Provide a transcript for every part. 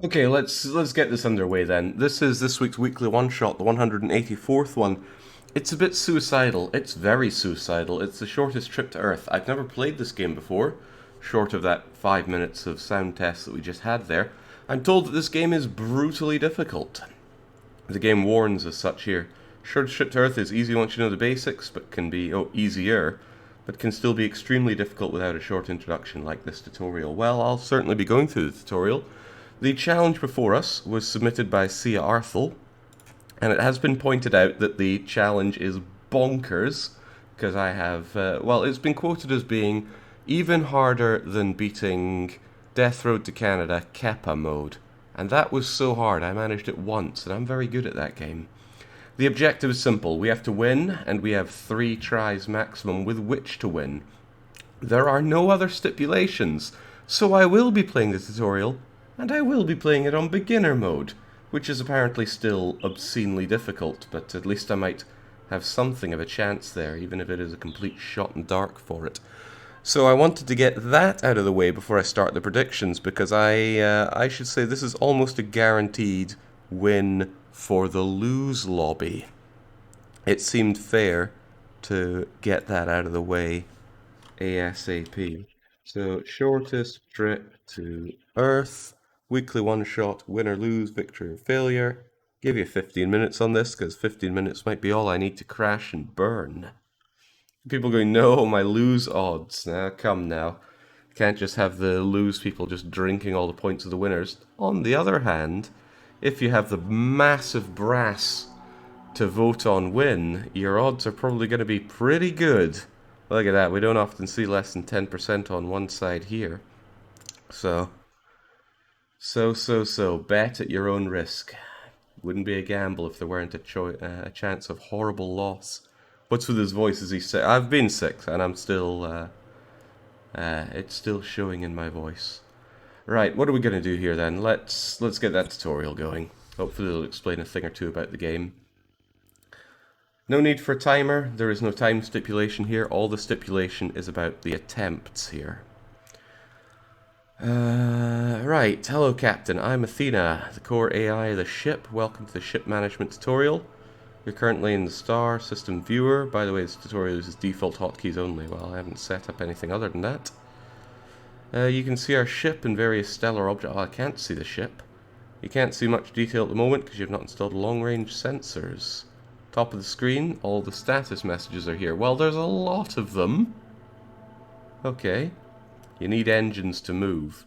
Okay, let's get this underway then. This is this week's weekly one shot, the 184th one. It's a bit suicidal. It's very suicidal. It's the shortest trip to Earth. I've never played this game before, short of that 5 minutes of sound test that we just had there. I'm told that this game is brutally difficult. The game warns as such here. Shortest trip to Earth is easy once you know the basics, but can be easier, but can still be extremely difficult without a short introduction like this tutorial. Well, I'll certainly be going through the tutorial. The challenge before us was submitted by Sia Arthel, and it has been pointed out that the challenge is bonkers, because I have, well, it's been quoted as being even harder than beating Death Road to Canada Keppa mode. And that was so hard, I managed it once, and I'm very good at that game. The objective is simple. We have to win, and we have 3 tries maximum with which to win. There are no other stipulations, so I will be playing the tutorial, and I will be playing it on beginner mode, which is apparently still obscenely difficult, but at least I might have something of a chance there, even if it is a complete shot in the dark for it. So I wanted to get that out of the way before I start the predictions, because I should say this is almost a guaranteed win for the lose lobby. It seemed fair to get that out of the way ASAP. So, shortest trip to Earth, weekly one shot, win or lose, victory or failure. Give you 15 minutes on this, because 15 minutes might be all I need to crash and burn. People going, no, my lose odds. Now, come now. Can't just have the lose people just drinking all the points of the winners. On the other hand, if you have the massive brass to vote on win, your odds are probably going to be pretty good. Look at that, we don't often see less than 10% on one side here. So, bet at your own risk. Wouldn't be a gamble if there weren't a chance of horrible loss. What's with his voice? Is he sick? I've been sick, and I'm still, it's still showing in my voice. Right, what are we going to do here then? Let's get that tutorial going. Hopefully it'll explain a thing or two about the game. No need for a timer, there is no time stipulation here, all the stipulation is about the attempts here. Right, hello Captain, I'm Athena, the core AI of the ship. Welcome to the ship management tutorial. You're currently in the Star System Viewer. By the way, this tutorial uses default hotkeys only, well I haven't set up anything other than that. You can see our ship and various stellar objects. Oh, I can't see the ship. You can't see much detail at the moment because you've not installed long-range sensors. Top of the screen, all the status messages are here. Well, there's a lot of them. Okay. You need engines to move.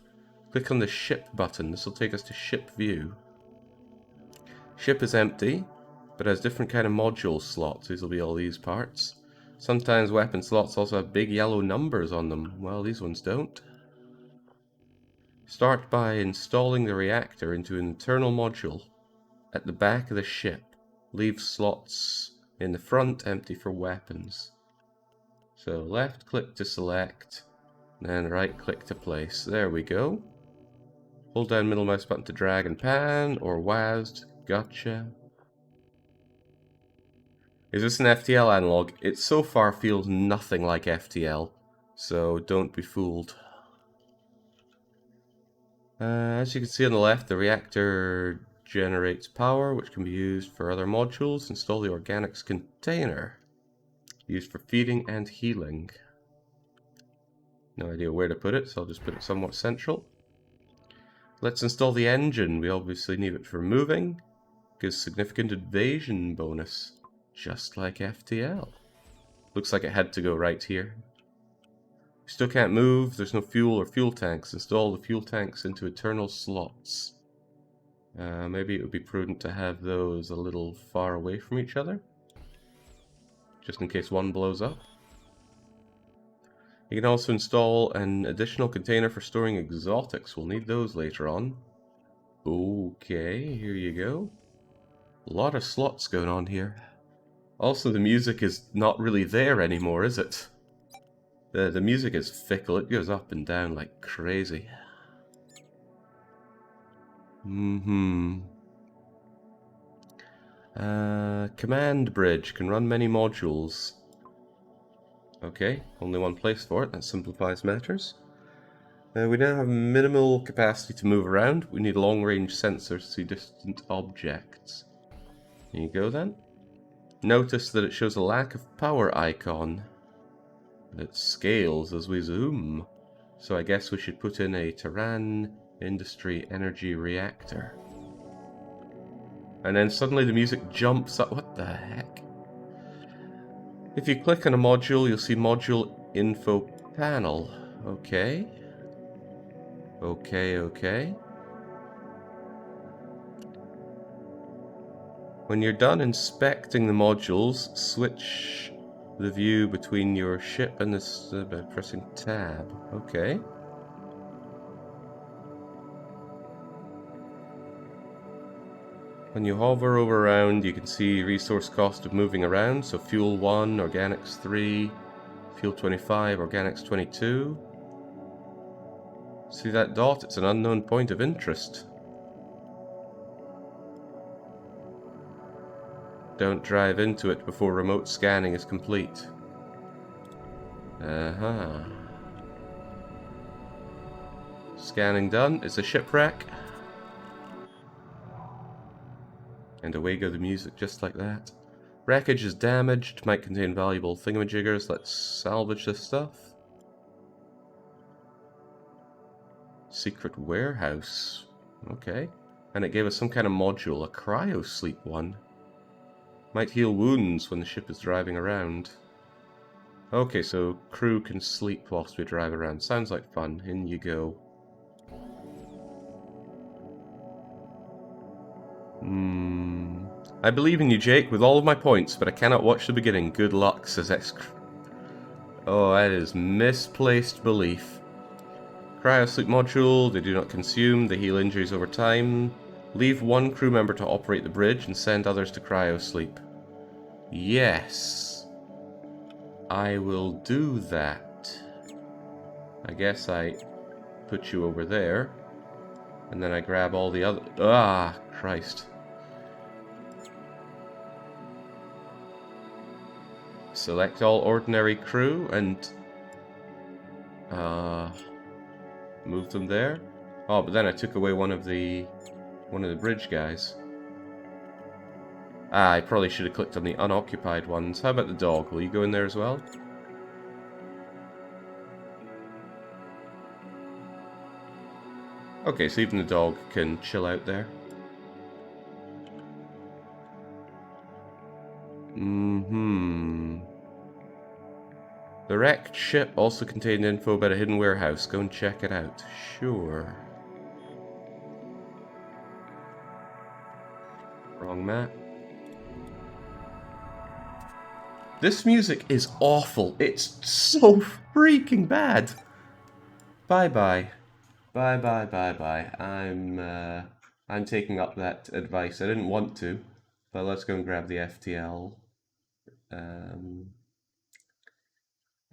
Click on the ship button. This will take us to ship view. Ship is empty, but has different kind of module slots. These will be all these parts. Sometimes weapon slots also have big yellow numbers on them. Well, these ones don't. Start by installing the reactor into an internal module at the back of the ship. Leave slots in the front empty for weapons. So left click to select, then right click to place. There we go. Hold down middle mouse button to drag and pan, or WASD. Gotcha. Is this an FTL analog? It so far feels nothing like FTL, so don't be fooled. As you can see on the left, the reactor generates power, which can be used for other modules. Install the organics container, used for feeding and healing. No idea where to put it, so I'll just put it somewhat central. Let's install the engine. We obviously need it for moving. Gives significant evasion bonus, just like FTL. Looks like it had to go right here. We still can't move. There's no fuel or fuel tanks. Install the fuel tanks into eternal slots. Maybe it would be prudent to have those a little far away from each other, just in case one blows up. You can also install an additional container for storing exotics. We'll need those later on. Okay, here you go. A lot of slots going on here. Also, the music is not really there anymore, is it? The music is fickle. It goes up and down like crazy. Command bridge can run many modules. Okay, only one place for it. That simplifies matters. We now have minimal capacity to move around. We need long-range sensors to see distant objects. Here you go then. Notice that it shows a lack of power icon. It scales as we zoom. So I guess we should put in a Terran Industry Energy Reactor. And then suddenly the music jumps up. What the heck? If you click on a module, you'll see module info panel. Okay. Okay. When you're done inspecting the modules, switch the view between your ship and this by pressing tab. Okay. When you hover over around, you can see resource cost of moving around. So fuel 1, organics 3, fuel 25, organics 22. See that dot? It's an unknown point of interest. Don't drive into it before remote scanning is complete. Scanning done. It's a shipwreck. And away go the music, just like that. Wreckage is damaged, might contain valuable thingamajiggers. Let's salvage this stuff. Secret warehouse. Okay. And it gave us some kind of module, a cryo-sleep one. Might heal wounds when the ship is driving around. Okay, so crew can sleep whilst we drive around. Sounds like fun. In you go. I believe in you, Jake, with all of my points, but I cannot watch the beginning. Good luck, says X. Oh, that is misplaced belief. Cryo-sleep module, they do not consume, they heal injuries over time. Leave one crew member to operate the bridge and send others to cryo-sleep. Yes. I will do that. I guess I put you over there. And then I grab all the other... Ah, Christ. Select all ordinary crew and... move them there. Oh, but then I took away one of the bridge guys. Ah, I probably should have clicked on the unoccupied ones. How about the dog? Will you go in there as well? Okay, so even the dog can chill out there. The wrecked ship also contained info about a hidden warehouse. Go and check it out. Sure. Wrong map. This music is awful. It's so freaking bad. Bye-bye. Bye. I'm taking up that advice. I didn't want to, but let's go and grab the FTL.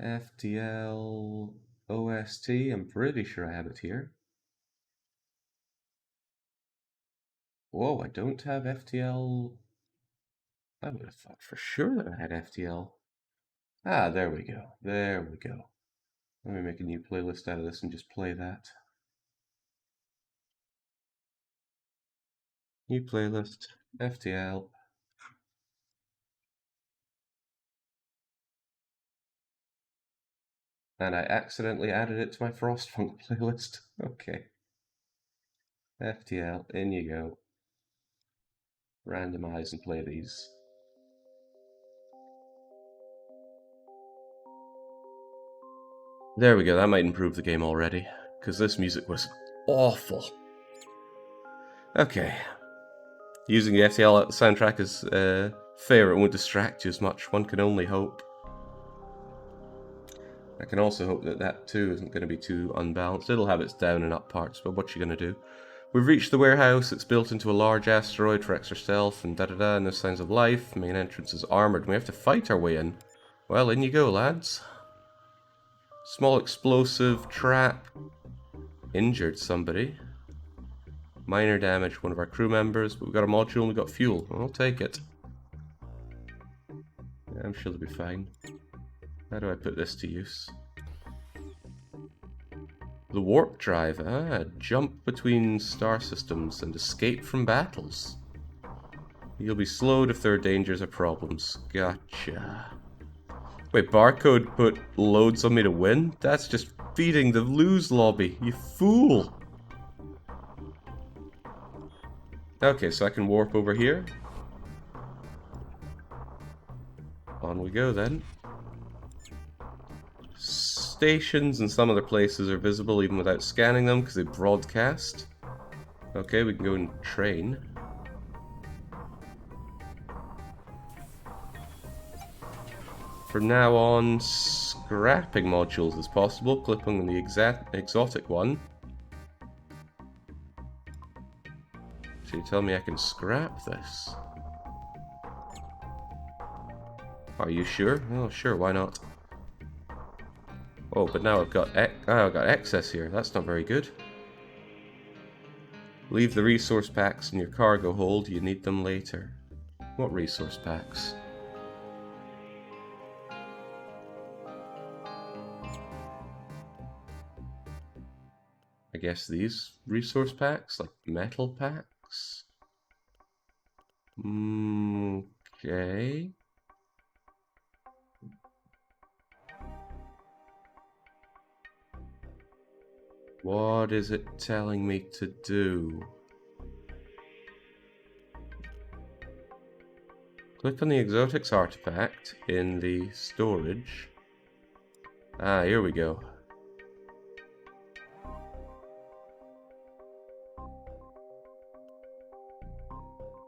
FTL OST. I'm pretty sure I have it here. Whoa, I don't have FTL. I would have thought for sure that I had FTL. Ah, there we go. There we go. Let me make a new playlist out of this and just play that. New playlist, FTL. And I accidentally added it to my Frostpunk playlist. Okay. FTL, in you go. Randomize and play these. There we go, that might improve the game already, because this music was awful. Okay. Using the FTL soundtrack is fair, it won't distract you as much, one can only hope. I can also hope that that too isn't going to be too unbalanced. It'll have its down and up parts, but what you going to do? We've reached the warehouse. It's built into a large asteroid for extra stealth and da-da-da, no signs of life. Main entrance is armored. We have to fight our way in. Well, in you go, lads. Small explosive trap. Injured somebody. Minor damage one of our crew members, but we've got a module and we've got fuel. I'll take it. Yeah, I'm sure they'll be fine. How do I put this to use? The warp drive, jump between star systems and escape from battles. You'll be slowed if there are dangers or problems. Gotcha. Wait, barcode put loads on me to win? That's just feeding the lose lobby, you fool! Okay, so I can warp over here. On we go then. Stations and some other places are visible even without scanning them because they broadcast. Okay, we can go and train. From now on, scrapping modules is possible. Click on the exotic one. So you tell me I can scrap this? Are you sure? Oh, sure, why not? Oh, but now I've got excess here. That's not very good. Leave the resource packs in your cargo hold. You need them later. What resource packs? I guess these resource packs, like metal packs? Okay. What is it telling me to do? Click on the exotics artifact in the storage. Ah, here we go.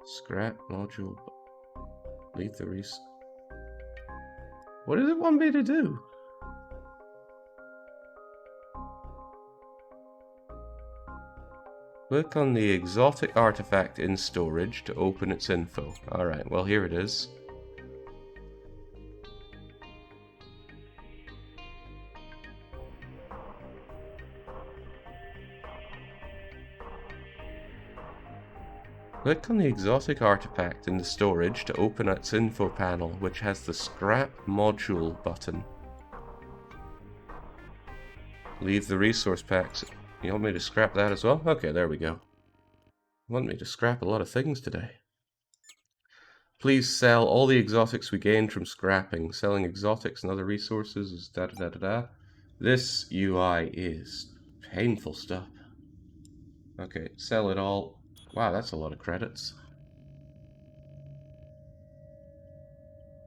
Scrap module. Leave the What does it want me to do? Click on the exotic artifact in storage to open its info. Alright, well here it is. Click on the exotic artifact in the storage to open its info panel, which has the scrap module button. Leave the resource packs. You want me to scrap that as well? Okay, there we go. You want me to scrap a lot of things today. Please sell all the exotics we gained from scrapping. Selling exotics and other resources is da-da-da-da-da. This UI is painful stuff. Okay, sell it all. Wow, that's a lot of credits.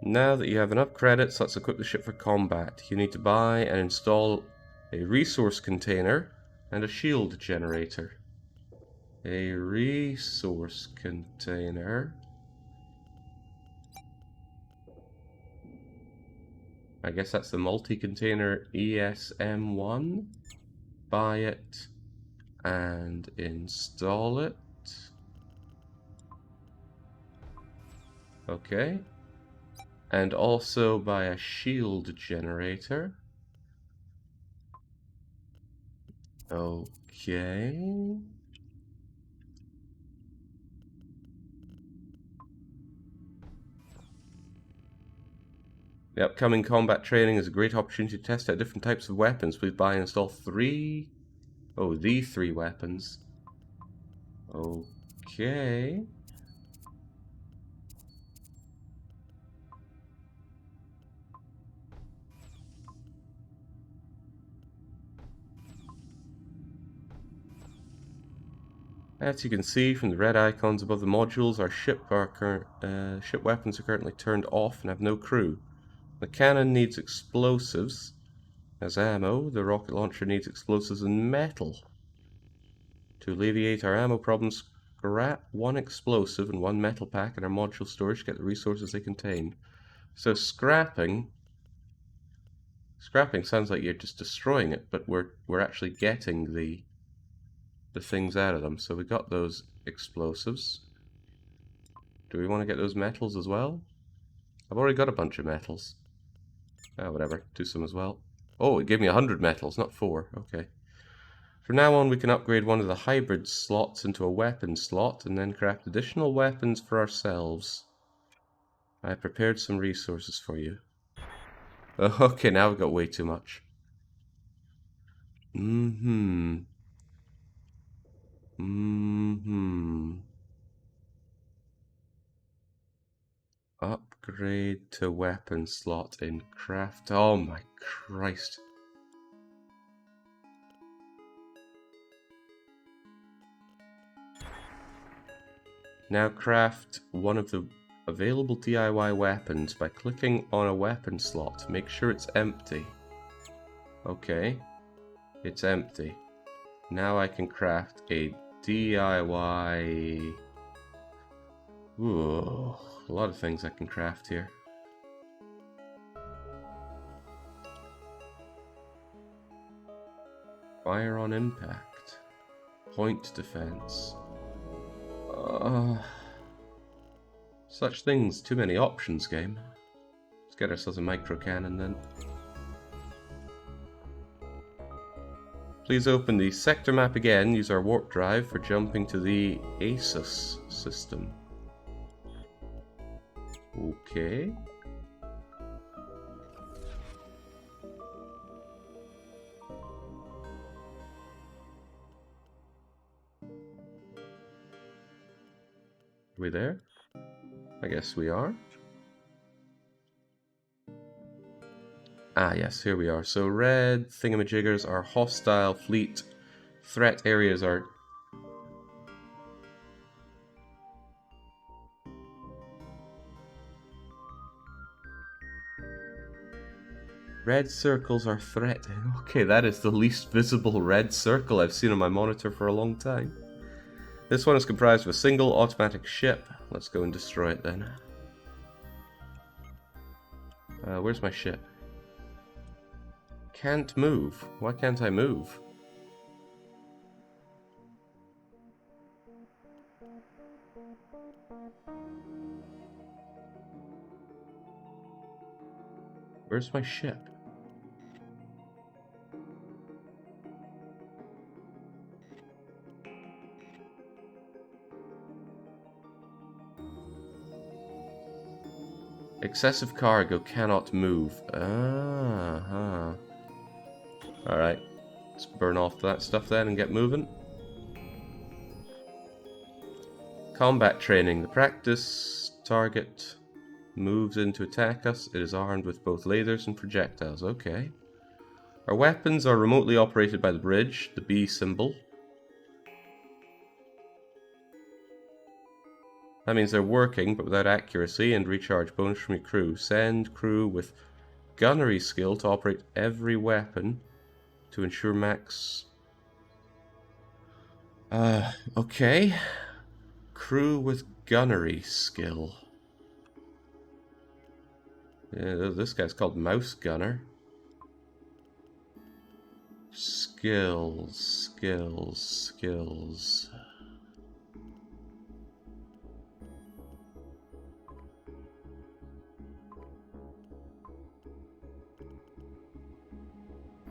Now that you have enough credits, let's equip the ship for combat. You need to buy and install a resource container and a shield generator. A resource container. I guess that's the multi-container ESM1. Buy it and install it. Okay. And also buy a shield generator. Okay. The upcoming combat training is a great opportunity to test out different types of weapons. Please buy and install the 3 weapons. Okay. As you can see from the red icons above the modules, our ship weapons are currently turned off and have no crew. The cannon needs explosives as ammo. The rocket launcher needs explosives and metal. To alleviate our ammo problems, scrap 1 explosive and 1 metal pack in our module storage to get the resources they contain. So scrapping sounds like you're just destroying it, but we're actually getting the things out of them. So we got those explosives. Do we want to get those metals as well? I've already got a bunch of metals. Oh, whatever. Do some as well. Oh, it gave me 100 metals, not 4. Okay. From now on, we can upgrade one of the hybrid slots into a weapon slot and then craft additional weapons for ourselves. I prepared some resources for you. Okay, now we've got way too much. Mm-hmm. Mm-hmm. Upgrade to weapon slot in craft. Oh my Christ. Now craft one of the available DIY weapons by clicking on a weapon slot. Make sure it's empty. Okay, it's empty. Now I can craft a DIY... Ooh, a lot of things I can craft here. Fire on impact. Point defense. Such things, too many options, game. Let's get ourselves a micro cannon then. Please open the sector map again. Use our warp drive for jumping to the ASUS system. Okay. Are we there? I guess we are. Ah, yes, here we are. So red thingamajiggers are hostile fleet. Threat areas are... Red circles are threat. Okay, that is the least visible red circle I've seen on my monitor for a long time. This one is comprised of a single automatic ship. Let's go and destroy it then. Where's my ship? Can't move. Why can't I move? Where's my ship? Excessive cargo cannot move. Alright. Let's burn off that stuff then and get moving. Combat training. The practice target moves in to attack us. It is armed with both lasers and projectiles. Okay. Our weapons are remotely operated by the bridge, the B symbol. That means they're working, but without accuracy, and recharge bonus from your crew. Send crew with gunnery skill to operate every weapon to ensure max... okay. Crew with gunnery skill. Yeah, this guy's called Mouse Gunner. Skills, skills, skills.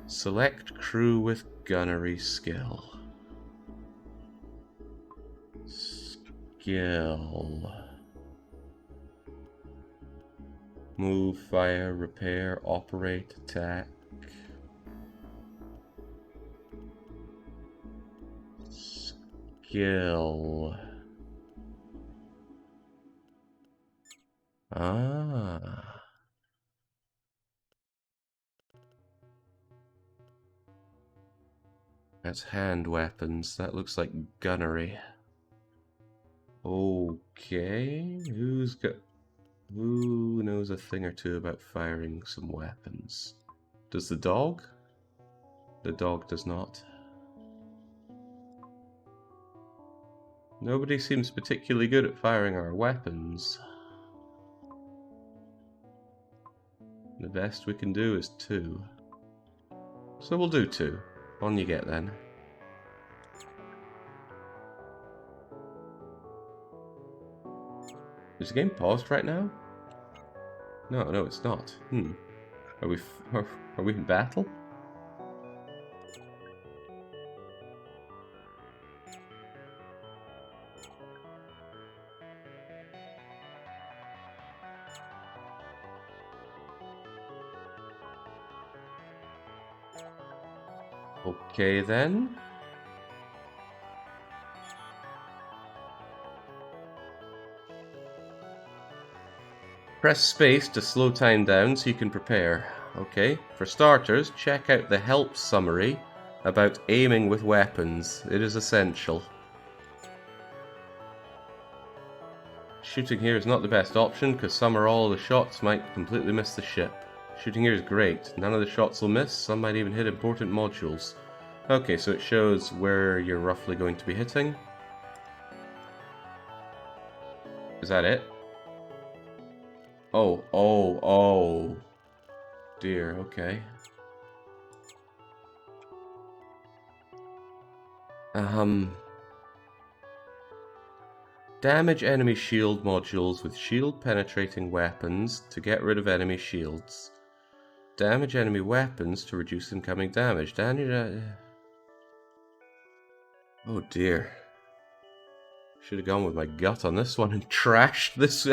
Select crew with gunnery skill. Skill. Move, fire, repair, operate, attack. Skill. Ah. That's hand weapons. That looks like gunnery. Okay. Who knows a thing or two about firing some weapons? Does the dog? The dog does not. Nobody seems particularly good at firing our weapons. The best we can do is 2. So we'll do 2. On you get then. Is the game paused right now? No, it's not. Are we in battle? Okay then. Press space to slow time down so you can prepare. Okay. For starters, check out the help summary about aiming with weapons. It is essential. Shooting here is not the best option because some or all of the shots might completely miss the ship. Shooting here is great. None of the shots will miss. Some might even hit important modules. Okay, so it shows where you're roughly going to be hitting. Is that it? Oh. Dear, okay. Damage enemy shield modules with shield-penetrating weapons to get rid of enemy shields. Damage enemy weapons to reduce incoming damage. Oh dear. Should have gone with my gut on this one and trashed this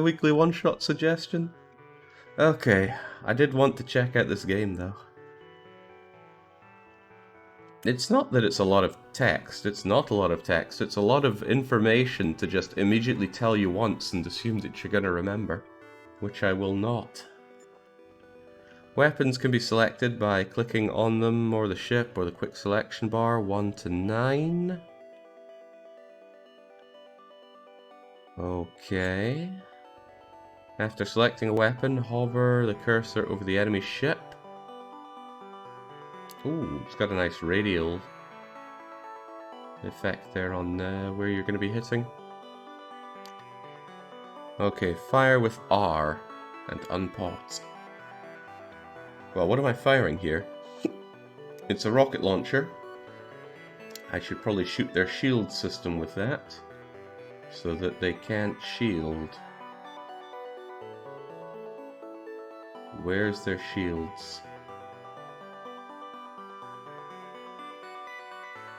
weekly one-shot suggestion. Okay, I did want to check out this game though. It's not that it's a lot of text, it's not a lot of text, it's a lot of information to just immediately tell you once and assume that you're going to remember, which I will not. Weapons can be selected by clicking on them or the ship or the quick selection bar, 1 to 9. Okay. After selecting a weapon, hover the cursor over the enemy ship. Ooh, it's got a nice radial effect there on where you're going to be hitting. Okay, fire with R and unpause. Well, what am I firing here? It's a rocket launcher. I should probably shoot their shield system with that, so that they can't shield. Where's their shields?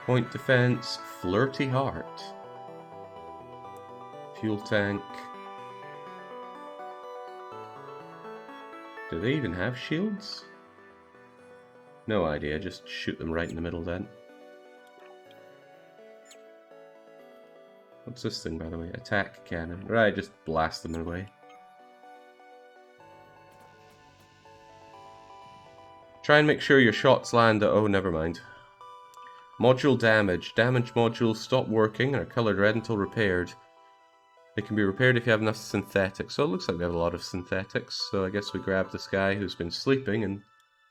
Point defense, flirty heart. Fuel tank. Do they even have shields? No idea, just shoot them right in the middle then. What's this thing, by the way? Attack cannon. Right, just blast them away. Try and make sure your shots land at... Oh, never mind. Module damage. Damaged modules stop working and are coloured red until repaired. They can be repaired if you have enough synthetics. So it looks like we have a lot of synthetics. So I guess we grab this guy who's been sleeping and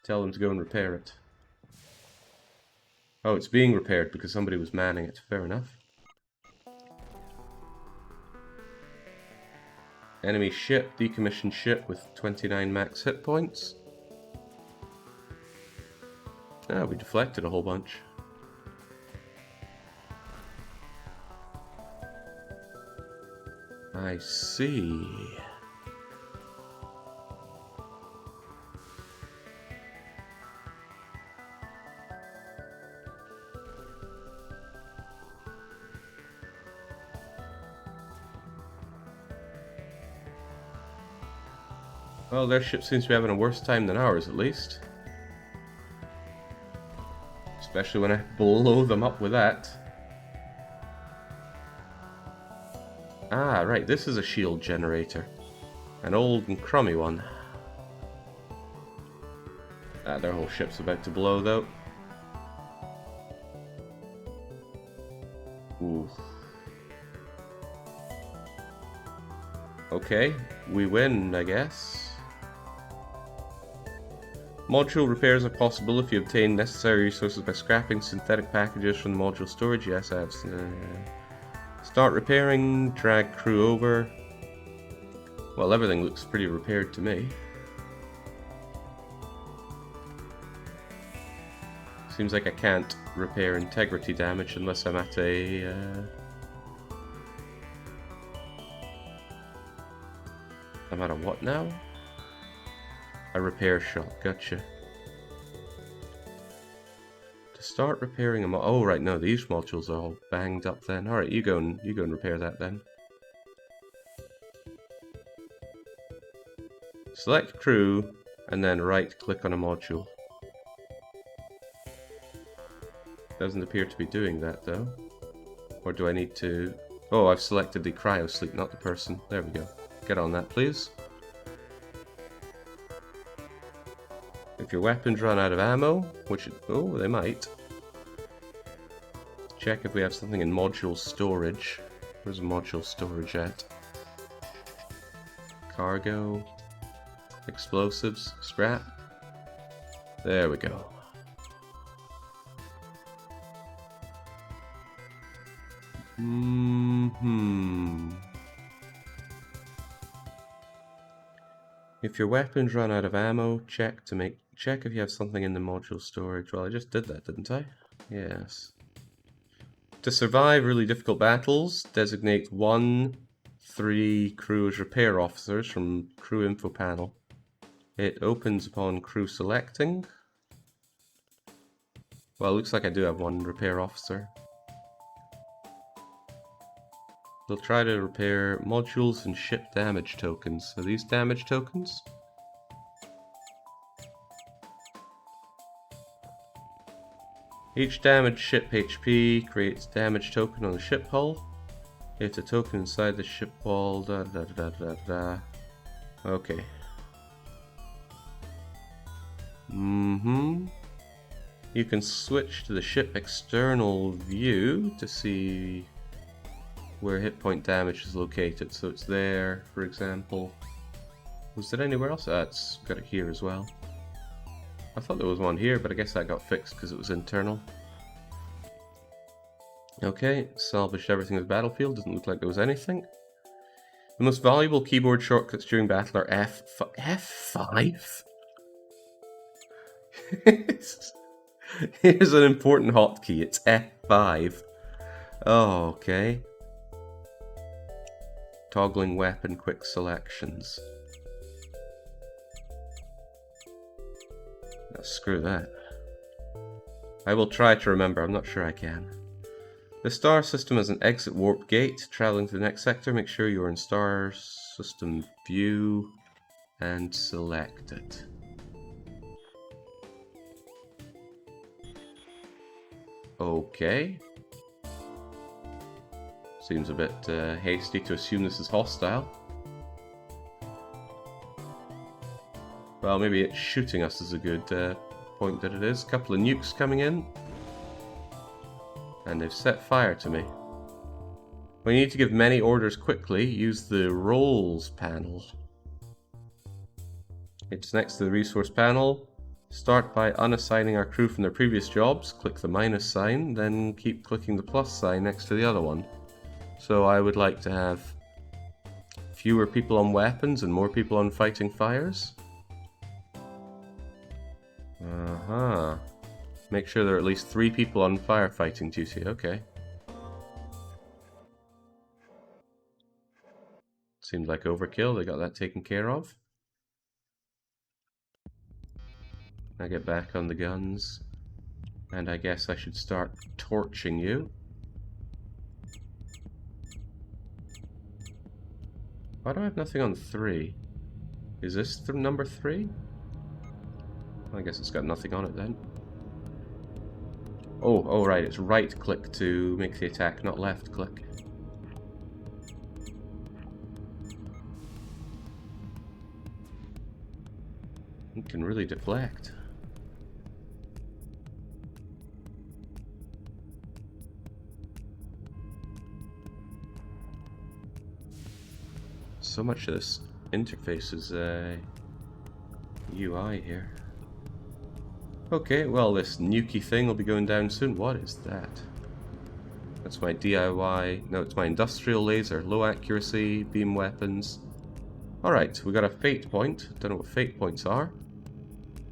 tell him to go and repair it. Oh, it's being repaired because somebody was manning it. Fair enough. Enemy ship. Decommissioned ship with 29 max hit points. Ah, we deflected a whole bunch. I see. Well, their ship seems to be having a worse time than ours, at least. Especially when I blow them up with that. Ah, right, this is a shield generator. An old and crummy one. Ah, their whole ship's about to blow, though. Ooh. Okay, we win, I guess. Module repairs are possible if you obtain necessary resources by scrapping synthetic packages from the module storage. Yes, I have. Start repairing, drag crew over. Well, everything looks pretty repaired to me. Seems like I can't repair integrity damage unless I'm at a... I'm at a what now? A repair shop, gotcha. To start repairing them... Oh, right, no, these modules are all banged up then. Alright, you go and repair that then. Select crew, and then right-click on a module. Doesn't appear to be doing that, though. Or do I need to... Oh, I've selected the cryo sleep, not the person. There we go. Get on that, please. If your weapons run out of ammo, which... Oh, they might. Check if we have something in module storage. Where's module storage at? Cargo. Explosives. Scrap. There we go. If your weapons run out of ammo, check if you have something in the module storage. Well, I just did that, didn't I? Yes. To survive really difficult battles, designate 3 crew as repair officers from crew info panel. It opens upon crew selecting. Well, it looks like I do have 1 repair officer. They'll try to repair modules and ship damage tokens. Are these damage tokens? Each damaged ship HP creates damage token on the ship hull. It's a token inside the ship wall. Okay. You can switch to the ship external view to see where hit point damage is located. So it's there, for example. Was it anywhere else? Ah, it's got it here as well. I thought there was one here, but I guess that got fixed because it was internal. Okay, salvaged everything in the battlefield. Doesn't look like there was anything. The most valuable keyboard shortcuts during battle are F5? Here's an important hotkey. It's F5. Oh, okay. Toggling weapon quick selections. Oh, screw that. I will try to remember. I'm not sure I can. The star system has an exit warp gate. Traveling to the next sector, make sure you're in star system view and select it. Okay. Seems a bit hasty to assume this is hostile. Well, maybe it's shooting us is a good point that it is. A couple of nukes coming in. And they've set fire to me. When you need to give many orders quickly, use the roles panel. It's next to the resource panel. Start by unassigning our crew from their previous jobs. Click the minus sign, then keep clicking the plus sign next to the other one. So I would like to have fewer people on weapons and more people on fighting fires. Make sure there are at least 3 people on firefighting duty. Okay. Seems like overkill. They got that taken care of. I get back on the guns. And I guess I should start torching you. Why do I have nothing on 3? Is this the number 3? I guess it's got nothing on it then. Oh, right, it's right click to make the attack, not left click. It can really deflect. So much of this interface is UI here. Okay, well, this nukey thing will be going down soon. What is that? That's my DIY. No, it's my industrial laser. Low accuracy, beam weapons. Alright, we got a fate point. Don't know what fate points are.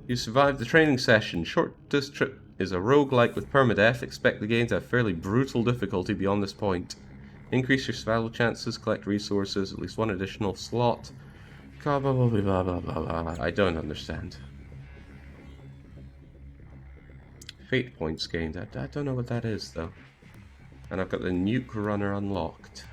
You survived the training session. Shortest trip is a roguelike with permadeath. Expect the game to have fairly brutal difficulty beyond this point. Increase your survival chances, collect resources, at least 1 additional slot. Blah, blah, blah, blah, blah, blah, blah. I don't understand. Fate points gained. I don't know what that is, though. And I've got the nuke runner unlocked.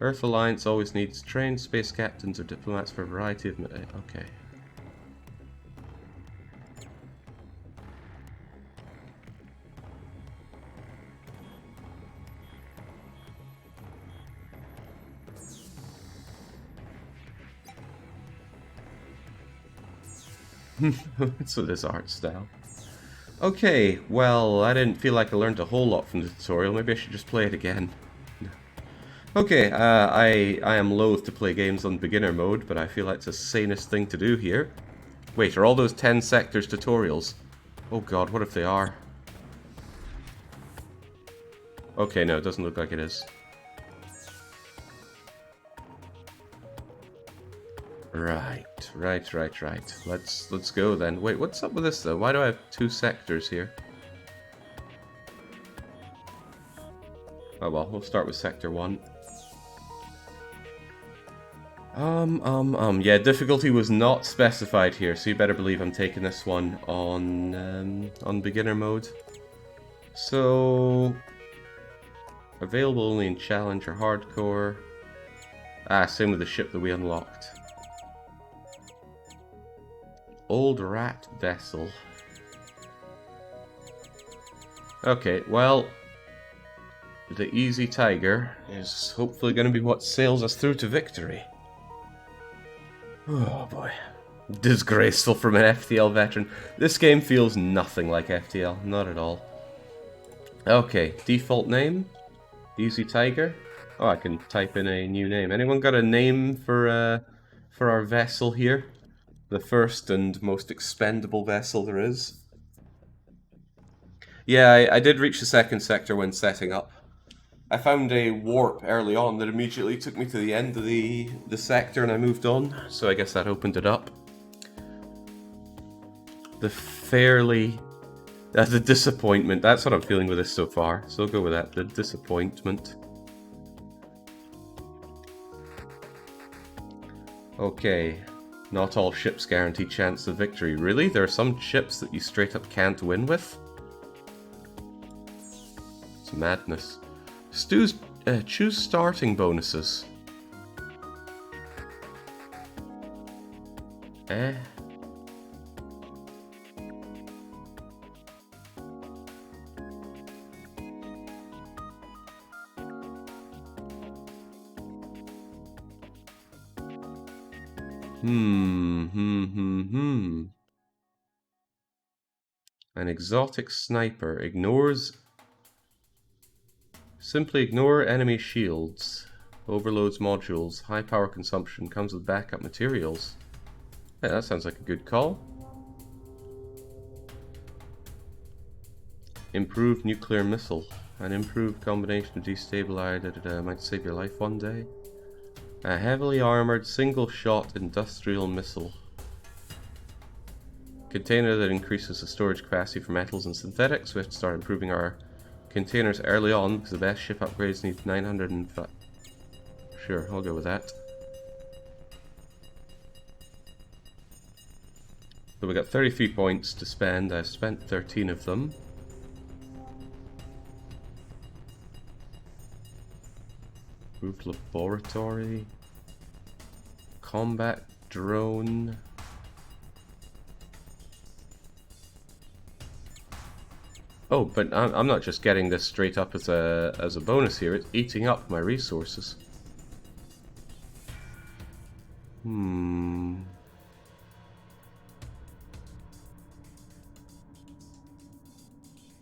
Earth Alliance always needs trained space captains or diplomats for a variety of... Okay. So this art style. Okay, well, I didn't feel like I learned a whole lot from the tutorial. Maybe I should just play it again. Okay, I am loath to play games on beginner mode, but I feel like it's the sanest thing to do here. Wait, are all those 10 sectors tutorials? Oh god, what if they are? Okay, no, it doesn't look like it is. Right. Let's go then. Wait, what's up with this though? Why do I have 2 sectors here? Oh well, we'll start with sector 1. Yeah, difficulty was not specified here, so you better believe I'm taking this one on beginner mode. So, available only in challenge or hardcore. Ah, same with the ship that we unlocked. Old rat vessel. Okay, well, the Easy Tiger is hopefully going to be what sails us through to victory. Oh boy. Disgraceful from an FTL veteran. This game feels nothing like FTL, not at all. Okay, default name, Easy Tiger. Oh, I can type in a new name. Anyone got a name for our vessel here? The first and most expendable vessel there is. Yeah, I did reach the second sector when setting up. I found a warp early on that immediately took me to the end of the sector and I moved on, so I guess that opened it up. The disappointment, that's what I'm feeling with this so far, so I'll go with that, the disappointment. Okay, not all ships guarantee chance of victory. Really? There are some ships that you straight up can't win with? It's madness. Choose starting bonuses. An exotic sniper simply ignore enemy shields, overloads modules, high power consumption, comes with backup materials. Yeah, that sounds like a good call. Improved nuclear missile. An improved combination of destabilizer might save your life one day. A heavily armored single-shot industrial missile. Container that increases the storage capacity for metals and synthetics. We have to start improving our containers early on because the best ship upgrades need 905. Sure, I'll go with that. So we got 33 points to spend. I've spent 13 of them. Improved laboratory. Combat drone. Oh, but I'm not just getting this straight up as a bonus here. It's eating up my resources.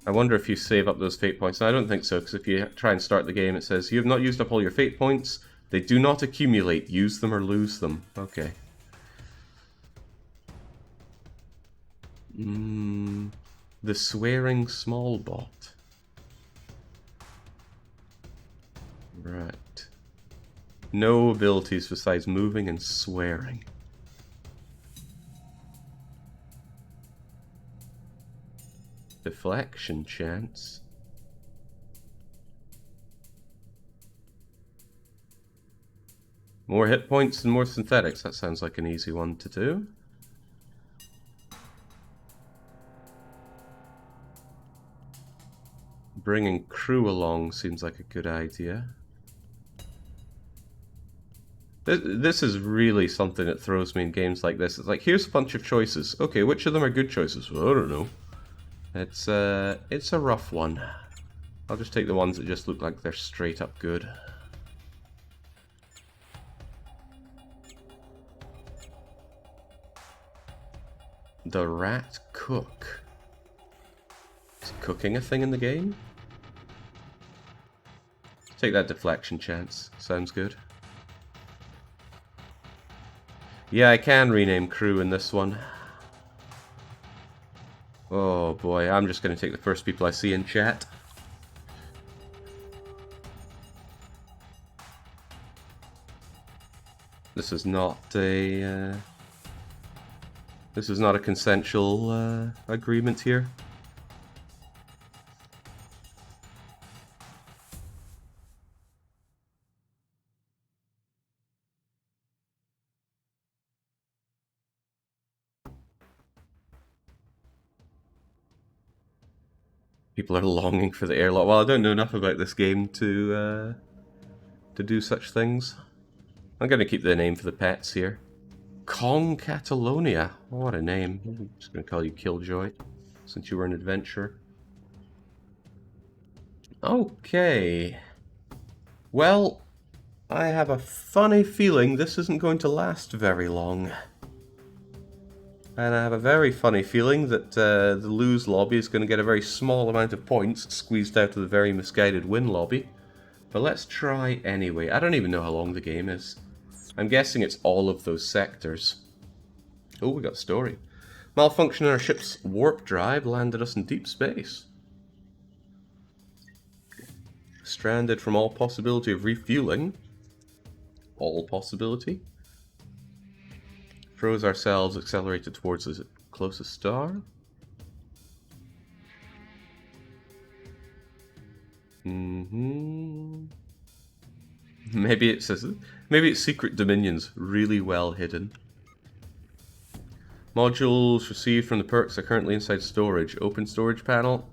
I wonder if you save up those fate points. No, I don't think so, because if you try and start the game, it says you have not used up all your fate points. They do not accumulate. Use them or lose them. Okay. The swearing small bot. Right. No abilities besides moving and swearing. Deflection chance. More hit points and more synthetics. That sounds like an easy one to do. Bringing crew along seems like a good idea. This is really something that throws me in games like this. It's like, here's a bunch of choices. Okay, which of them are good choices? Well, I don't know. It's a rough one. I'll just take the ones that just look like they're straight up good. The rat cook. Is cooking a thing in the game? Take that deflection chance. Sounds good. Yeah, I can rename crew in this one. Oh boy, I'm just going to take the first people I see in chat. This is not a consensual agreement here. People are longing for the airlock. Well, I don't know enough about this game to do such things. I'm going to keep the name for the pets here. Kong Catalonia. What a name. I'm just going to call you Killjoy, since you were an adventurer. Okay. Well, I have a funny feeling this isn't going to last very long. And I have a very funny feeling that the lose lobby is going to get a very small amount of points squeezed out of the very misguided win lobby. But let's try anyway. I don't even know how long the game is. I'm guessing it's all of those sectors. Oh, we got a story. Malfunction in our ship's warp drive landed us in deep space. Stranded from all possibility of refueling. All possibility. Froze ourselves, accelerated towards the closest star. Maybe it's secret dominions, really well hidden. Modules received from the perks are currently inside storage. Open storage panel.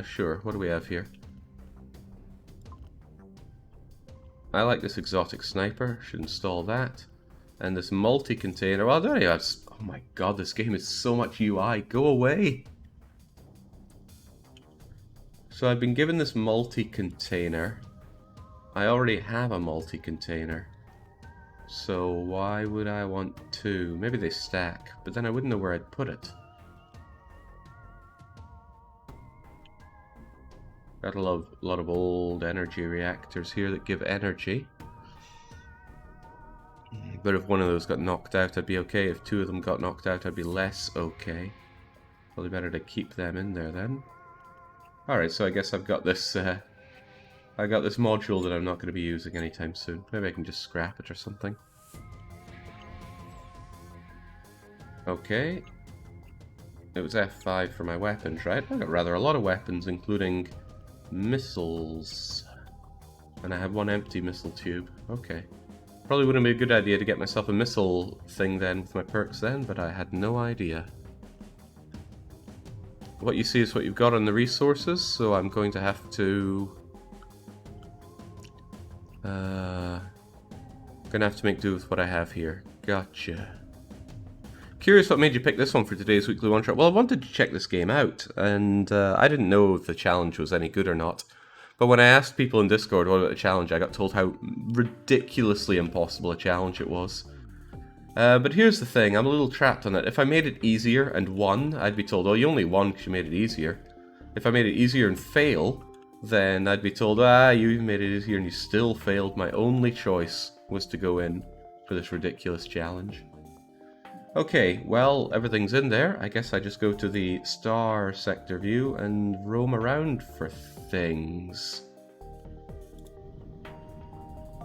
Sure. What do we have here? I like this exotic sniper. Should install that. And this multi-container. Well, I don't know. Oh my god, this game is so much UI. Go away. So I've been given this multi-container. I already have a multi-container. So why would I want two? Maybe they stack, but then I wouldn't know where I'd put it. Got a lot of old energy reactors here that give energy. But if one of those got knocked out, I'd be okay. If two of them got knocked out, I'd be less okay. Probably better to keep them in there then. Alright, so I guess I've got this module that I'm not going to be using anytime soon. Maybe I can just scrap it or something. Okay. It was F5 for my weapons, right? I got rather a lot of weapons, including missiles. And I have one empty missile tube. Okay. Probably wouldn't be a good idea to get myself a missile thing then with my perks then, but I had no idea. What you see is what you've got on the resources, so I'm going to have to... gonna have to make do with what I have here. Gotcha. Curious what made you pick this one for today's weekly one-shot. Well, I wanted to check this game out, and I didn't know if the challenge was any good or not. But when I asked people in Discord what about the challenge, I got told how ridiculously impossible a challenge it was. But here's the thing, I'm a little trapped on it. If I made it easier and won, I'd be told, oh, you only won because you made it easier. If I made it easier and fail, then I'd be told, you made it easier and you still failed. My only choice was to go in for this ridiculous challenge. Okay, well, everything's in there. I guess I just go to the star sector view and roam around for things.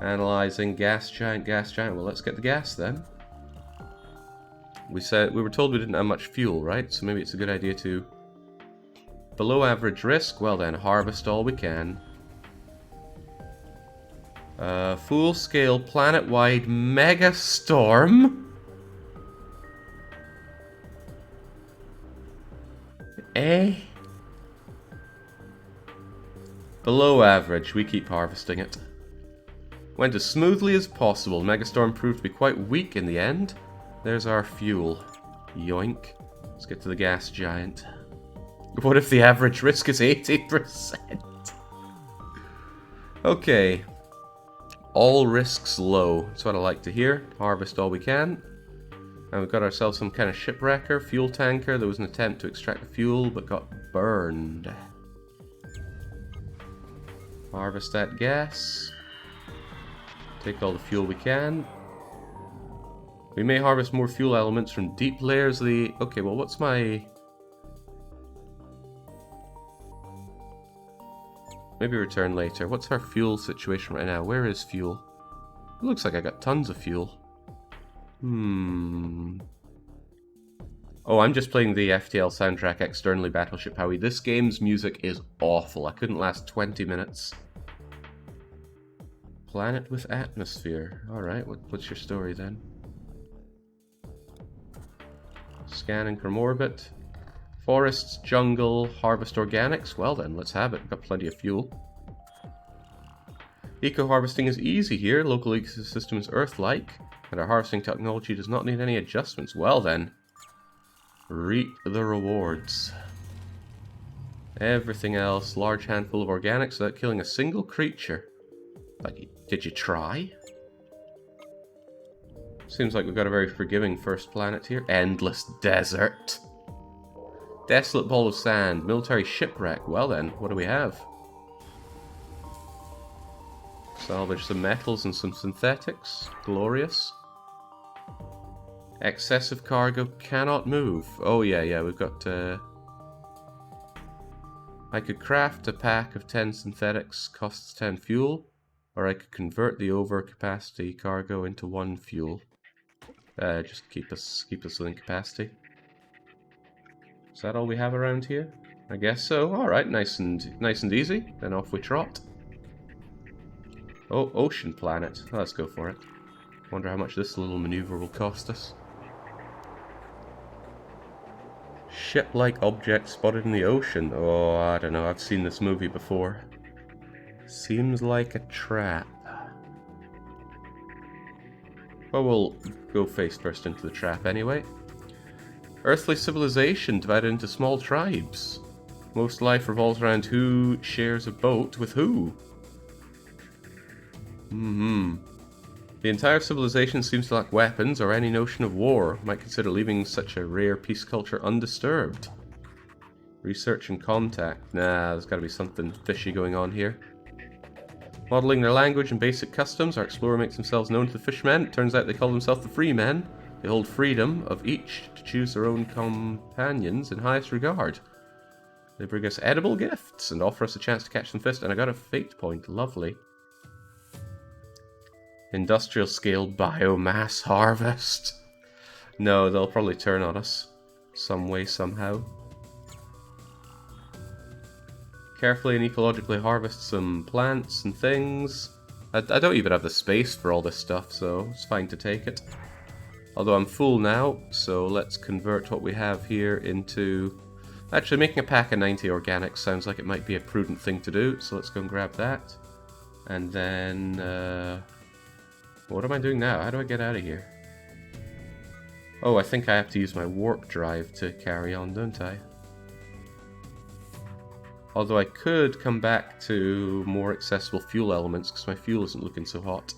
Analyzing gas giant. Well, let's get the gas then. We were told we didn't have much fuel, right? So maybe it's a good idea to... Below average risk? Well then, harvest all we can. Full-scale, planet-wide mega storm? Below average, we keep harvesting it. Went as smoothly as possible. Megastorm proved to be quite weak in the end. There's our fuel. Yoink. Let's get to the gas giant. What if the average risk is 80%? Okay. All risks low. That's what I like to hear. Harvest all we can. And we've got ourselves some kind of shipwrecker, fuel tanker. There was an attempt to extract the fuel, but got burned. Harvest that gas. Take all the fuel we can. We may harvest more fuel elements from deep layers of the... Okay, well, what's my... Maybe return later. What's our fuel situation right now? Where is fuel? It looks like I got tons of fuel. Oh, I'm just playing the FTL soundtrack externally, Battleship Howie. This game's music is awful. I couldn't last 20 minutes. Planet with atmosphere. Alright, what's your story then? Scanning from orbit. Forests, jungle, harvest organics. Well then, let's have it. We've got plenty of fuel. Eco-harvesting is easy here. Local ecosystem is Earth-like, and our harvesting technology does not need any adjustments. Well then, reap the rewards. Everything else, large handful of organics without killing a single creature. Like, did you try? Seems like we've got a very forgiving first planet here. Endless desert. Desolate ball of sand. Military shipwreck. Well then, what do we have? Salvage some metals and some synthetics. Glorious. Excessive cargo cannot move. Oh yeah, we've got... I could craft a pack of 10 synthetics, costs 10 fuel. Or I could convert the overcapacity cargo into 1 fuel. Just keep us within capacity. Is that all we have around here? I guess so. Alright, nice and easy. Then off we trot. Oh, ocean planet. Let's go for it. Wonder how much this little maneuver will cost us. Ship-like object spotted in the ocean. Oh, I don't know. I've seen this movie before. Seems like a trap. Well, we'll go face first into the trap anyway. Earthly civilization divided into small tribes. Most life revolves around who shares a boat with who. The entire civilization seems to lack weapons or any notion of war. Might consider leaving such a rare peace culture undisturbed. Research and contact. Nah, there's gotta be something fishy going on here. Modeling their language and basic customs, our explorer makes themselves known to the fishermen. It turns out they call themselves the free men. They hold freedom of each to choose their own companions in highest regard. They bring us edible gifts and offer us a chance to catch them first. And I got a fate point. Lovely. Industrial scale biomass harvest. No, they'll probably turn on us. Some way, somehow. Carefully and ecologically harvest some plants and things. I don't even have the space for all this stuff, so it's fine to take it. Although I'm full now, so let's convert what we have here into... Actually, making a pack of 90 organics sounds like it might be a prudent thing to do, so let's go and grab that. And then... what am I doing now? How do I get out of here? Oh, I think I have to use my warp drive to carry on, don't I? Although I could come back to more accessible fuel elements, because my fuel isn't looking so hot.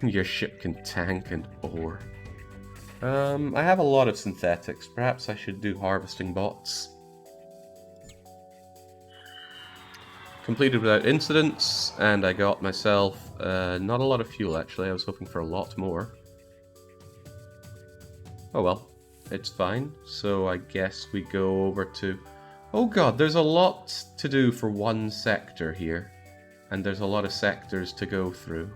Your ship can tank and ore. I have a lot of synthetics. Perhaps I should do harvesting bots. Completed without incidents, and I got myself not a lot of fuel actually. I was hoping for a lot more. Oh well, it's fine. So I guess we go over to... Oh god, there's a lot to do for one sector here. And there's a lot of sectors to go through.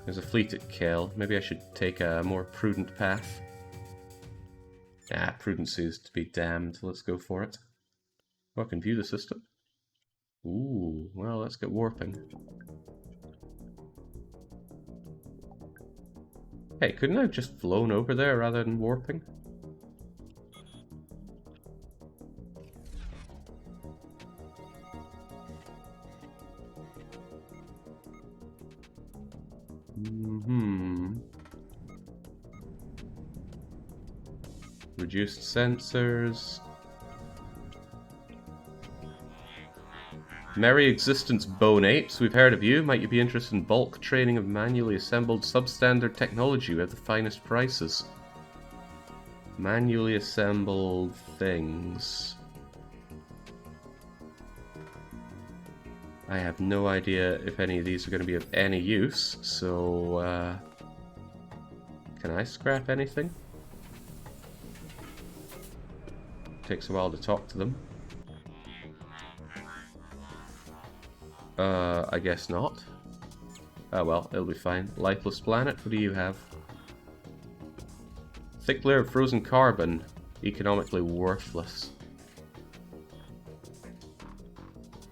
There's a fleet at Kel. Maybe I should take a more prudent path. Ah, prudence is to be damned. Let's go for it. Oh, I can view the system. Ooh, well, let's get warping. Hey, couldn't I have just flown over there rather than warping? Reduced sensors. Merry Existence Bone Apes, we've heard of you. Might you be interested in bulk training of manually assembled substandard technology with the finest prices? Manually assembled things. I have no idea if any of these are going to be of any use, so can I scrap anything? Takes a while to talk to them. I guess not. Oh well, it'll be fine. Lifeless planet, what do you have? Thick layer of frozen carbon. Economically worthless.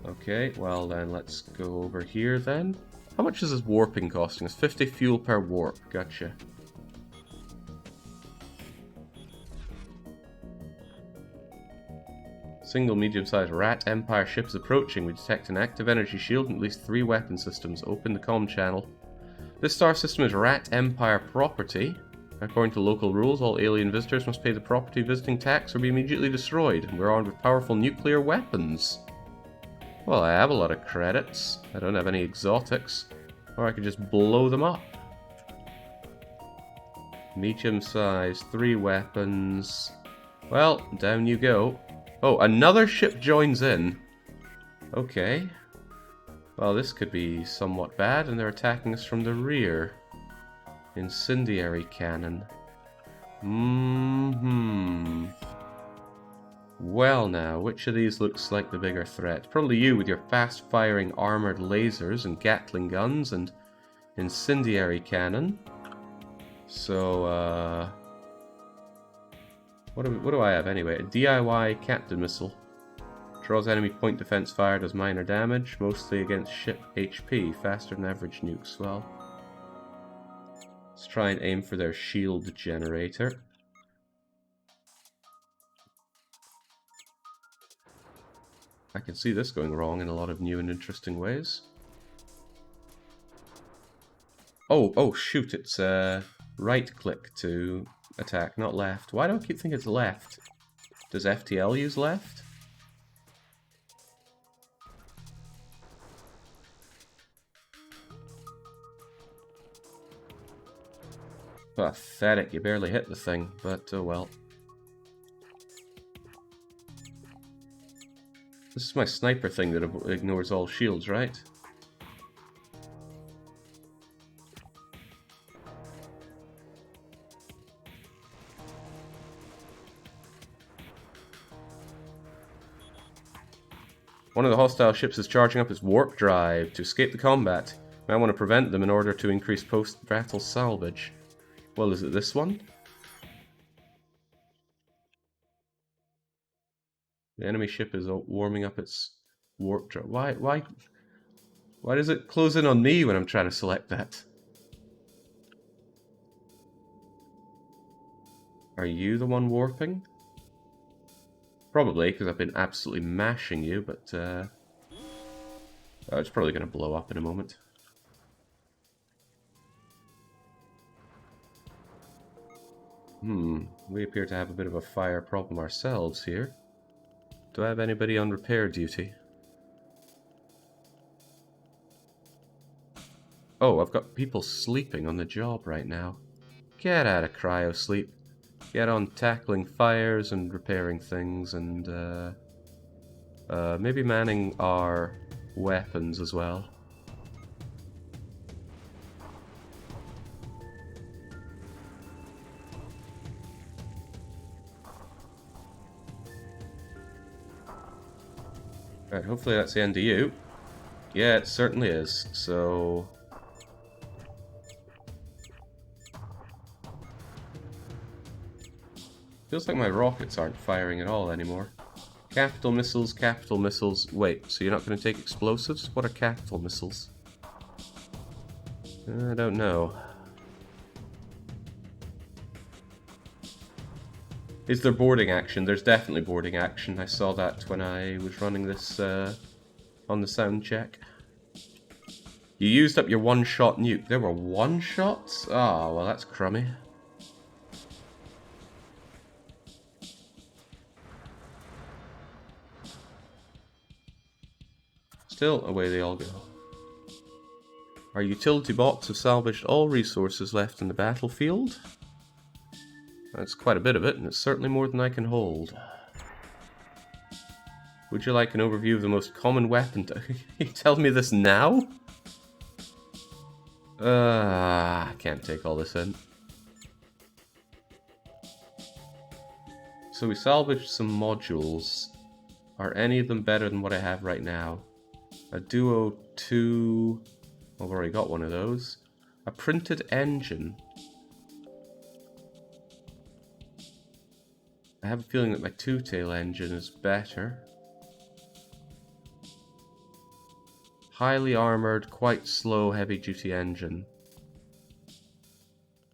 Okay, well then let's go over here then. How much is this warping costing us? 50 fuel per warp, gotcha. Single medium-sized rat empire ship is approaching. We detect an active energy shield and at least 3 weapon systems. Open the comm channel. This star system is rat empire property. According to local rules, all alien visitors must pay the property visiting tax or be immediately destroyed. We're armed with powerful nuclear weapons. Well, I have a lot of credits. I don't have any exotics. Or I could just blow them up. Medium size, 3 weapons. Well, down you go. Oh, another ship joins in. Okay. Well, this could be somewhat bad, and they're attacking us from the rear. Incendiary cannon. Well now, which of these looks like the bigger threat? Probably you with your fast-firing armored lasers and Gatling guns and incendiary cannon. So, what do I have anyway? A DIY captain missile. Draws enemy point defense fire, does minor damage, mostly against ship HP, faster than average nukes. Well, let's try and aim for their shield generator. I can see this going wrong in a lot of new and interesting ways. Oh shoot, it's right click to attack, not left. Why do I keep thinking it's left? Does FTL use left? Pathetic, you barely hit the thing, but oh well. This is my sniper thing that ignores all shields, right? One of the hostile ships is charging up its warp drive to escape the combat. You might want to prevent them in order to increase post-battle salvage. Well, is it this one? The enemy ship is warming up its warp drive. Why does it close in on me when I'm trying to select that? Are you the one warping? Probably, because I've been absolutely mashing you, but oh, it's probably going to blow up in a moment. We appear to have a bit of a fire problem ourselves here. Do I have anybody on repair duty? Oh, I've got people sleeping on the job right now. Get out of cryo sleep. Get on tackling fires and repairing things and maybe manning our weapons as well. Alright, hopefully that's the end of you. Yeah, it certainly is. So feels like my rockets aren't firing at all anymore. Capital missiles, capital missiles. Wait, so you're not going to take explosives? What are capital missiles? I don't know. Is there boarding action? There's definitely boarding action. I saw that when I was running this on the sound check. You used up your one-shot nuke. There were one-shots? Oh, well that's crummy. still, away they all go. Our utility bots have salvaged all resources left in the battlefield. That's quite a bit of it, and it's certainly more than I can hold. Would you like an overview of the most common weapon? You tell me this now? I can't take all this in. So we salvaged some modules. Are any of them better than what I have right now? A Duo 2... I've already got one of those. A printed engine. I have a feeling that my two-tail engine is better. Highly armoured, quite slow, heavy-duty engine.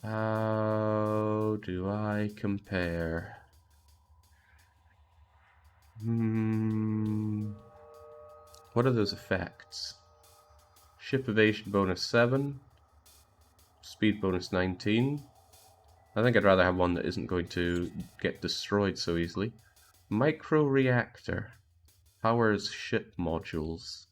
How do I compare? What are those effects? Ship evasion bonus 7. Speed bonus 19. I think I'd rather have one that isn't going to get destroyed so easily. Micro reactor. Powers ship modules.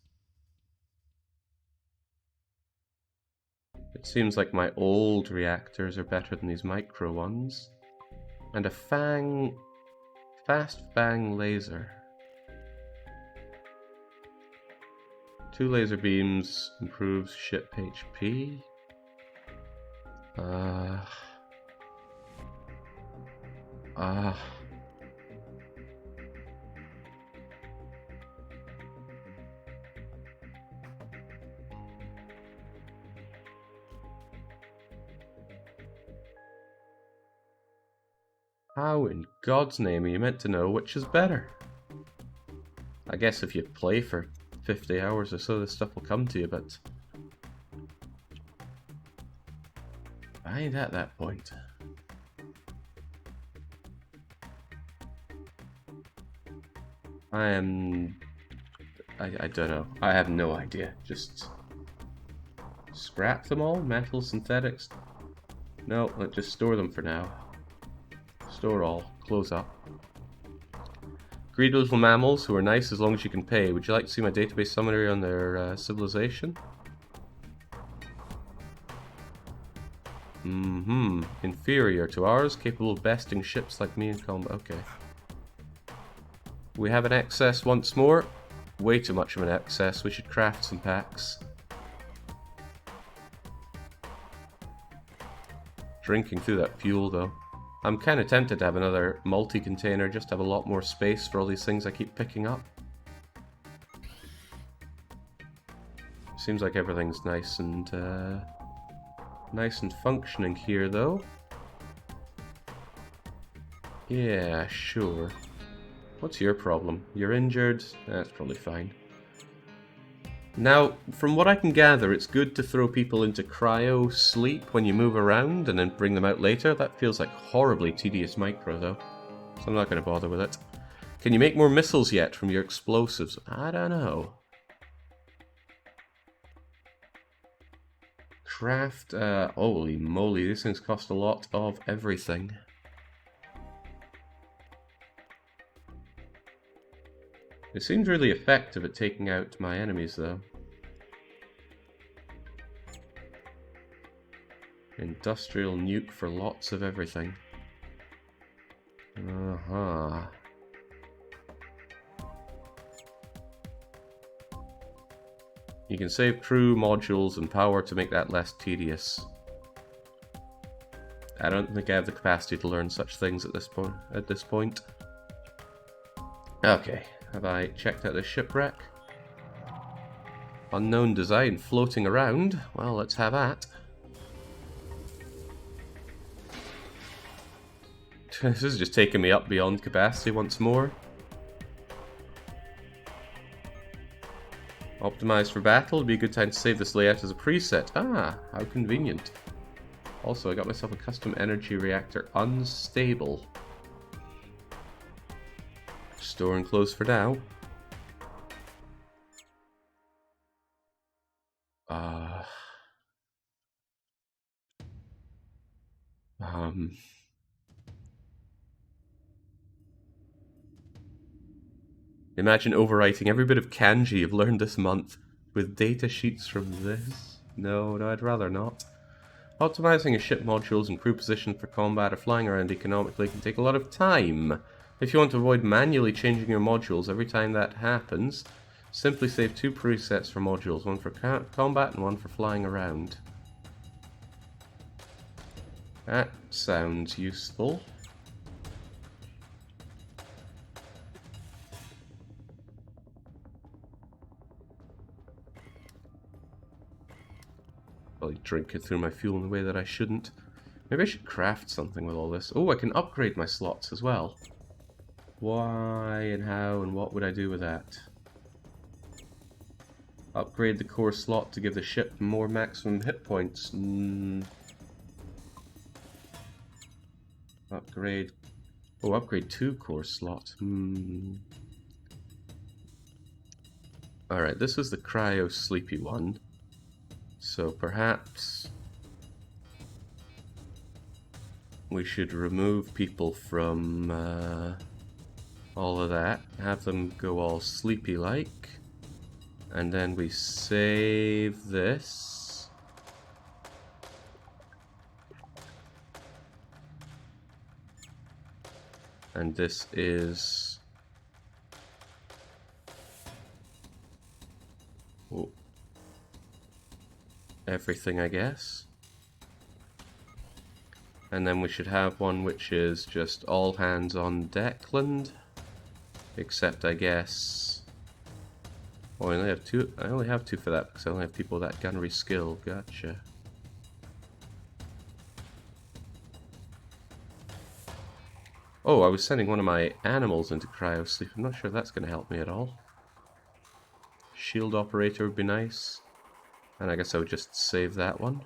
It seems like my old reactors are better than these micro ones. And a fast fang laser. 2 laser beams improves ship HP. How in God's name are you meant to know which is better? I guess if you play for 50 hours or so, this stuff will come to you, but I ain't at that point. I don't know. I have no idea. Just scrap them all? Metal, synthetics? No, let's just store them for now. Store all. Close up. Greedy little mammals who are nice as long as you can pay. Would you like to see my database summary on their civilization? Inferior to ours, capable of besting ships like me in combat. Okay. We have an excess once more. Way too much of an excess. We should craft some packs. Drinking through that fuel though. I'm kind of tempted to have another multi-container just to have a lot more space for all these things I keep picking up. Seems like everything's nice and functioning here though. Yeah, sure. What's your problem? You're injured? That's probably fine. Now, from what I can gather, it's good to throw people into cryo sleep when you move around and then bring them out later. That feels like horribly tedious micro, though, so I'm not going to bother with it. Can you make more missiles yet from your explosives? I don't know. Craft, holy moly, these things cost a lot of everything. It seems really effective at taking out my enemies, though. Industrial nuke for lots of everything. You can save crew, modules, and power to make that less tedious. I don't think I have the capacity to learn such things at this point. Okay. Have I checked out this shipwreck? Unknown design floating around. Well, let's have that. This is just taking me up beyond capacity once more. Optimized for battle. It'd be a good time to save this layout as a preset. Ah, how convenient. Also, I got myself a custom energy reactor. Unstable. Store and close for now. Imagine overwriting every bit of kanji you've learned this month with data sheets from this. No, I'd rather not. Optimizing your ship modules and crew position for combat or flying around economically can take a lot of time. If you want to avoid manually changing your modules every time that happens, simply save 2 presets for modules, one for combat and one for flying around. That sounds useful. Probably drink it through my fuel in a way that I shouldn't. Maybe I should craft something with all this. Oh, I can upgrade my slots as well. Why and how and what would I do with that? Upgrade the core slot to give the ship more maximum hit points. Upgrade. Oh, upgrade 2 core slot. Alright, this is the cryo sleepy one. So perhaps we should remove people from all of that, have them go all sleepy-like, and then we save this. And this is... oh. Everything, I guess. And then we should have one which is just all hands on Deckland. Except, I guess... oh, I only have 2. I only have 2 for that because I only have people with that gunnery skill. Gotcha. Oh, I was sending one of my animals into cryo sleep. I'm not sure if that's going to help me at all. Shield operator would be nice. And I guess I would just save that one.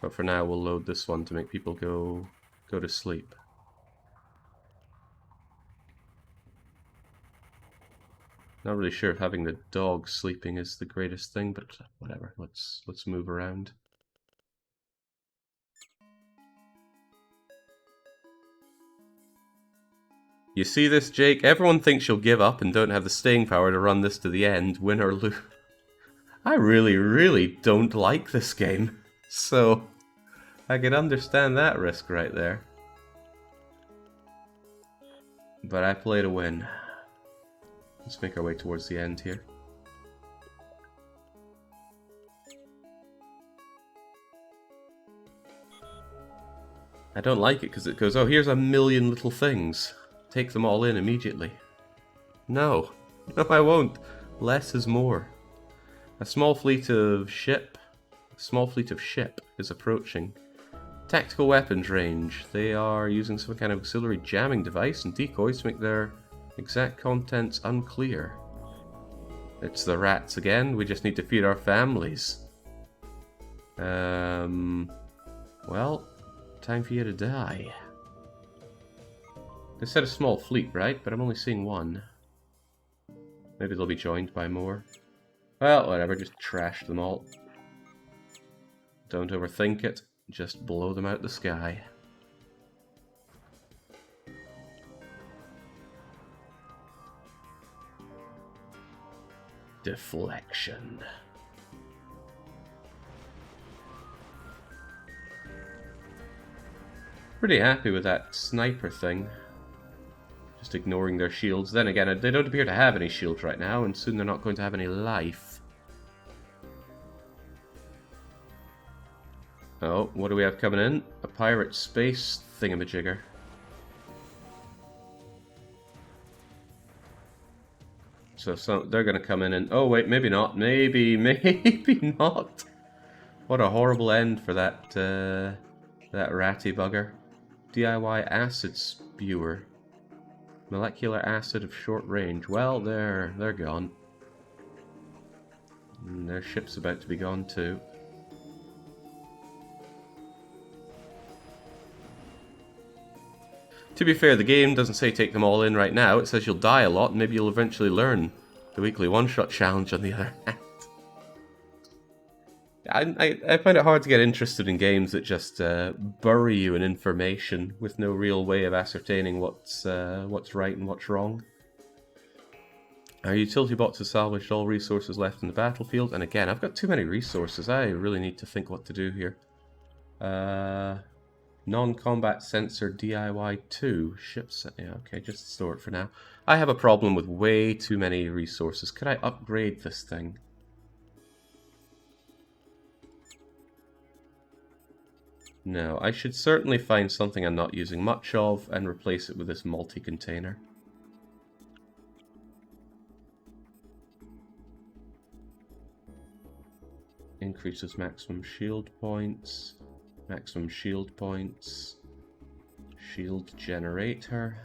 But for now, we'll load this one to make people go to sleep. Not really sure if having the dog sleeping is the greatest thing, but whatever. Let's move around. You see this, Jake? Everyone thinks you'll give up and don't have the staying power to run this to the end, win or lose. I really, really don't like this game. So, I can understand that risk right there. But I play to win. Let's make our way towards the end here. I don't like it because it goes, oh, here's a million little things. Take them all in immediately. No. No, I won't. Less is more. A small fleet of ship is approaching. Tactical weapons range. They are using some kind of auxiliary jamming device and decoys to make their exact contents unclear. It's the rats again. We just need to feed our families. Well, time for you to die. They said a small fleet, right? But I'm only seeing one. Maybe they'll be joined by more. Well, whatever, just trash them all. Don't overthink it, just blow them out the sky. Deflection. Pretty happy with that sniper thing. Just ignoring their shields. Then again, they don't appear to have any shields right now, and soon they're not going to have any life. Oh, what do we have coming in? A pirate space thingamajigger. So they're going to come in and... oh, wait, maybe not. Maybe not. What a horrible end for that ratty bugger. DIY acid spewer. Molecular acid of short range. Well, they're gone. And their ship's about to be gone too. To be fair, the game doesn't say take them all in right now. It says you'll die a lot and maybe you'll eventually learn. The weekly one-shot challenge on the other hand. I find it hard to get interested in games that just bury you in information with no real way of ascertaining what's right and what's wrong. Our utility box has salvaged all resources left in the battlefield, and again, I've got too many resources. I really need to think what to do here. Non-combat sensor DIY 2. Ships. Yeah, okay, just store it for now. I have a problem with way too many resources. Could I upgrade this thing? No, I should certainly find something I'm not using much of and replace it with this multi-container. Increases maximum shield points. Maximum shield points. Shield generator.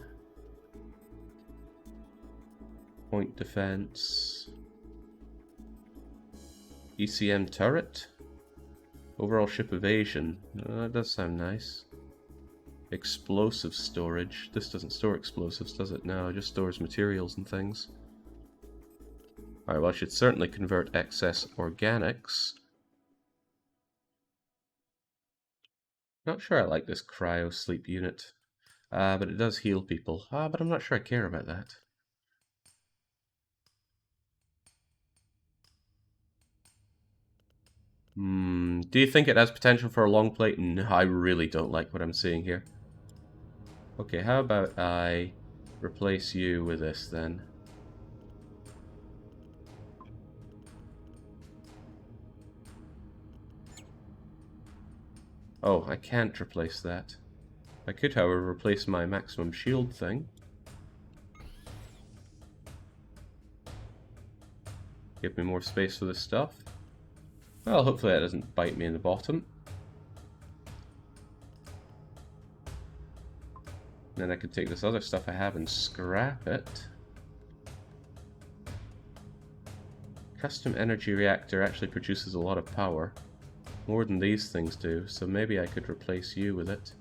Point defense. ECM turret. Overall ship evasion. That does sound nice. Explosive storage. This doesn't store explosives, does it? No, it just stores materials and things. Alright, well, I should certainly convert excess organics. Not sure I like this cryo sleep unit. But it does heal people. But I'm not sure I care about that. Do you think it has potential for a long plate? No, I really don't like what I'm seeing here. Okay, how about I replace you with this then? Oh, I can't replace that. I could, however, replace my maximum shield thing. Give me more space for this stuff. Well, hopefully that doesn't bite me in the bottom. Then I could take this other stuff I have and scrap it. Custom energy reactor actually produces a lot of power. More than these things do, so maybe I could replace you with it.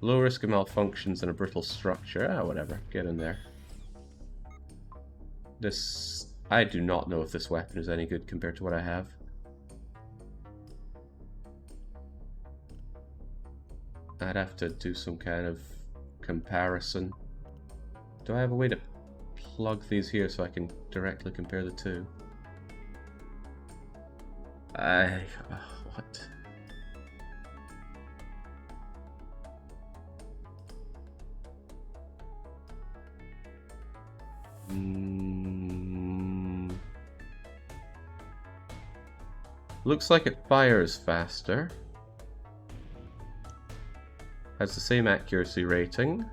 Low risk of malfunctions and a brittle structure. Whatever. Get in there. This... I do not know if this weapon is any good compared to what I have. I'd have to do some kind of comparison. Do I have a way to plug these here so I can directly compare the two? What? Looks like it fires faster. Has the same accuracy rating.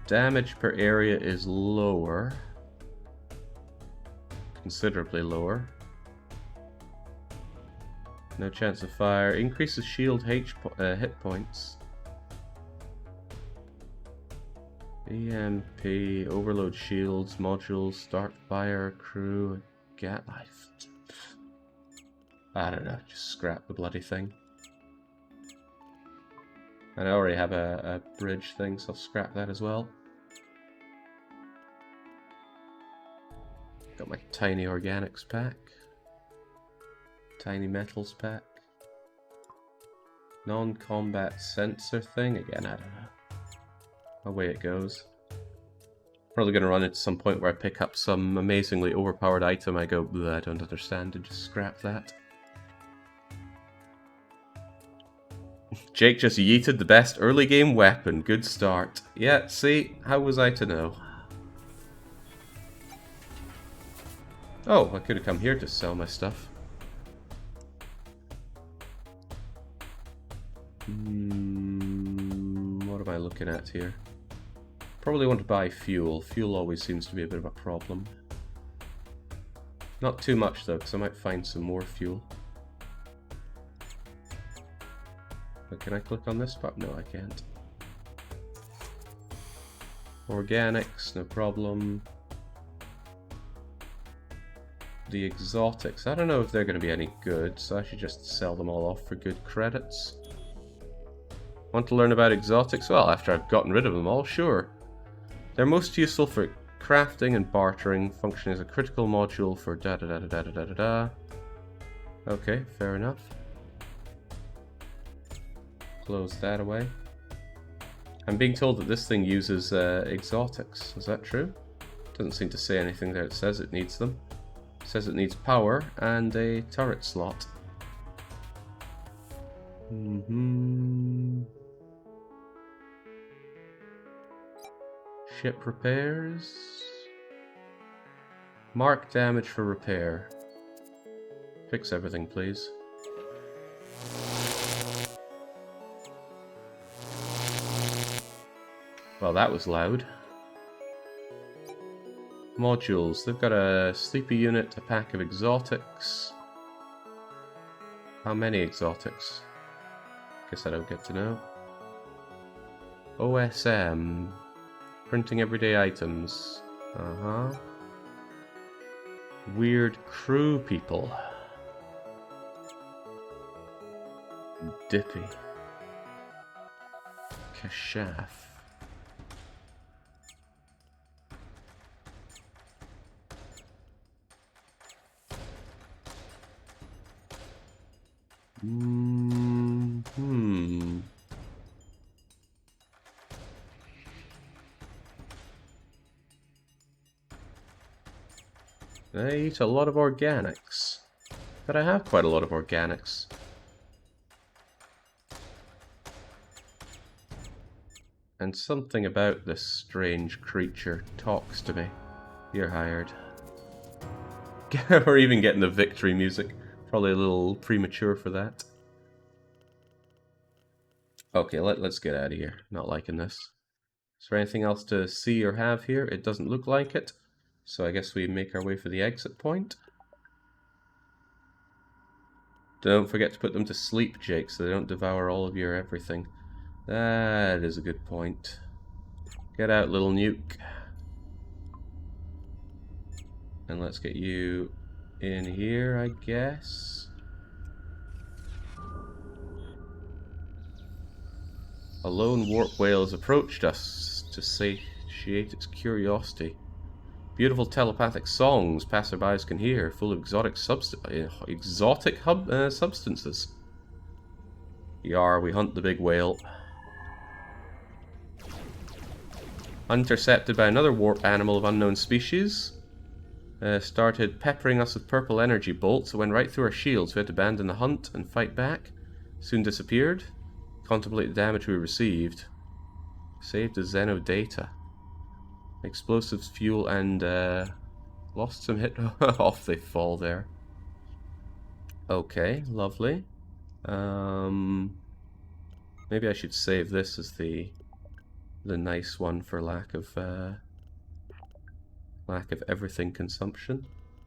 Damage per area is lower. Considerably lower. No chance of fire. Increases shield hit points. EMP, overload shields, modules, start fire, crew, get life. I don't know, just scrap the bloody thing. And I already have a bridge thing, so I'll scrap that as well. Got my tiny organics pack. Tiny metals pack. Non-combat sensor thing. Again, I don't know. Away it goes. Probably going to run into some point where I pick up some amazingly overpowered item. I go, I don't understand, and just scrap that. Jake just yeeted the best early game weapon. Good start. Yeah, see? How was I to know? Oh, I could have come here to sell my stuff. What am I looking at here? Probably want to buy fuel. Fuel always seems to be a bit of a problem. Not too much though, because I might find some more fuel. But can I click on this part? No, I can't. Organics, no problem. The exotics, I don't know if they're going to be any good, so I should just sell them all off for good credits. Want to learn about exotics? Well, after I've gotten rid of them all, sure. They're most useful for Crafting and bartering function as a critical module for da da da da da da da da. Okay, fair enough. Close that away. I'm being told that this thing uses exotics. Is that true? Doesn't seem to say anything there. It says it needs them. It says it needs power and a turret slot. Ship repairs. Mark damage for repair. Fix everything, please. Well, that was loud. Modules. They've got a sleepy unit, a pack of exotics. How many exotics? Guess I don't get to know. OSM. Printing everyday items. Weird crew people. Dippy. Kashaf. I eat a lot of organics. But I have quite a lot of organics. And something about this strange creature talks to me. You're hired. We're even getting the victory music. Probably a little premature for that. Okay, let's get out of here. Not liking this. Is there anything else to see or have here? It doesn't look like it. So I guess we make our way for the exit point. Don't forget to put them to sleep, Jake, so they don't devour all of your everything. That is a good point. Get out, little nuke. And let's get you in here, I guess. A lone warp whale has approached us to satiate its curiosity. Beautiful telepathic songs passerbys can hear, full of exotic substances. Yar, we hunt the big whale. Intercepted by another warp animal of unknown species. Started peppering us with purple energy bolts. It went right through our shields. We had to abandon the hunt and fight back. Soon disappeared. Contemplate the damage we received. Saved the Xeno data. Explosives, fuel, and lost some hit. Off they fall there. Okay, lovely. Maybe I should save this as the nice one for lack of everything consumption.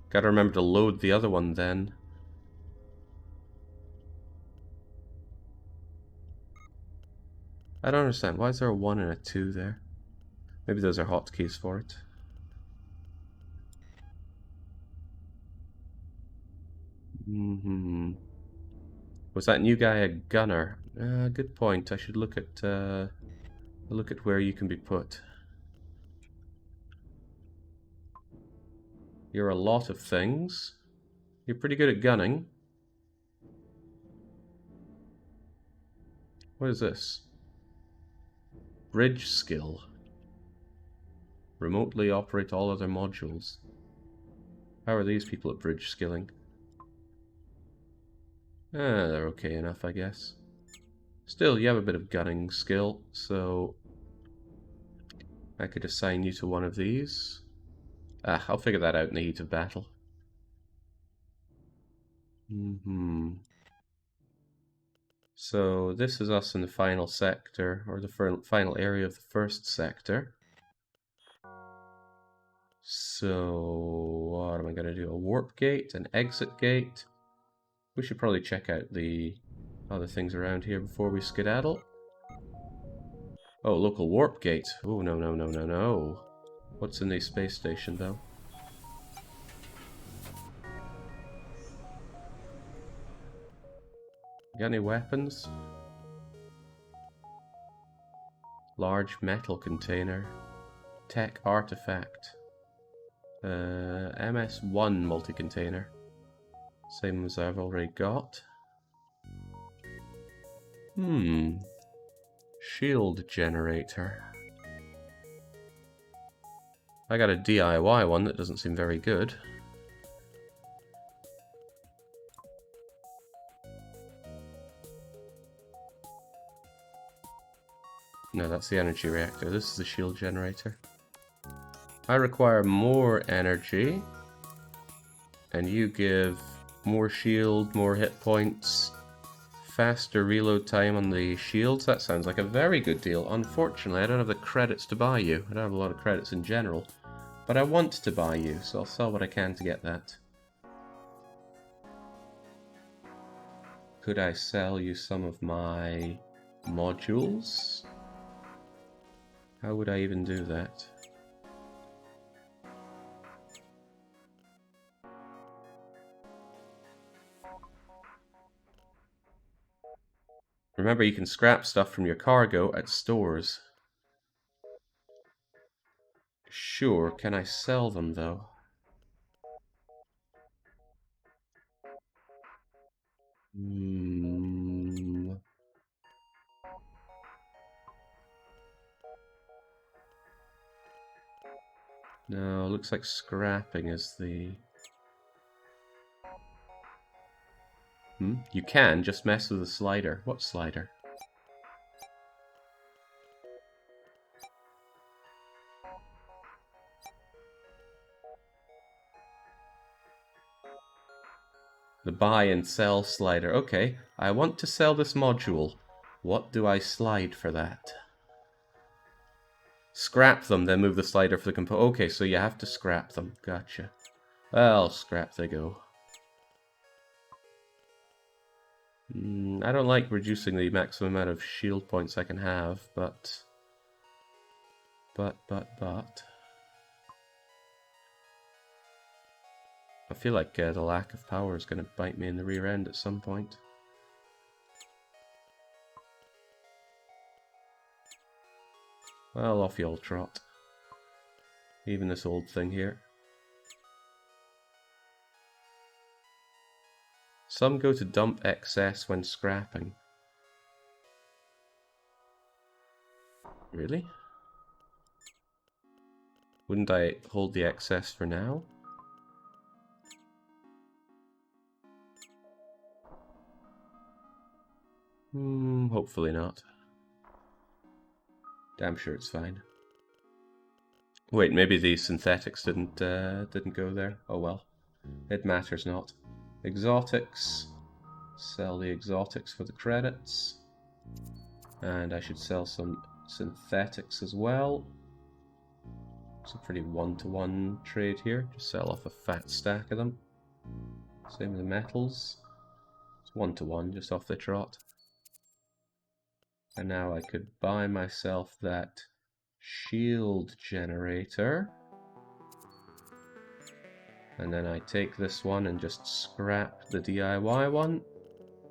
Gotta remember to load the other one then. I don't understand. Why is there a 1 and a 2 there? Maybe those are hotkeys for it. Was that new guy a gunner? Good point. I should look at where you can be put. You're a lot of things. You're pretty good at gunning. What is this? Bridge skill. Remotely operate all other modules. How are these people at bridge skilling? They're okay enough, I guess. Still, you have a bit of gunning skill, so I could assign you to one of these. I'll figure that out in the heat of battle. So this is us in the final sector, or the final area of the first sector. So what am I going to do? A warp gate, an exit gate. We should probably check out the other things around here before we skedaddle. Oh, local warp gate. Oh, no, no, no, no, no. What's in the space station, though? Got any weapons? Large metal container. Tech artifact. MS1 multi-container. Same as I've already got. Shield generator. I got a DIY one that doesn't seem very good. No, that's the energy reactor. This is the shield generator. I require more energy. And you give more shield, more hit points, faster reload time on the shields. That sounds like a very good deal. Unfortunately, I don't have the credits to buy you. I don't have a lot of credits in general. But I want to buy you, so I'll sell what I can to get that. Could I sell you some of my modules? How would I even do that? Remember, you can scrap stuff from your cargo at stores. Sure, can I sell them though? No, looks like scrapping is the... You can just mess with the slider. What slider? The buy and sell slider. Okay, I want to sell this module. What do I slide for that? Scrap them, then move the slider for the component. Okay, so you have to scrap them. Gotcha. Well, scrap they go. I don't like reducing the maximum amount of shield points I can have, but... I feel like the lack of power is going to bite me in the rear end at some point. Well, off you all trot. Even this old thing here. Some go to dump excess when scrapping. Really? Wouldn't I hold the excess for now? Hopefully not. Damn sure it's fine. Wait, maybe the synthetics didn't go there. Oh well. It matters not. Exotics. Sell the exotics for the credits. And I should sell some synthetics as well. It's a pretty one-to-one trade here. Just sell off a fat stack of them. Same with the metals. It's one-to-one, just off the trot. And now I could buy myself that shield generator. And then I take this one and just scrap the DIY one.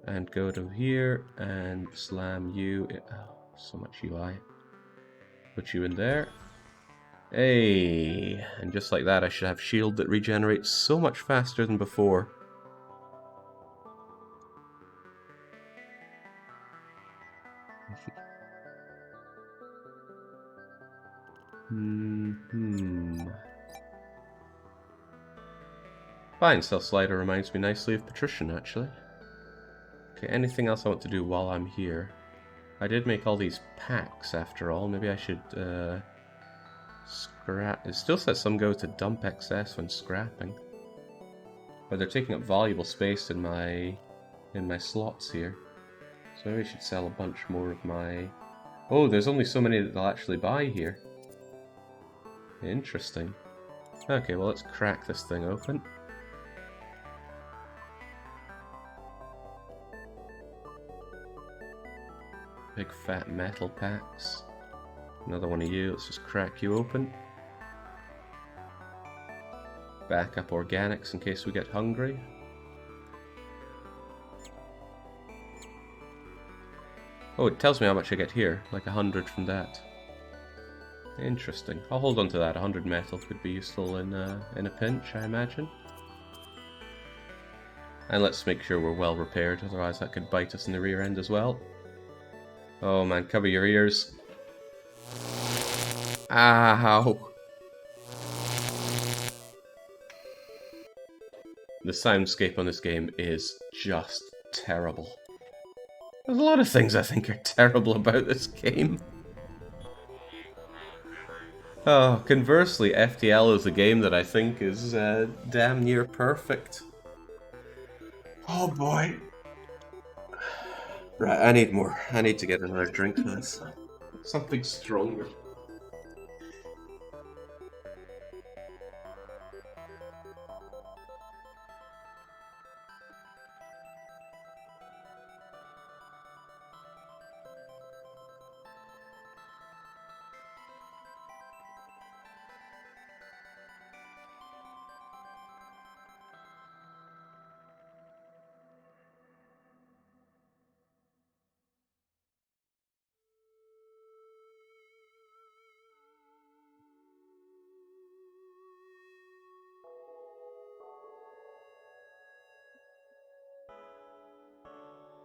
And go to here and slam you. Oh, so much UI. Put you in there. Hey! And just like that I should have shield that regenerates so much faster than before. Fine, Cell Slider reminds me nicely of Patrician, actually. Okay, anything else I want to do while I'm here? I did make all these packs, after all. Maybe I should, scrap... It still says some go to dump excess when scrapping. But they're taking up valuable space in my slots here. So maybe I should sell a bunch more of my... Oh, there's only so many that they'll actually buy here. Interesting. Okay, well let's crack this thing open. Big fat metal packs. Another one of you, let's just crack you open. Back up organics in case we get hungry. Oh, it tells me how much I get here, like 100 from that. Interesting. I'll hold on to that. 100 metal could be useful in a pinch, I imagine. And let's make sure we're well repaired, otherwise that could bite us in the rear end as well. Oh man, cover your ears. Ow! The soundscape on this game is just terrible. There's a lot of things I think are terrible about this game. Oh, conversely, FTL is a game that I think is damn near perfect. Oh boy. Right, I need more. I need to get another drink for this. Something stronger.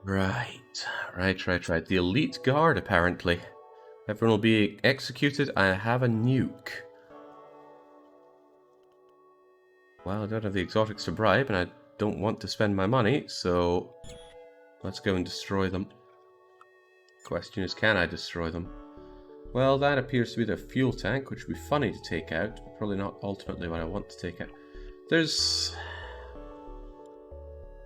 Right. The elite guard, apparently. Everyone will be executed. I have a nuke. Well, I don't have the exotics to bribe, and I don't want to spend my money, so let's go and destroy them. Question is, can I destroy them? Well, that appears to be their fuel tank, which would be funny to take out, but probably not ultimately what I want to take out. I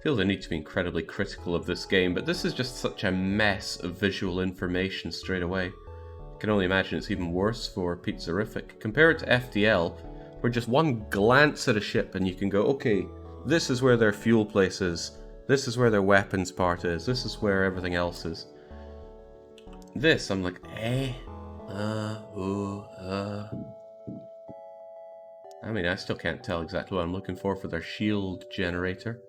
feel the need to be incredibly critical of this game, but this is just such a mess of visual information straight away. I can only imagine it's even worse for Pizzarific. Compare it to FDL, where just one glance at a ship and you can go, okay, this is where their fuel place is, this is where their weapons part is, this is where everything else is. This, I'm like, I mean, I still can't tell exactly what I'm looking for their shield generator.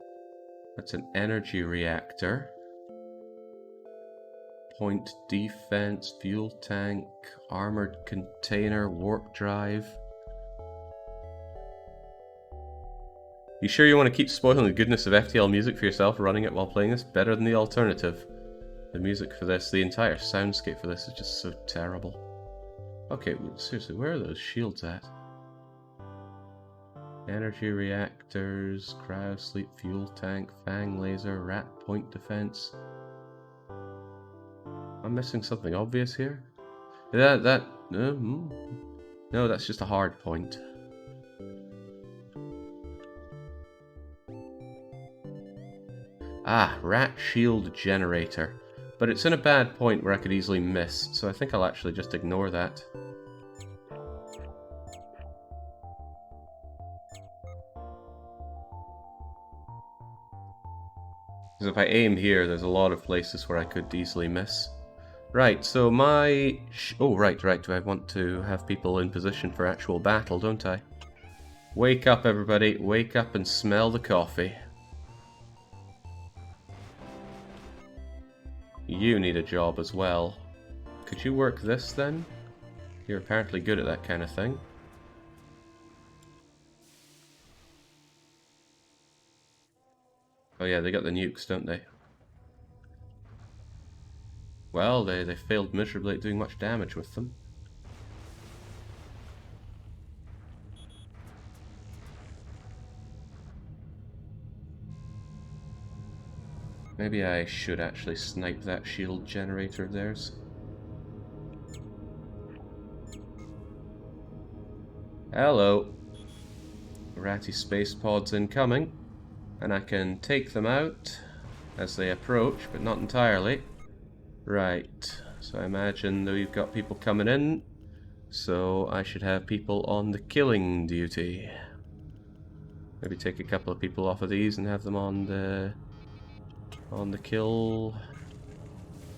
That's an energy reactor. Point defense, fuel tank, armored container, warp drive. You sure you want to keep spoiling the goodness of FTL music for yourself, running it while playing this? Better than the alternative. The music for this, the entire soundscape for this is just so terrible. Okay, seriously, where are those shields at? Energy reactors, cryo sleep, fuel tank, fang laser, rat point defense. I'm missing something obvious here. No, that's just a hard point. Ah, rat shield generator. But it's in a bad point where I could easily miss, so I think I'll actually just ignore that. Because if I aim here, there's a lot of places where I could easily miss. Right, so my... Oh, right. Do I want to have people in position for actual battle, don't I? Wake up, everybody. Wake up and smell the coffee. You need a job as well. Could you work this, then? You're apparently good at that kind of thing. Oh yeah, they got the nukes, don't they? Well, they failed miserably at doing much damage with them. Maybe I should actually snipe that shield generator of theirs. Hello. Ratty space pods incoming. And I can take them out as they approach, but not entirely. Right, so I imagine that we've got people coming in, so I should have people on the killing duty. Maybe take a couple of people off of these and have them on the kill.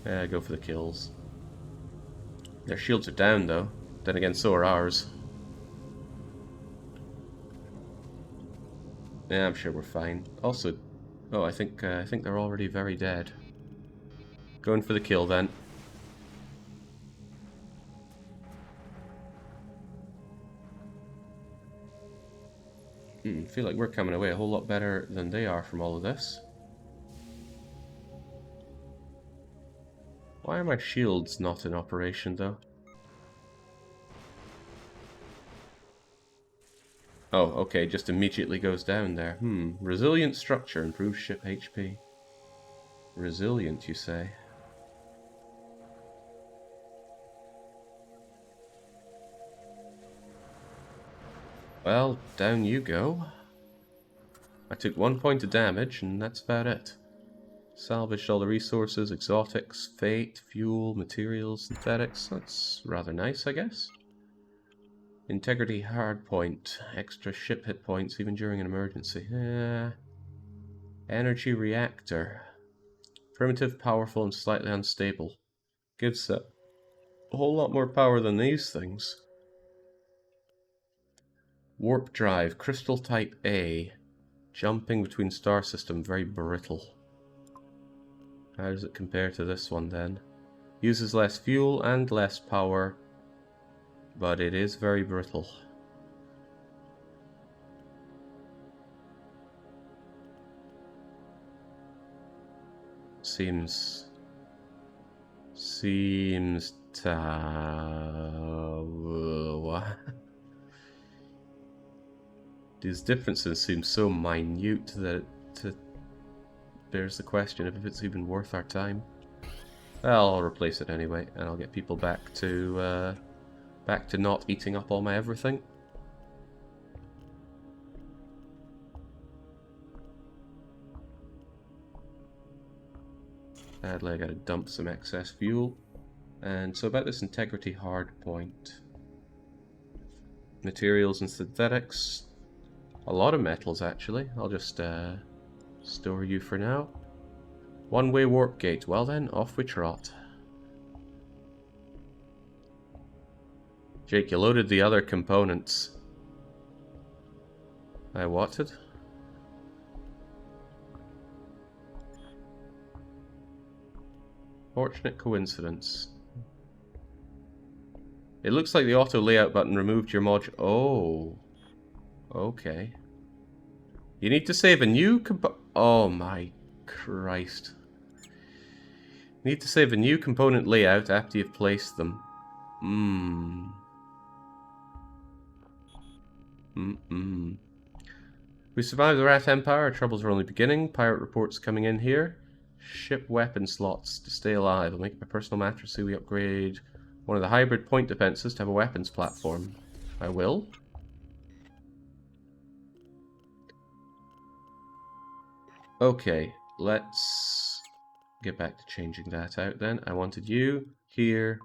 Yeah, go for the kills. Their shields are down though. Then again, so are ours. Yeah, I'm sure we're fine. Also, oh, I think they're already very dead. Going for the kill then. I feel like we're coming away a whole lot better than they are from all of this. Why are my shields not in operation, though? Oh, okay, just immediately goes down there. Resilient structure, improves ship HP. Resilient, you say? Well, down you go. I took 1 point of damage, and that's about it. Salvaged all the resources, exotics, fate, fuel, materials, synthetics. That's rather nice, I guess. Integrity hardpoint. Extra ship hit points even during an emergency. Energy reactor. Primitive, powerful, and slightly unstable. Gives a whole lot more power than these things. Warp drive. Crystal type A. Jumping between star system. Very brittle. How does it compare to this one then? Uses less fuel and less power, but it is very brittle. Seems to... These differences seem so minute that it bears the question if it's even worth our time. Well, I'll replace it anyway, and I'll get people back to not eating up all my everything. Sadly, I gotta dump some excess fuel. And so about this integrity hard point. Materials and synthetics. A lot of metals, actually. I'll just store you for now. One-way warp gate. Well then, off we trot. Jake, you loaded the other components. I wanted. Fortunate coincidence. It looks like the auto layout button removed your module. Oh. Okay. You need to save a new Oh my Christ. You need to save a new component layout after you've placed them. We survived the Rat Empire. Our troubles are only beginning. Pirate reports coming in here. Ship weapon slots to stay alive. I'll make my personal mattress so we upgrade one of the hybrid point defenses to have a weapons platform. I will. Okay, let's get back to changing that out then. I wanted you here,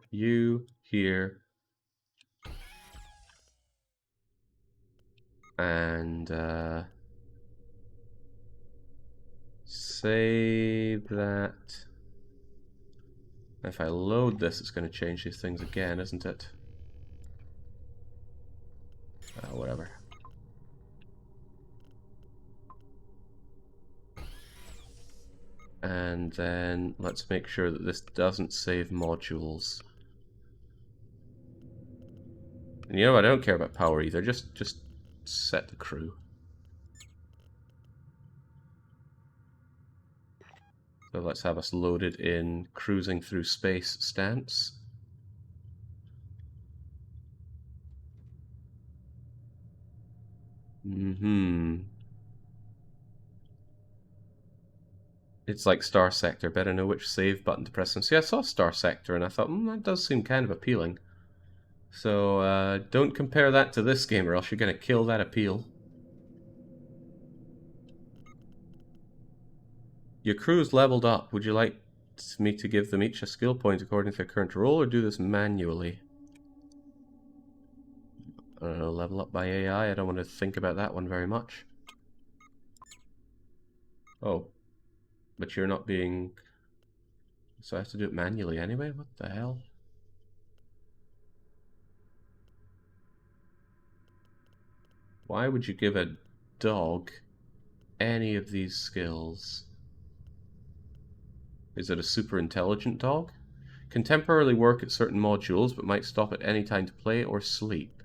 and save that. If I load this, it's going to change these things again, isn't it? Whatever. And then let's make sure that this doesn't save modules. And you know, I don't care about power either. Just set the crew. So let's have us loaded in cruising through space stance. It's like Star Sector. Better know which save button to press. And see, I saw Star Sector and I thought, that does seem kind of appealing. So don't compare that to this game or else you're going to kill that appeal. Your crew's leveled up. Would you like me to give them each a skill point according to their current role, or do this manually? I don't know, level up by AI? I don't want to think about that one very much. Oh. But you're not being... So I have to do it manually anyway? What the hell? Why would you give a dog any of these skills? Is it a super intelligent dog? Can temporarily work at certain modules, but might stop at any time to play or sleep.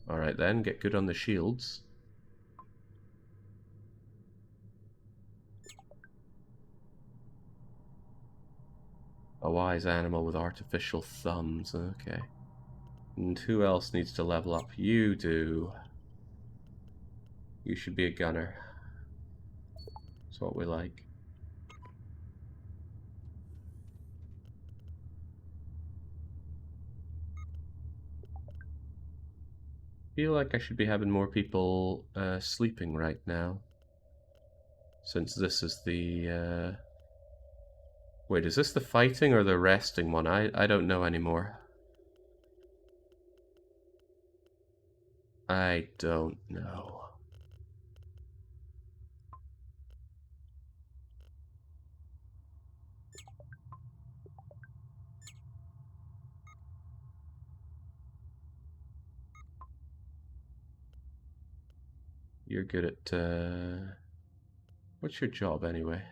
Alright then, get good on the shields. A wise animal with artificial thumbs, okay. And who else needs to level up? You do. You should be a gunner. That's what we like. Feel like I should be having more people sleeping right now. Since this is the... Wait, is this the fighting or the resting one? I don't know anymore. I don't know. You're good at... What's your job anyway?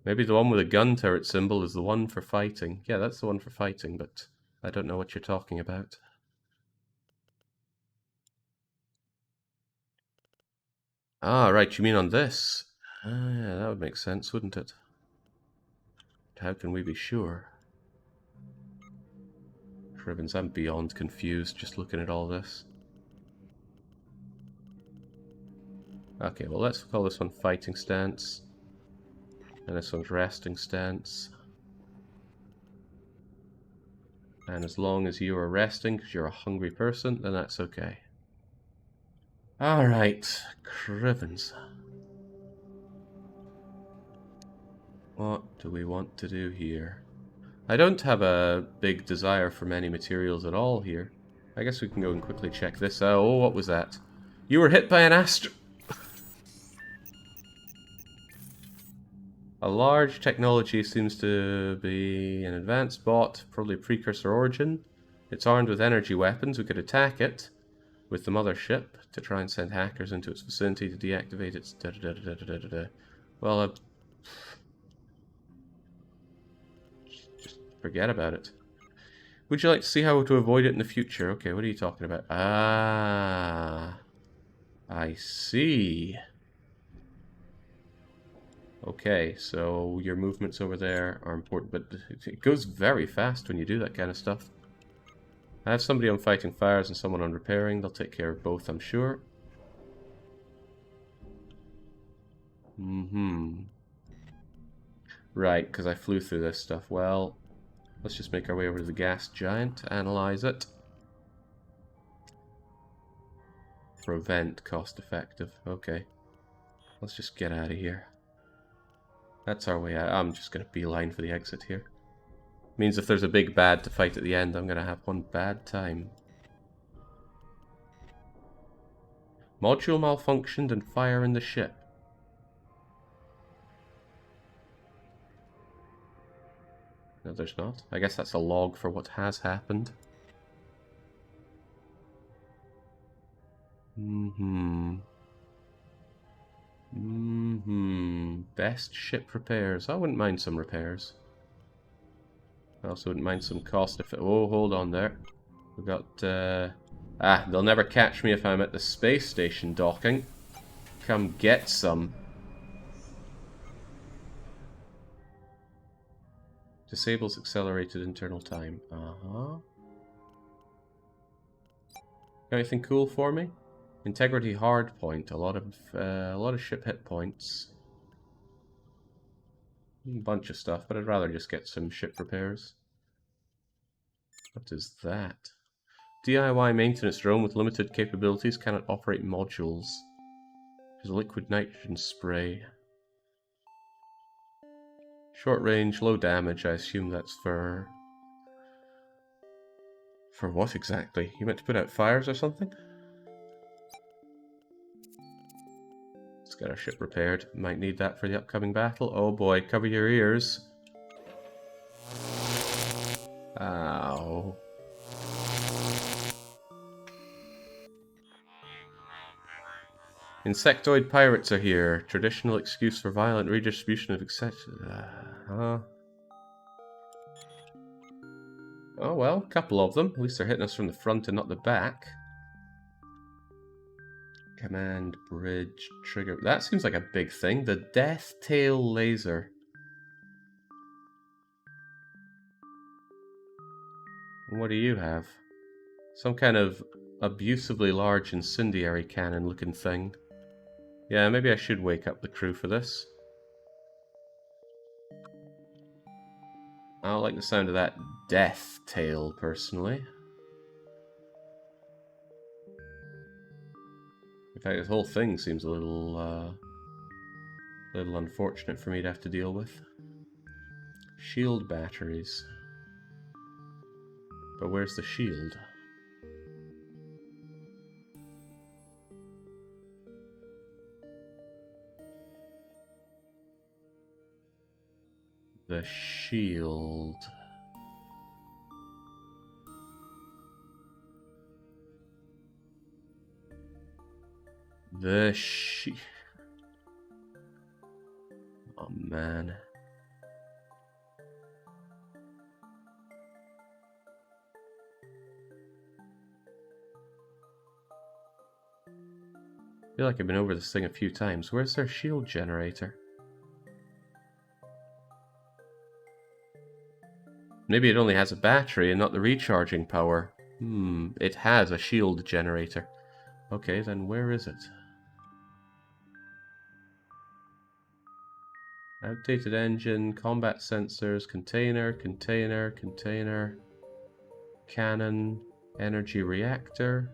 Maybe the one with a gun turret symbol is the one for fighting. Yeah, that's the one for fighting, but I don't know what you're talking about. Ah, right, you mean on this? Ah, yeah, that would make sense, wouldn't it? How can we be sure? Ribbons, I'm beyond confused just looking at all this. Okay, well let's call this one fighting stance. And this one's resting stance. And as long as you are resting, because you're a hungry person, then that's okay. Alright, Crivens. What do we want to do here? I don't have a big desire for many materials at all here. I guess we can go and quickly check this out. Oh, what was that? You were hit by an astro... A large technology seems to be an advanced bot, probably precursor origin. It's armed with energy weapons. We could attack it with the mothership to try and send hackers into its vicinity to deactivate its da-da-da-da-da-da-da. Well, just forget about it. Would you like to see how to avoid it in the future? Okay, what are you talking about? Ah, I see. Okay, so your movements over there are important, but it goes very fast when you do that kind of stuff. I have somebody on fighting fires and someone on repairing. They'll take care of both, I'm sure. Right, because I flew through this stuff. Well, let's just make our way over to the gas giant, analyze it. Prevent, cost effective. Okay. Let's just get out of here. That's our way out. I'm just going to beeline for the exit here. Means if there's a big bad to fight at the end, I'm going to have one bad time. Module malfunctioned and fire in the ship. No, there's not. I guess that's a log for what has happened. Best ship repairs. I wouldn't mind some repairs. I also wouldn't mind some cost if it... Oh, hold on there. We've got... they'll never catch me if I'm at the space station docking. Come get some. Disables accelerated internal time. Uh-huh. Got anything cool for me? Integrity hard point. A lot of ship hit points. A bunch of stuff, but I'd rather just get some ship repairs. What is that? DIY maintenance drone with limited capabilities cannot operate modules. There's a liquid nitrogen spray. Short range, low damage. I assume that's for... For what exactly? You meant to put out fires or something? Let's get our ship repaired. Might need that for the upcoming battle. Oh boy, cover your ears. Ow. Insectoid pirates are here. Traditional excuse for violent redistribution of etc. Oh well, a couple of them. At least they're hitting us from the front and not the back. Command, bridge, trigger. That seems like a big thing. The Death Tail Laser. What do you have? Some kind of abusively large incendiary cannon looking thing. Yeah, maybe I should wake up the crew for this. I don't like the sound of that death tail, personally. In fact, this whole thing seems a little unfortunate for me to have to deal with. Shield batteries. But where's the shield? The shield. Oh man. I feel like I've been over this thing a few times. Where's their shield generator? Maybe it only has a battery and not the recharging power. It has a shield generator. Okay, then where is it? Outdated engine, combat sensors, container, cannon, energy reactor.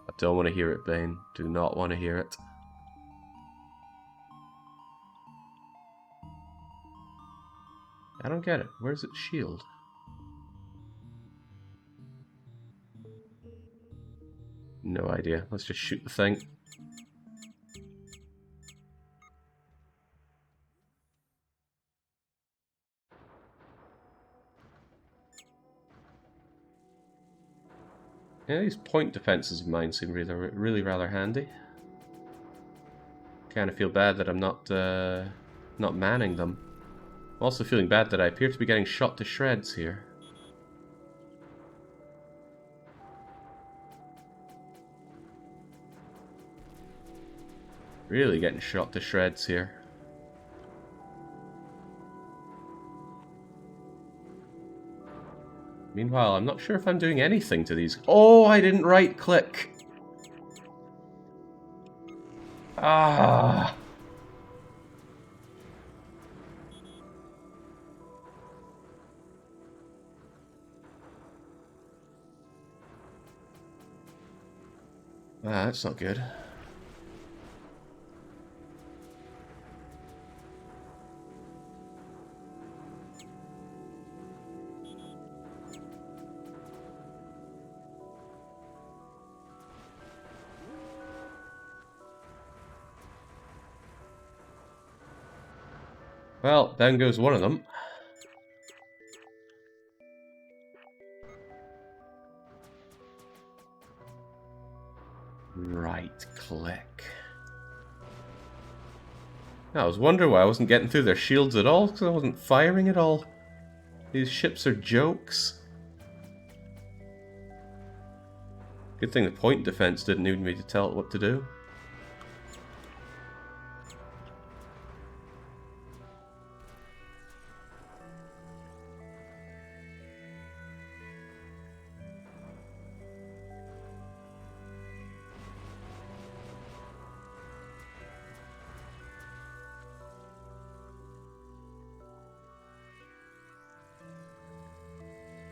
I don't want to hear it, Bane. Do not want to hear it. I don't get it. Where's its shield? No idea. Let's just shoot the thing. Yeah, these point defenses of mine seem really rather handy. Kind of feel bad that I'm not manning them. I'm also feeling bad that I appear to be getting shot to shreds here. Really getting shot to shreds here. Meanwhile, I'm not sure if I'm doing anything to these. Oh, I didn't right click. Ah. That's not good. Well, down goes one of them. Right click. I was wondering why I wasn't getting through their shields at all, because I wasn't firing at all. These ships are jokes. Good thing the point defense didn't need me to tell it what to do.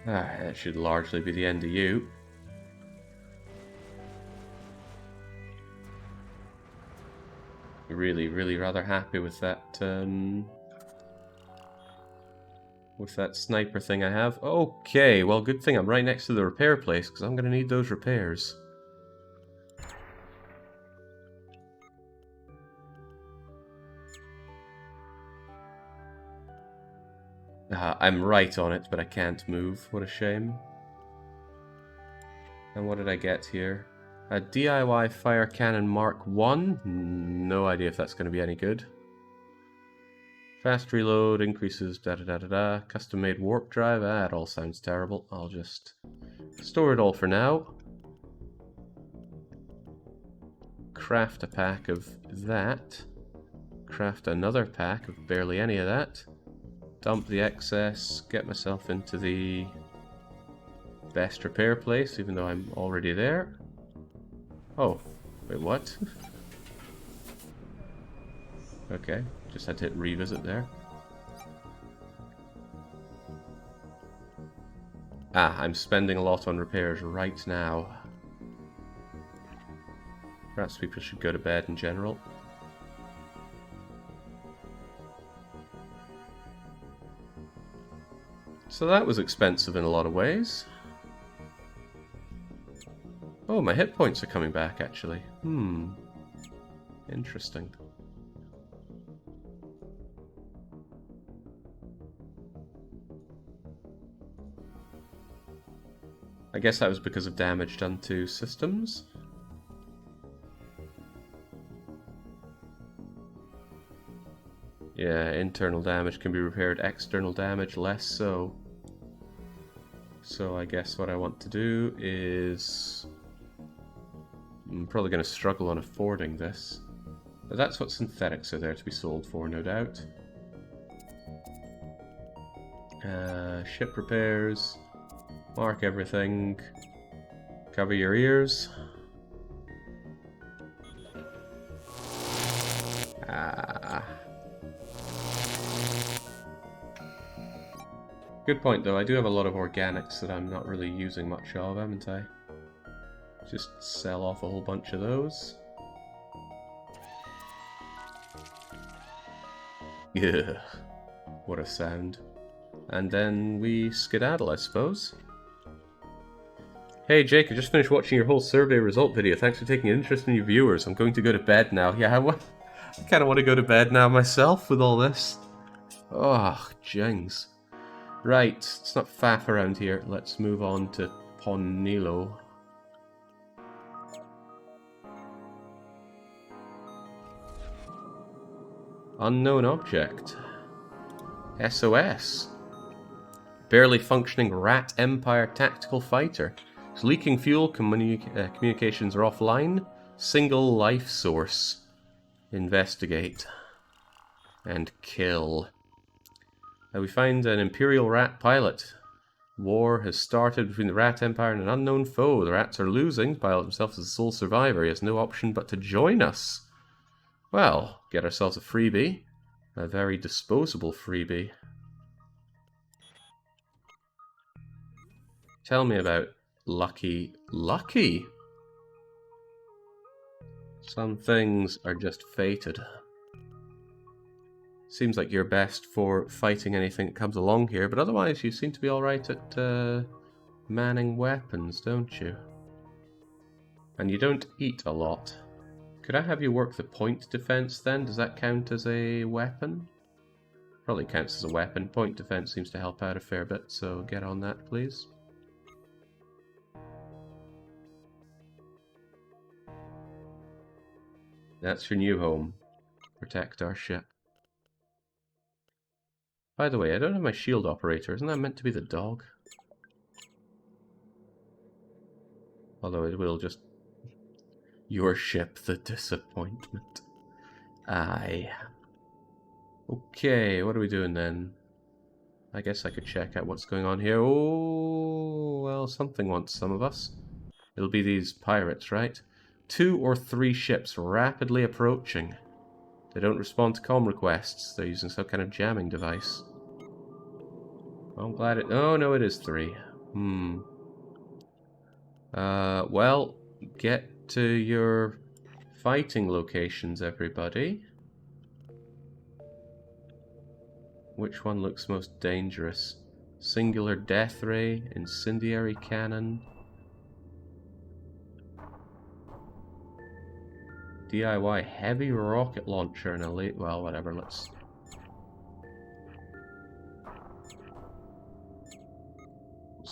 That should largely be the end of you. Really rather happy with that sniper thing I have. Okay, well, good thing I'm right next to the repair place, because I'm going to need those repairs. I'm right on it, but I can't move. What a shame. And what did I get here? A DIY fire cannon Mark 1. No idea if that's going to be any good. Fast reload, increases da-da-da-da-da. Custom-made warp drive. Ah, it all sounds terrible. I'll just store it all for now. Craft a pack of that. Craft another pack of barely any of that. Dump the excess. Get myself into the best repair place, even though I'm already there. Oh, wait, what? Okay, just had to hit revisit there. Ah, I'm spending a lot on repairs right now. Perhaps people should go to bed in general. So that was expensive in a lot of ways. Oh, my hit points are coming back, actually. Interesting. I guess that was because of damage done to systems. Yeah, internal damage can be repaired, external damage less so. So I guess what I want to do is... I'm probably going to struggle on affording this. But that's what synthetics are there to be sold for, no doubt. Ship repairs. Mark everything. Cover your ears. Good point, though. I do have a lot of organics that I'm not really using much of, haven't I? Just sell off a whole bunch of those. Yeah, what a sound. And then we skedaddle, I suppose. Hey Jake, I just finished watching your whole survey result video. Thanks for taking an interest in your viewers. I'm going to go to bed now. Yeah, I kind of want to go to bed now myself with all this. Oh, jings. Right, let's not faff around here. Let's move on to Ponilo. Unknown object. SOS. Barely functioning Rat Empire tactical fighter. It's leaking fuel, communications are offline. Single life source. Investigate. And kill. We find an Imperial Rat pilot. War has started between the Rat Empire and an unknown foe. The Rats are losing. The pilot himself is the sole survivor. He has no option but to join us. Well, get ourselves a freebie. A very disposable freebie. Tell me about Lucky. Lucky? Some things are just fated. Seems like you're best for fighting anything that comes along here, but otherwise you seem to be alright at manning weapons, don't you? And you don't eat a lot. Could I have you work the point defense then? Does that count as a weapon? Probably counts as a weapon. Point defense seems to help out a fair bit, so get on that, please. That's your new home. Protect our ship. By the way, I don't have my shield operator. Isn't that meant to be the dog? Although it will just... Your ship, the disappointment. Aye. Okay, what are we doing then? I guess I could check out what's going on here. Oh, well, something wants some of us. It'll be these pirates, right? 2 or 3 ships rapidly approaching. They don't respond to comm requests. They're using some kind of jamming device. Well, I'm glad it... Oh, no, it is 3. Well, get to your fighting locations, everybody. Which one looks most dangerous? Singular death ray, incendiary cannon, DIY heavy rocket launcher, and elite. Well, whatever. Let's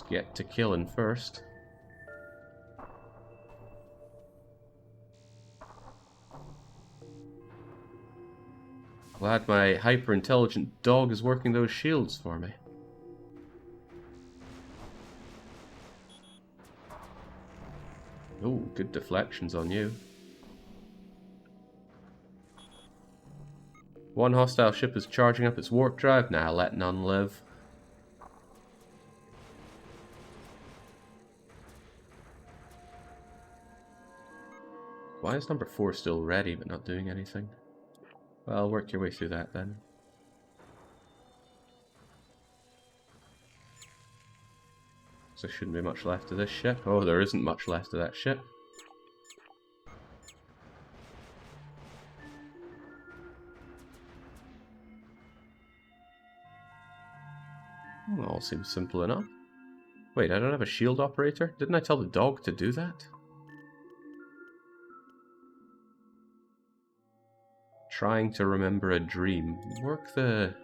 get to killing first. Glad my hyper-intelligent dog is working those shields for me. Oh, good deflections on you. One hostile ship is charging up its warp drive. Nah, let none live. Why is number 4 still ready but not doing anything? Well, work your way through that then. So there shouldn't be much left of this ship. Oh, there isn't much left of that ship. All seems simple enough. Wait, I don't have a shield operator? Didn't I tell the dog to do that? Trying to remember a dream. Work the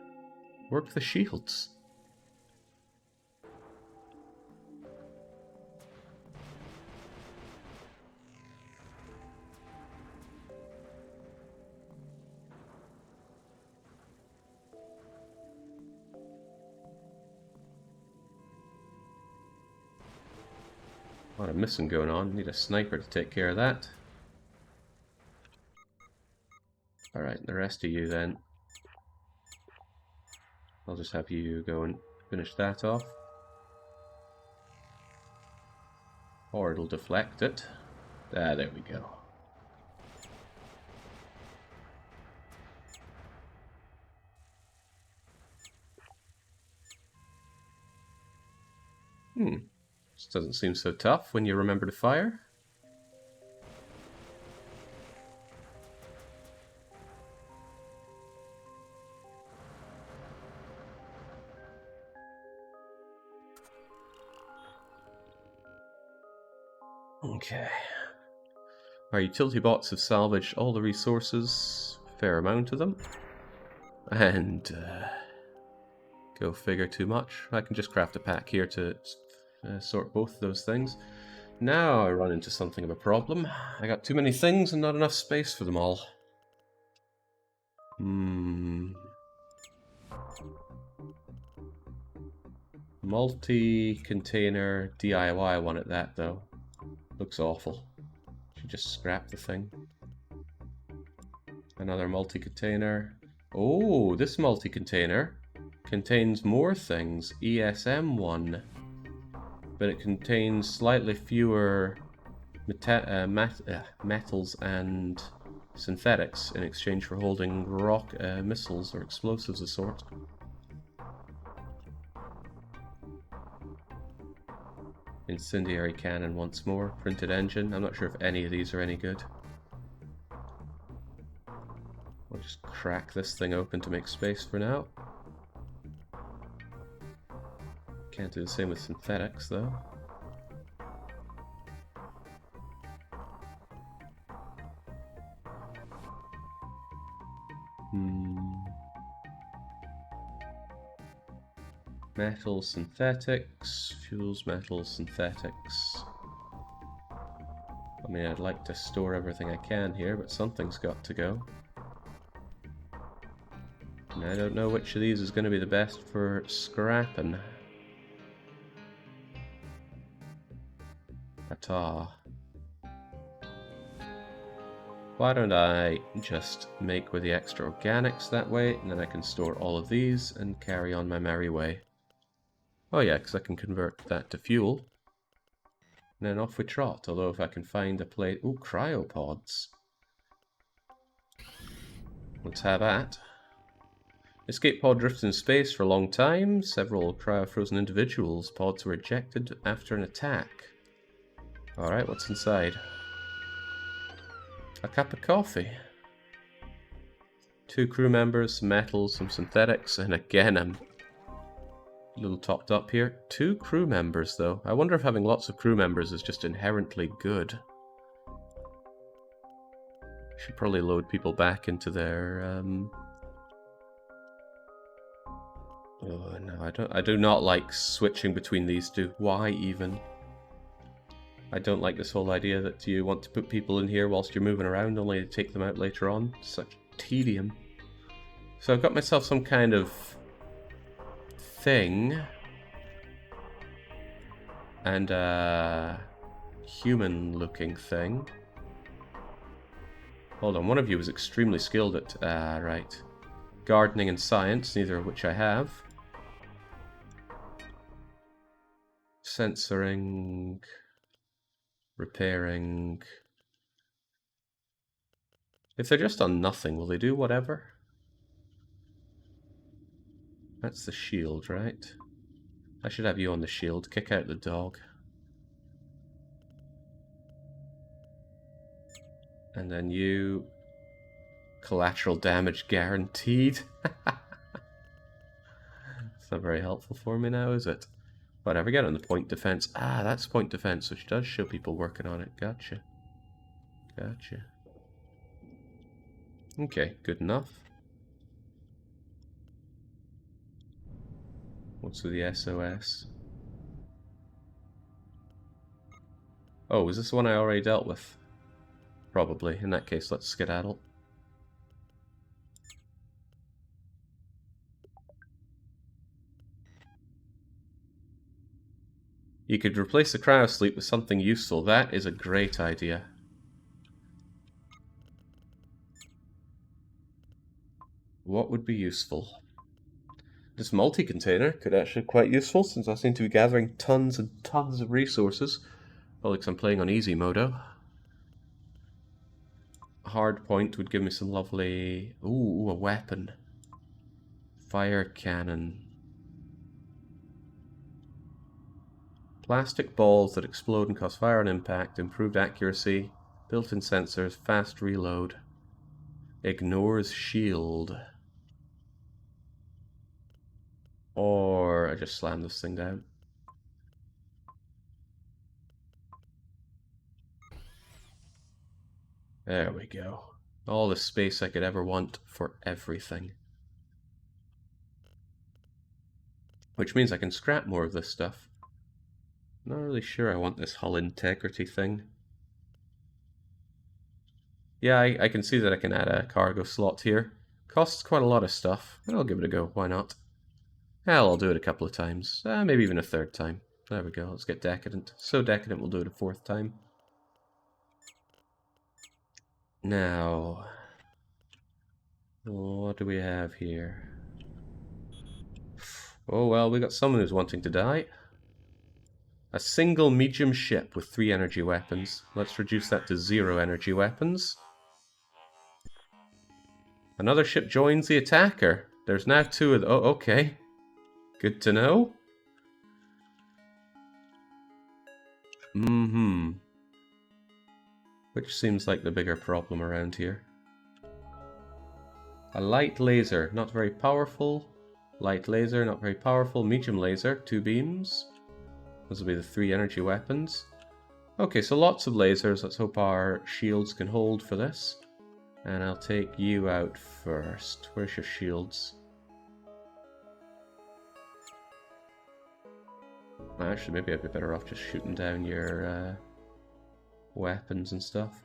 shields. A lot of missing going on. Need a sniper to take care of that. Alright, the rest of you then. I'll just have you go and finish that off. Or it'll deflect it. Ah, there we go. This doesn't seem so tough when you remember to fire. Okay. Our utility bots have salvaged all the resources, fair amount of them. And, go figure too much. I can just craft a pack here to sort both of those things. Now I run into something of a problem. I got too many things and not enough space for them all. Multi-container DIY one at that, though. Looks awful. Should just scrap the thing. Another multi-container. Oh, this multi-container contains more things. ESM1. But it contains slightly fewer metals and synthetics in exchange for holding rock missiles or explosives of sorts. Incendiary cannon once more. Printed engine. I'm not sure if any of these are any good. I'll just crack this thing open to make space for now. Can't do the same with synthetics, though. Metal synthetics, fuels, metal synthetics. I mean, I'd like to store everything I can here, but something's got to go. And I don't know which of these is going to be the best for scrapping. Why don't I just make with the extra organics that way, and then I can store all of these and carry on my merry way. Oh yeah, because I can convert that to fuel. And then off we trot, although if I can find a place... Ooh, cryopods. Let's have that. Escape pod drifted in space for a long time. Several cryo-frozen individuals. Pods were ejected after an attack. Alright, what's inside? A cup of coffee. 2 crew members, some metals, some synthetics, and again I'm a little topped up here. 2 crew members though. I wonder if having lots of crew members is just inherently good. Should probably load people back into their Oh no, I do not like switching between these two. Why even? I don't like this whole idea that you want to put people in here whilst you're moving around, only to take them out later on. Such tedium. So I've got myself some kind of thing. And a human-looking thing. Hold on, one of you was extremely skilled at... right. Gardening and science, neither of which I have. Censoring... Repairing... If they're just on nothing, will they do whatever? That's the shield, right? I should have you on the shield. Kick out the dog. And then you... Collateral damage guaranteed. It's not very helpful for me now, is it? Whatever, get on the point defense. Ah, that's point defense, which does show people working on it. Gotcha. Gotcha. Okay, good enough. What's with the SOS? Oh, was this the one I already dealt with? Probably. In that case, let's skedaddle. You could replace the cryosleep with something useful. That is a great idea. What would be useful? This multi-container could actually be quite useful, since I seem to be gathering tons and tons of resources. Probably because I'm playing on easy modo. Hard point would give me some lovely... Ooh, a weapon. Fire cannon. Plastic balls that explode and cause fire on impact. Improved accuracy. Built-in sensors. Fast reload. Ignores shield. Or I just slam this thing down. There we go. All the space I could ever want for everything. Which means I can scrap more of this stuff. Not really sure I want this hull integrity thing. Yeah, I can see that I can add a cargo slot here. Costs quite a lot of stuff, but I'll give it a go, why not? Hell, I'll do it a couple of times. Maybe even a third time. There we go, let's get decadent. So decadent we'll do it a fourth time. Now... what do we have here? Oh well, we got someone who's wanting to die. A single medium ship with 3 energy weapons. Let's reduce that to 0 energy weapons. Another ship joins the attacker. There's now 2 of them. Oh, okay. Good to know. Mm-hmm. Which seems like the bigger problem around here. A light laser, not very powerful. Light laser, not very powerful. Medium laser, 2 beams. Those will be the 3 energy weapons. Okay, so lots of lasers. Let's hope our shields can hold for this. And I'll take you out first. Where's your shields? Actually, maybe I'd be better off just shooting down your weapons and stuff.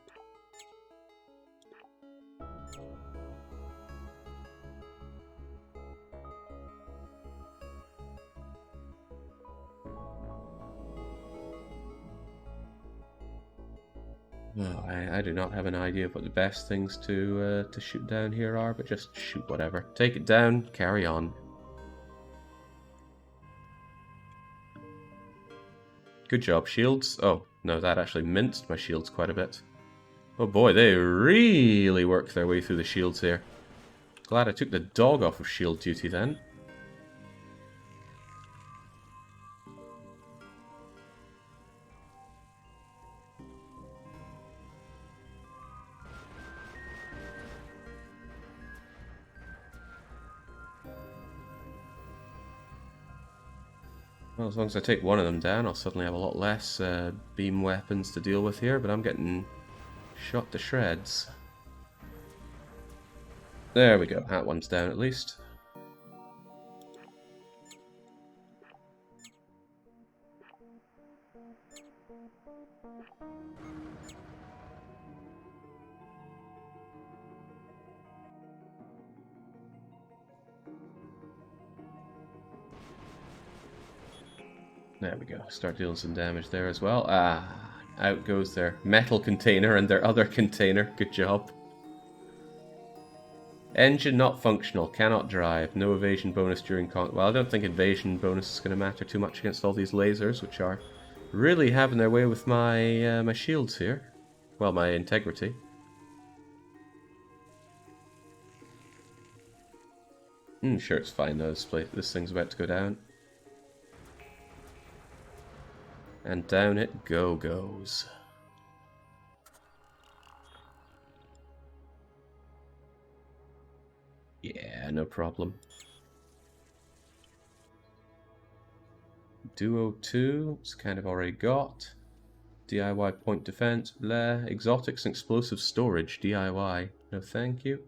Oh, I do not have an idea of what the best things to shoot down here are, but just shoot whatever. Take it down, carry on. Good job, shields. Oh, no, that actually minced my shields quite a bit. Oh boy, they really work their way through the shields here. Glad I took the dog off of shield duty then. Well, as long as I take one of them down, I'll suddenly have a lot less beam weapons to deal with here, but I'm getting shot to shreds. There we go, that one's down at least. There we go. Start dealing some damage there as well. Ah, out goes their metal container and their other container. Good job. Engine not functional. Cannot drive. No evasion bonus during con... Well, I don't think evasion bonus is going to matter too much against all these lasers, which are really having their way with my my shields here. Well, my integrity. Sure, it's fine though. This thing's about to go down. And down it goes. Yeah, no problem. Duo 2, it's kind of already got. DIY point defense, blah. Exotics and explosive storage, DIY. No thank you.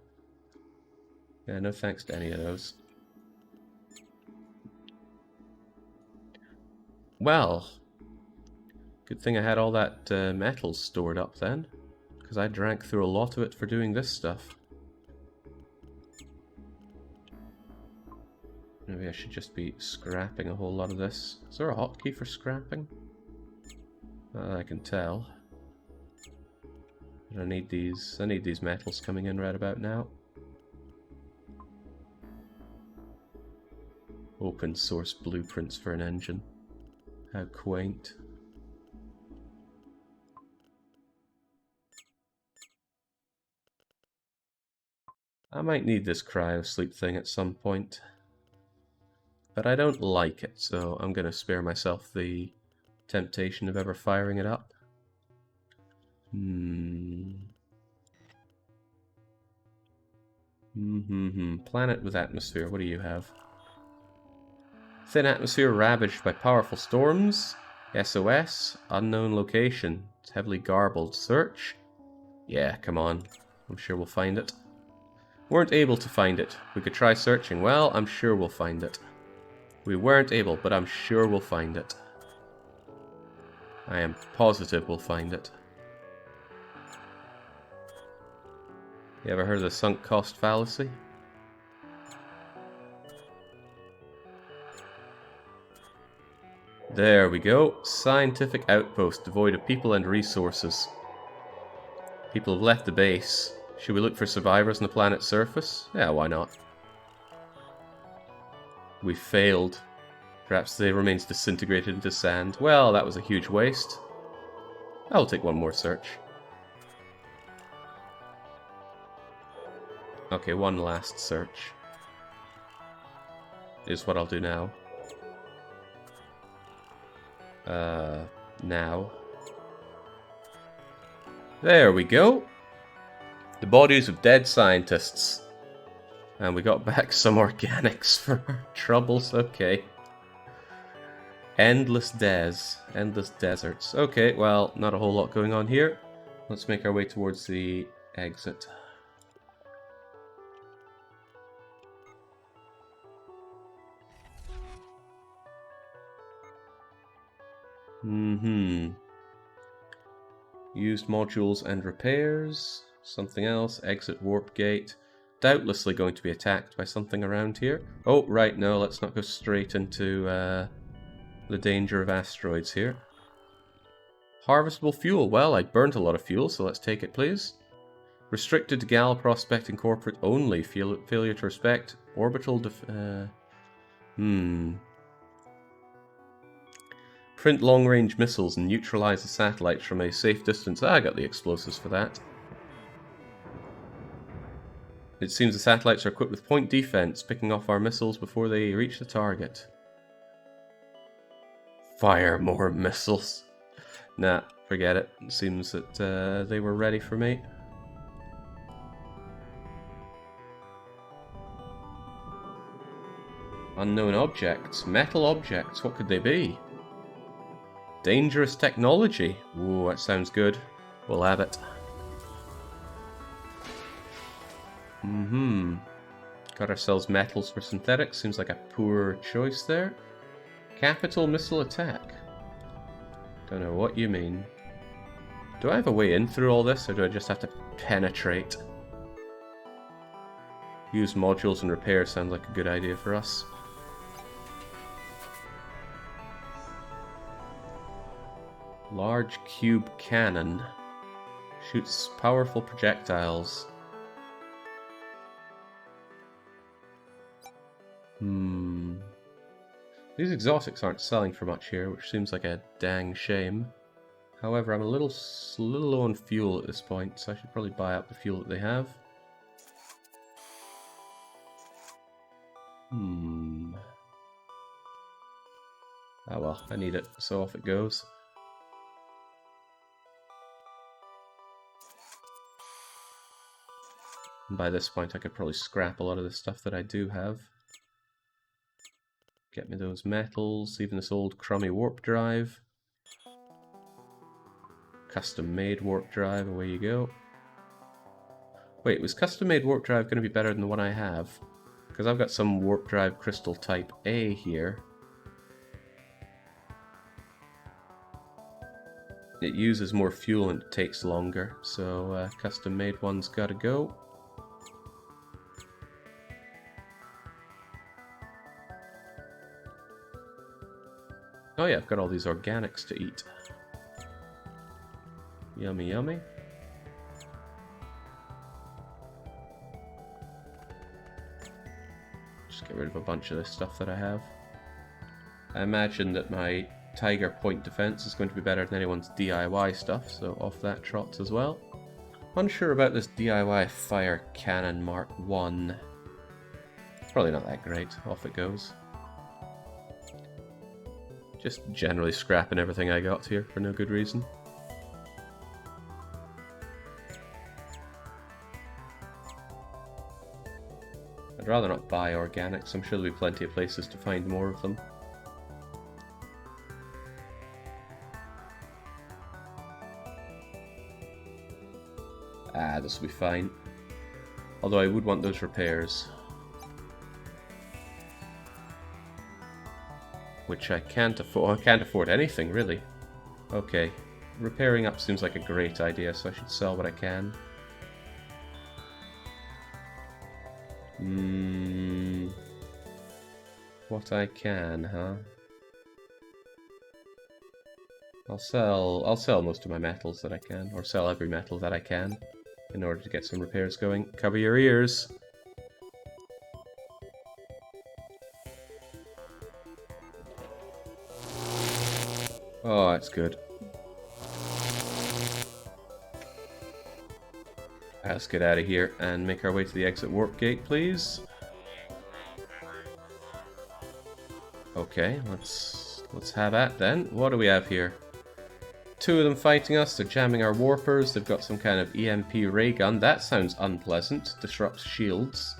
Yeah, no thanks to any of those. Well, good thing I had all that metal stored up then, because I drank through a lot of it for doing this stuff. Maybe I should just be scrapping a whole lot of this. Is there a hotkey for scrapping? I can tell. I need these metals coming in right about now. Open source blueprints for an engine. How quaint. I might need this cryo-sleep thing at some point. But I don't like it, so I'm going to spare myself the temptation of ever firing it up. Planet with atmosphere, what do you have? Thin atmosphere ravaged by powerful storms. SOS, unknown location. It's heavily garbled. Search? Yeah, come on. I'm sure we'll find it. Weren't able to find it. We could try searching. Well, I'm sure we'll find it. We weren't able, but I'm sure we'll find it. I am positive we'll find it. You ever heard of the sunk cost fallacy? There we go. Scientific outpost devoid of people and resources. People have left the base. Should we look for survivors on the planet's surface? Yeah, why not? We failed. Perhaps they remains disintegrated into sand. Well, that was a huge waste. I'll take one more search. Okay, one last search is what I'll do now. Now. There we go. The bodies of dead scientists. And we got back some organics for our troubles. Okay. Endless deserts. Okay, well, not a whole lot going on here. Let's make our way towards the exit. Used modules and repairs. Something else. Exit warp gate. Doubtlessly going to be attacked by something around here. Oh, right, no, let's not go straight into the danger of asteroids here. Harvestable fuel. Well, I burnt a lot of fuel, so let's take it, please. Restricted to Gal prospecting corporate only. Failure to respect. Orbital Print long-range missiles and neutralize the satellites from a safe distance. I got the explosives for that. It seems the satellites are equipped with point defense, picking off our missiles before they reach the target. Fire more missiles. Nah, forget it. It seems that they were ready for me. Unknown objects. Metal objects. What could they be? Dangerous technology. Ooh, that sounds good. We'll have it. Got ourselves metals for synthetics. Seems like a poor choice there. Capital missile attack. Don't know what you mean. Do I have a way in through all this, or do I just have to penetrate? Use modules and repair sounds like a good idea for us. Large cube cannon. Shoots powerful projectiles. These exotics aren't selling for much here, which seems like a dang shame. However, I'm a little low on fuel at this point, so I should probably buy up the fuel that they have. Oh well, I need it, so off it goes. And by this point I could probably scrap a lot of the stuff that I do have. Get me those metals, even this old crummy warp drive. Custom made warp drive, away you go. Wait, was custom made warp drive going to be better than the one I have? Because I've got some warp drive crystal type A here. It uses more fuel and it takes longer, so custom made one's gotta go. Oh yeah, I've got all these organics to eat. Yummy, yummy. Just get rid of a bunch of this stuff that I have. I imagine that my Tiger point defense is going to be better than anyone's DIY stuff, so off that trots as well. Unsure about this DIY fire cannon Mark 1. Probably not that great. Off it goes. Just generally scrapping everything I got here for no good reason. I'd rather not buy organics. I'm sure there'll be plenty of places to find more of them. Ah, this will be fine. Although I would want those repairs. Which I can't afford. I can't afford anything, really. Okay. Repairing up seems like a great idea, so I should sell what I can. What I can, huh? I'll sell most of my metals that I can, or sell every metal that I can, in order to get some repairs going. Cover your ears! Oh, that's good. Let's get out of here and make our way to the exit warp gate, please. Okay, let's have at then. What do we have here? Two of them fighting us. They're jamming our warpers. They've got some kind of EMP ray gun. That sounds unpleasant. Disrupts shields.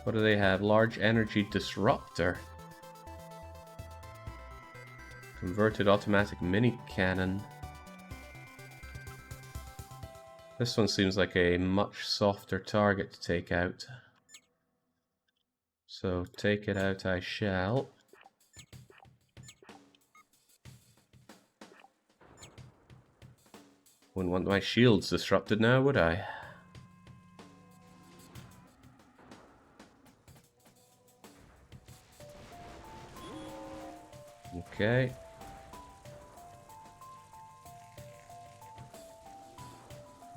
What do they have? Large energy disruptor. Converted automatic mini cannon. This one seems like a much softer target to take out. So take it out I shall. Wouldn't want my shields disrupted now, would I? Okay.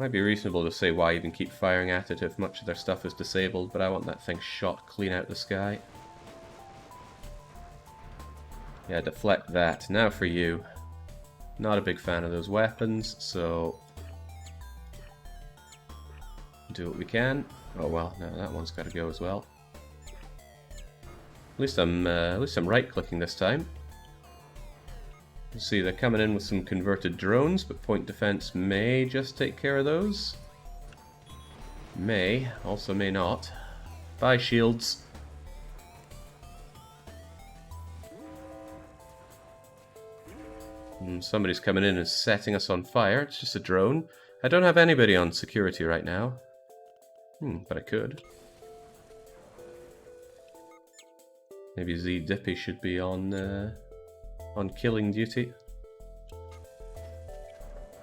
Might be reasonable to say why even keep firing at it if much of their stuff is disabled, but I want that thing shot clean out the sky. Yeah, deflect that. Now for you. Not a big fan of those weapons, so do what we can. Oh well, no, that one's got to go as well. At least I'm right-clicking this time. See, they're coming in with some converted drones, but point defense may just take care of those. May, also may not. Bye, shields. Somebody's coming in and setting us on fire. It's just a drone. I don't have anybody on security right now. But I could. Maybe Z Dippy should be on killing duty.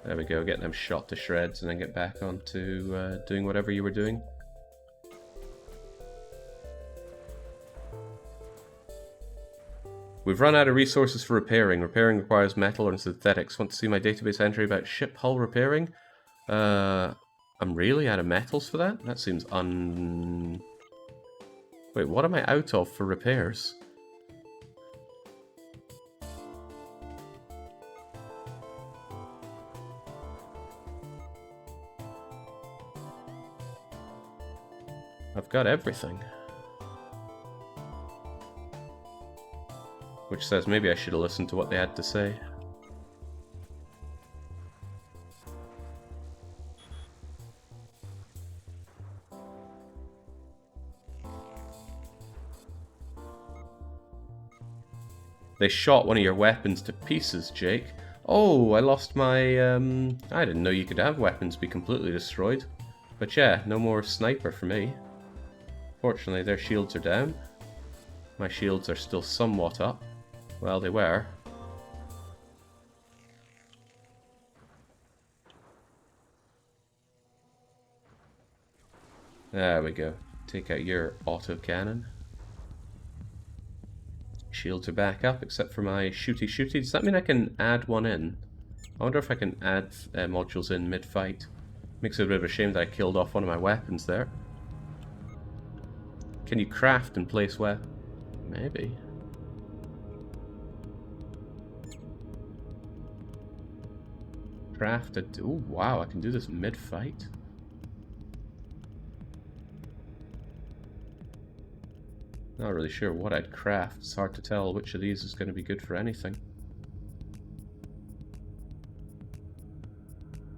There we go, get them shot to shreds and then get back onto doing whatever you were doing. We've run out of resources for repairing. Repairing requires metal or synthetics. Want to see my database entry about ship hull repairing? I'm really out of metals for that? That seems Wait, what am I out of for repairs? I've got everything. Which says maybe I should have listened to what they had to say. They shot one of your weapons to pieces, Jake. Oh, I lost my, I didn't know you could have weapons be completely destroyed. But yeah, no more sniper for me. Fortunately, their shields are down. My shields are still somewhat up. Well, they were. There we go. Take out your autocannon. Shields are back up, except for my shooty. Does that mean I can add one in? I wonder if I can add modules in mid-fight. Makes it a bit of a shame that I killed off one of my weapons there. Can you craft and place weapons? Maybe. Crafted. Oh wow, I can do this mid-fight. Not really sure what I'd craft. It's hard to tell which of these is going to be good for anything.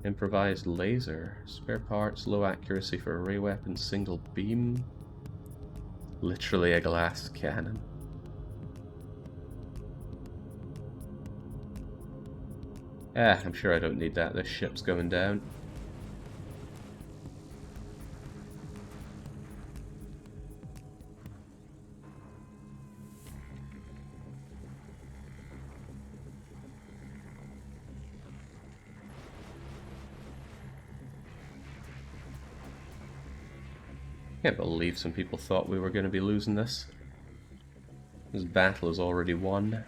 Improvised laser. Spare parts, low accuracy for array weapons, single beam. Literally a glass cannon. Ah, I'm sure I don't need that. This ship's going down. Can't believe some people thought we were going to be losing this. This battle is already won.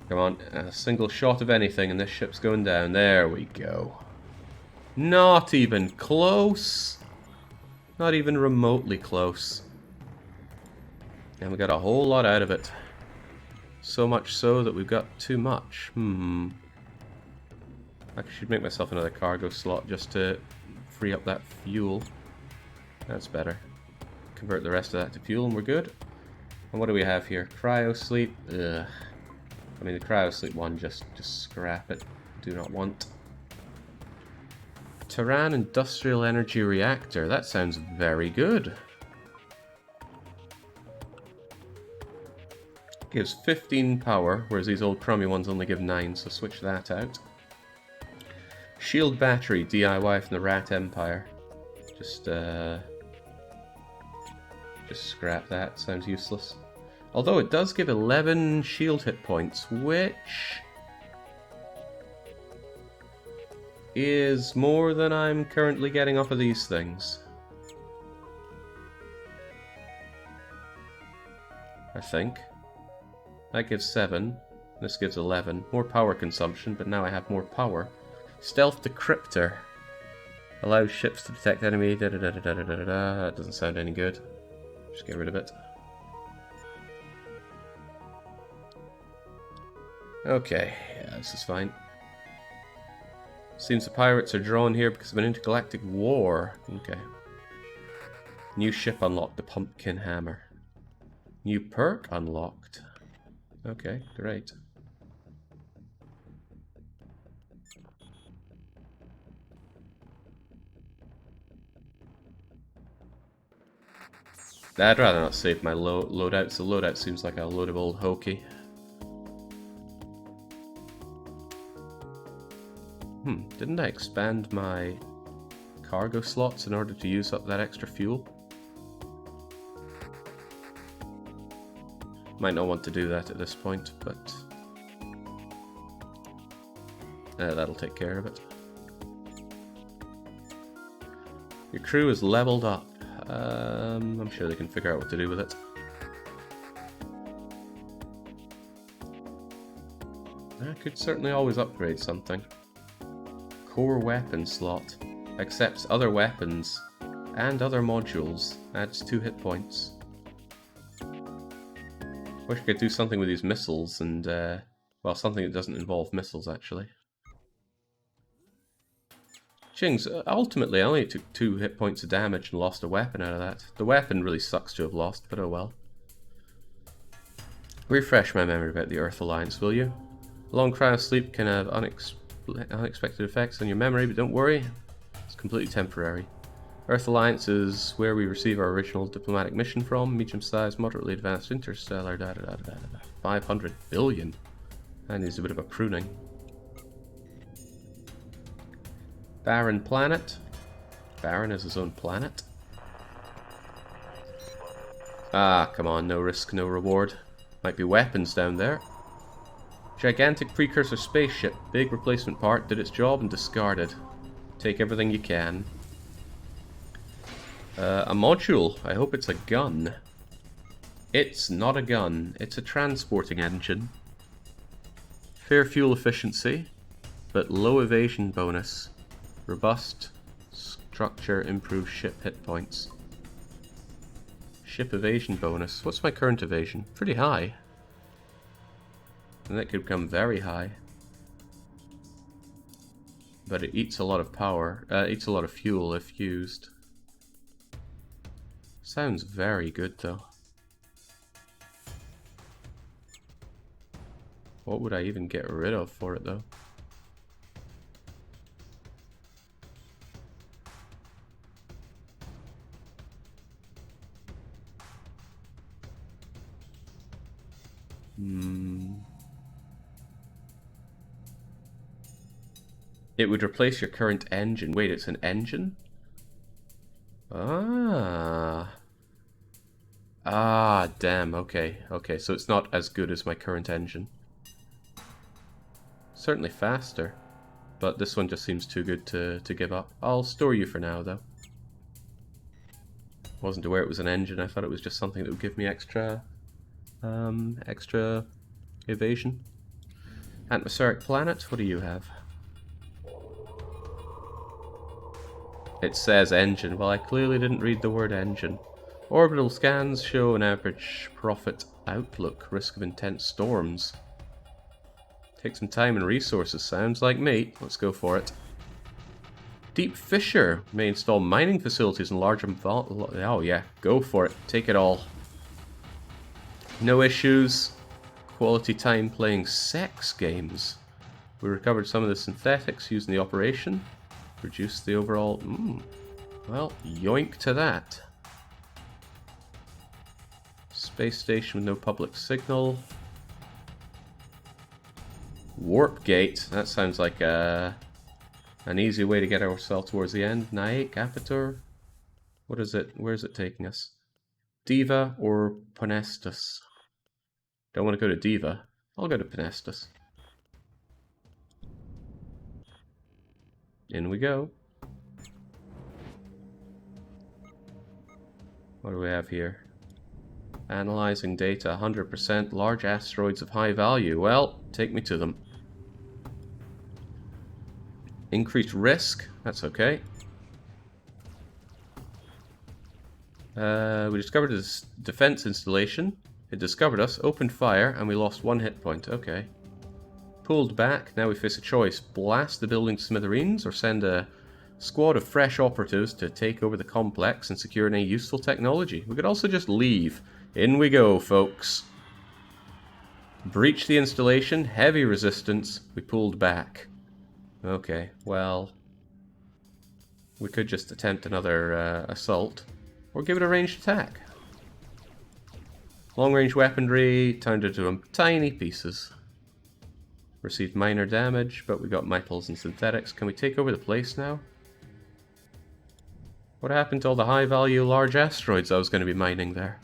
Come on, a single shot of anything and this ship's going down. There we go. Not even close. Not even remotely close. And we got a whole lot out of it. So much so that we've got too much. I should make myself another cargo slot just to free up that fuel. That's better. Convert the rest of that to fuel and we're good. And what do we have here? Cryo sleep. Ugh. I mean the cryo sleep one, just scrap it. Do not want. Tehran Industrial Energy Reactor. That sounds very good. Gives 15 power, whereas these old crummy ones only give 9, so switch that out. Shield battery, DIY from the Rat Empire. Just scrap that, sounds useless. Although it does give 11 shield hit points, which is more than I'm currently getting off of these things. I think. That gives 7. This gives 11. More power consumption, but now I have more power. Stealth Decryptor. Allows ships to detect enemy. That doesn't sound any good. Just get rid of it. Okay, yeah, this is fine. Seems the pirates are drawn here because of an intergalactic war. Okay. New ship unlocked, the Pumpkin Hammer. New perk unlocked. Okay, great. I'd rather not save my loadouts. The loadout seems like a load of old hokey. Didn't I expand my cargo slots in order to use up that extra fuel? Might not want to do that at this point, but That'll take care of it. Your crew is leveled up. I'm sure they can figure out what to do with it. I could certainly always upgrade something. Core weapon slot. Accepts other weapons and other modules. Adds 2 hit points. Wish I could do something with these missiles and, well, something that doesn't involve missiles, actually. Jings, ultimately I only took 2 hit points of damage and lost a weapon out of that. The weapon really sucks to have lost, but oh well. Refresh my memory about the Earth Alliance, will you? A long cryo sleep can have unexpected effects on your memory, but don't worry, it's completely temporary. Earth Alliance is where we receive our original diplomatic mission from. Medium-sized, moderately advanced interstellar, 500 billion. That needs a bit of a pruning. Barren planet. Barren is his own planet. Ah, come on, no risk, no reward. Might be weapons down there. Gigantic precursor spaceship. Big replacement part, did its job and discarded. Take everything you can. A module. I hope it's a gun. It's not a gun. It's a transporting engine. Fair fuel efficiency, but low evasion bonus. Robust structure, improves ship hit points. Ship evasion bonus. What's my current evasion? Pretty high. And that could become very high. But it eats a lot of power. Eats a lot of fuel if used. Sounds very good though. What would I even get rid of for it though? It would replace your current engine. Wait, it's an engine? Ah. Ah, damn, okay. Okay, so it's not as good as my current engine. Certainly faster, but this one just seems too good to give up. I'll store you for now, though. Wasn't aware it was an engine. I thought it was just something that would give me extra evasion. Atmospheric planet, what do you have? It says engine. Well, I clearly didn't read the word engine. Orbital scans show an average profit outlook. Risk of intense storms. Take some time and resources. Sounds like me. Let's go for it. Deep fissure. May install mining facilities and larger... Oh yeah, go for it. Take it all. No issues. Quality time playing sex games. We recovered some of the synthetics used in the operation. Reduce the overall... Well, yoink to that. Space station with no public signal. Warp gate. That sounds like an easy way to get ourselves towards the end. Naic, Apator. What is it? Where is it taking us? Diva or Ponestus? Don't want to go to Diva. I'll go to Ponestus. In we go. What do we have here? Analyzing data, 100%. Large asteroids of high value. Well, take me to them. Increased risk. That's okay. We discovered this defense installation. It discovered us, opened fire, and we lost 1 hit point. Okay. Pulled back. Now we face a choice. Blast the building to smithereens or send a squad of fresh operatives to take over the complex and secure any useful technology. We could also just leave. In we go, folks. Breach the installation. Heavy resistance. We pulled back. Okay, well... we could just attempt another assault. Or give it a ranged attack. Long-range weaponry turned into tiny pieces. Received minor damage, but we got metals and synthetics. Can we take over the place now? What happened to all the high-value large asteroids I was going to be mining there?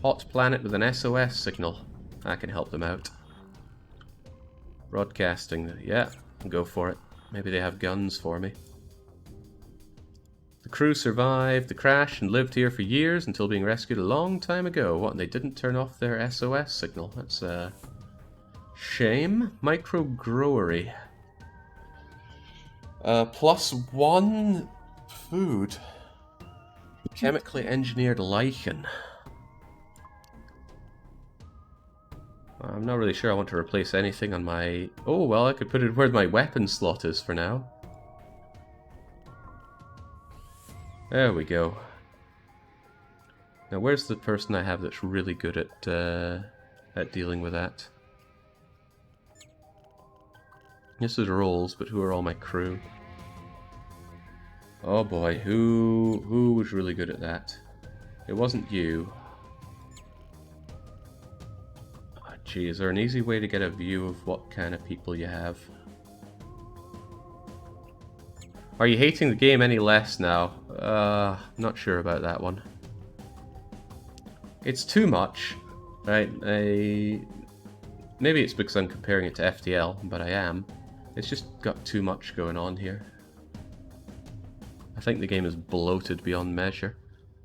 Hot planet with an SOS signal. I can help them out. Broadcasting. Yeah, go for it. Maybe they have guns for me. The crew survived the crash and lived here for years until being rescued a long time ago. What, and they didn't turn off their SOS signal? That's a shame. Micro-growery. +1 food. Chemically engineered lichen. I'm not really sure I want to replace anything on my... Oh, well, I could put it where my weapon slot is for now. There we go. Now, where's the person I have that's really good at dealing with that? This is roles, but who are all my crew? Oh boy, who was really good at that? It wasn't you. Oh, gee, is there an easy way to get a view of what kind of people you have? Are you hating the game any less now? Not sure about that one. It's too much, right? Maybe it's because I'm comparing it to FTL, but I am. It's just got too much going on here. I think the game is bloated beyond measure.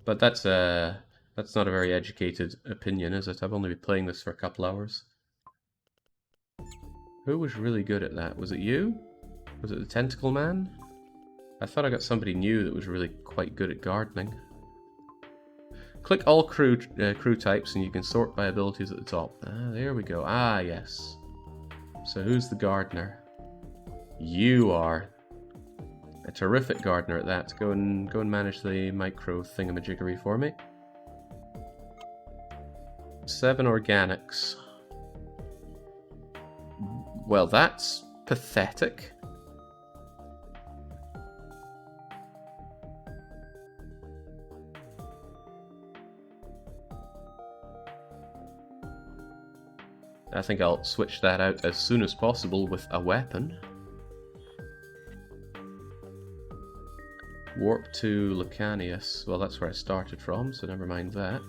But that's not a very educated opinion, is it? I've only been playing this for a couple hours. Who was really good at that? Was it you? Was it the Tentacle Man? I thought I got somebody new that was really quite good at gardening. Click all crew types and you can sort by abilities at the top. Ah, there we go. Ah, yes. So who's the gardener? You are. A terrific gardener at that. Go and manage the micro thingamajiggery for me. 7 organics. Well, that's pathetic. I think I'll switch that out as soon as possible with a weapon. Warp to Lucanius. Well, that's where I started from, so never mind that.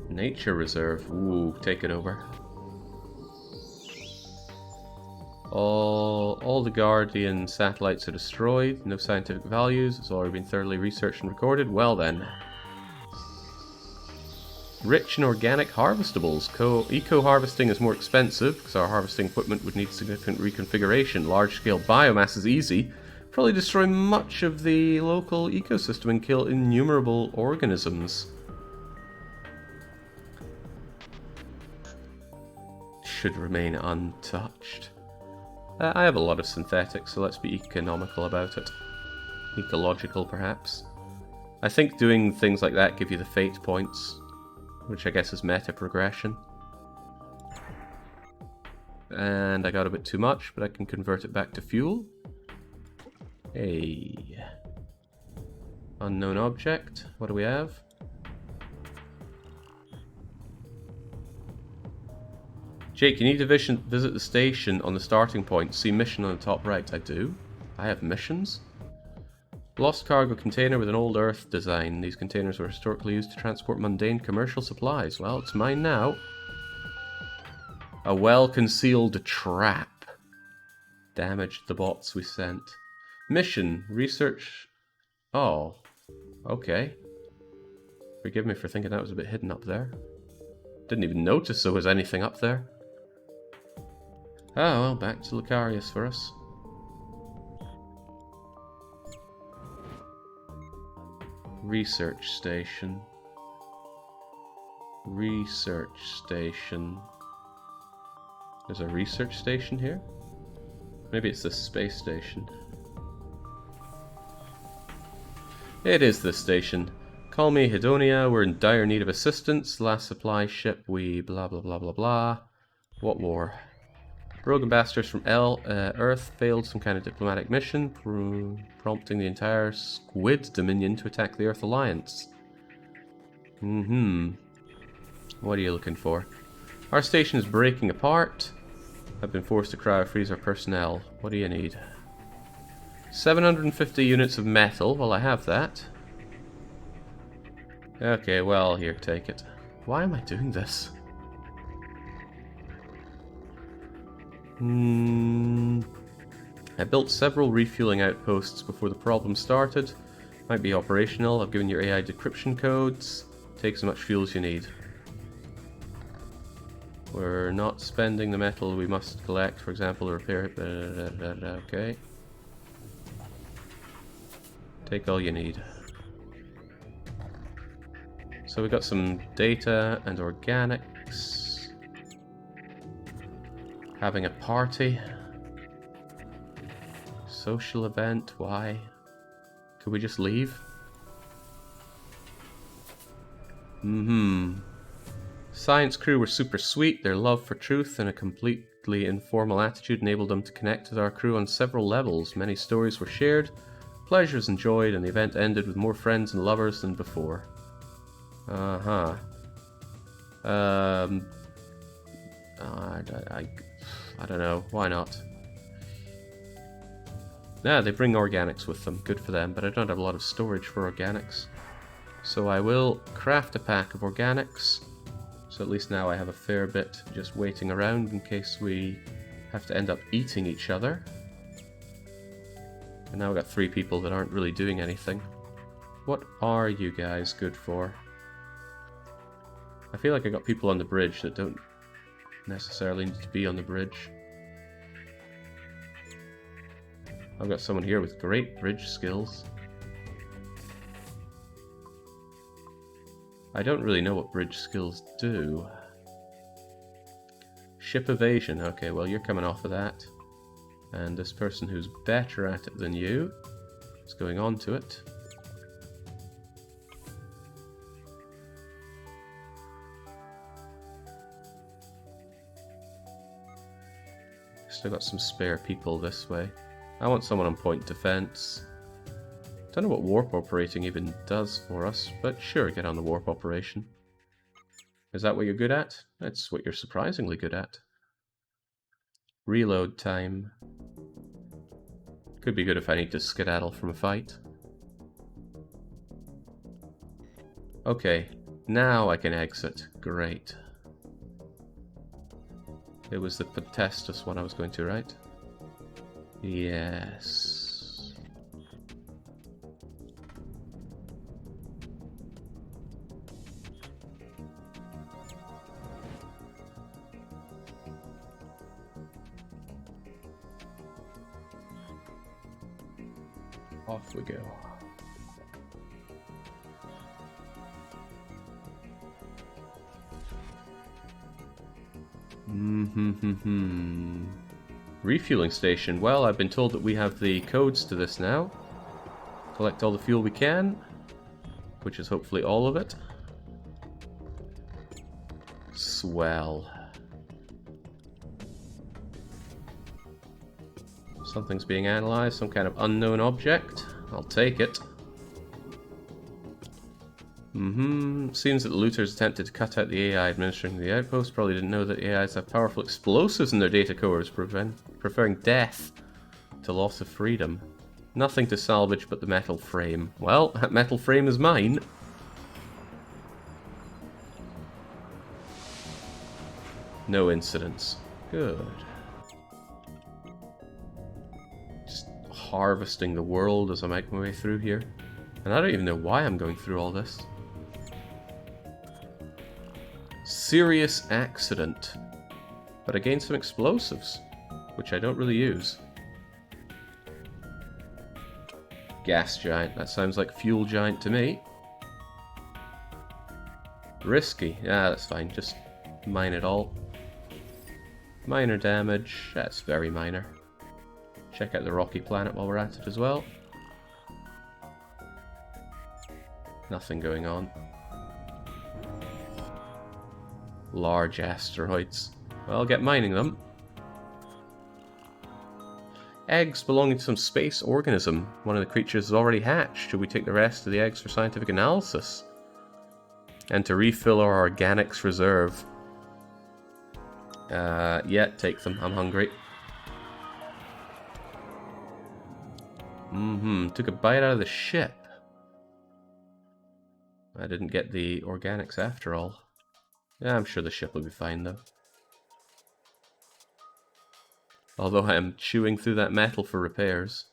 Nature Reserve. Ooh, take it over. All the Guardian satellites are destroyed. No scientific values. It's already been thoroughly researched and recorded. Well then. Rich in organic harvestables. Eco-harvesting is more expensive because our harvesting equipment would need significant reconfiguration. Large-scale biomass is easy. Probably destroy much of the local ecosystem and kill innumerable organisms. Should remain untouched. I have a lot of synthetics, so let's be economical about it. Ecological, perhaps. I think doing things like that give you the fate points, which I guess is meta progression. And I got a bit too much, but I can convert it back to fuel. Hey. Unknown object. What do we have? Jake, you need to visit the station on the starting point. See mission on the top right. I do. I have missions. Lost cargo container with an old Earth design. These containers were historically used to transport mundane commercial supplies. Well, it's mine now. A well-concealed trap. Damaged the bots we sent. Mission. Research. Oh. Okay. Forgive me for thinking that was a bit hidden up there. Didn't even notice there was anything up there. Oh, well, back to Lucarius for us. Research station. Research station. There's a research station here? Maybe it's the space station. It is this station. Call me Hedonia, we're in dire need of assistance. Last supply ship, we blah blah blah blah blah. What war? Rogue ambassadors from Earth failed some kind of diplomatic mission, prompting the entire Squid Dominion to attack the Earth Alliance. What are you looking for? Our station is breaking apart. I've been forced to cryo-freeze our personnel. What do you need? 750 units of metal. Well, I have that. Okay, well, here, take it. Why am I doing this? I built several refueling outposts before the problem started. Might be operational. I've given your AI decryption codes. Take as much fuel as you need. We're not spending the metal we must collect, for example, to repair it. Okay. Take all you need. So we got some data and organics. Having a party. Social event, why? Could we just leave? Science crew were super sweet. Their love for truth and a completely informal attitude enabled them to connect with our crew on several levels. Many stories were shared, pleasures enjoyed, and the event ended with more friends and lovers than before. I don't know. Why not? Yeah, they bring organics with them. Good for them, but I don't have a lot of storage for organics. So I will craft a pack of organics. So at least now I have a fair bit just waiting around in case we have to end up eating each other. And now we've got 3 people that aren't really doing anything. What are you guys good for? I feel like I got people on the bridge that don't necessarily need to be on the bridge. I've got someone here with great bridge skills. I don't really know what bridge skills do. Ship evasion. Okay, well, you're coming off of that. And this person who's better at it than you is going on to it. Still got some spare people this way. I want someone on point defense. Don't know what warp operating even does for us, but sure, get on the warp operation. Is that what you're good at? That's what you're surprisingly good at. Reload time. Could be good if I need to skedaddle from a fight. Okay, now I can exit. Great. It was the Potestus one I was going to, right? Yes. Off we go. Refueling station. Well, I've been told that we have the codes to this now. Collect all the fuel we can, which is hopefully all of it. Swell. Something's being analyzed, some kind of unknown object. I'll take it. Seems that the looters attempted to cut out the AI administering the outpost. Probably didn't know that AIs have powerful explosives in their data cores, preferring death to loss of freedom. Nothing to salvage but the metal frame. Well, that metal frame is mine. No incidents. Good. Just harvesting the world as I make my way through here. And I don't even know why I'm going through all this. Serious accident. But I gained some explosives, which I don't really use. Gas giant. That sounds like fuel giant to me. Risky. Yeah, that's fine. Just mine it all. Minor damage. That's very minor. Check out the rocky planet while we're at it as well. Nothing going on. Large asteroids. Well, get mining them. Eggs belonging to some space organism. One of the creatures is already hatched. Should we take the rest of the eggs for scientific analysis? And to refill our organics reserve. Yeah, take them. I'm hungry. Took a bite out of the ship. I didn't get the organics after all. Yeah, I'm sure the ship will be fine though. Although I am chewing through that metal for repairs.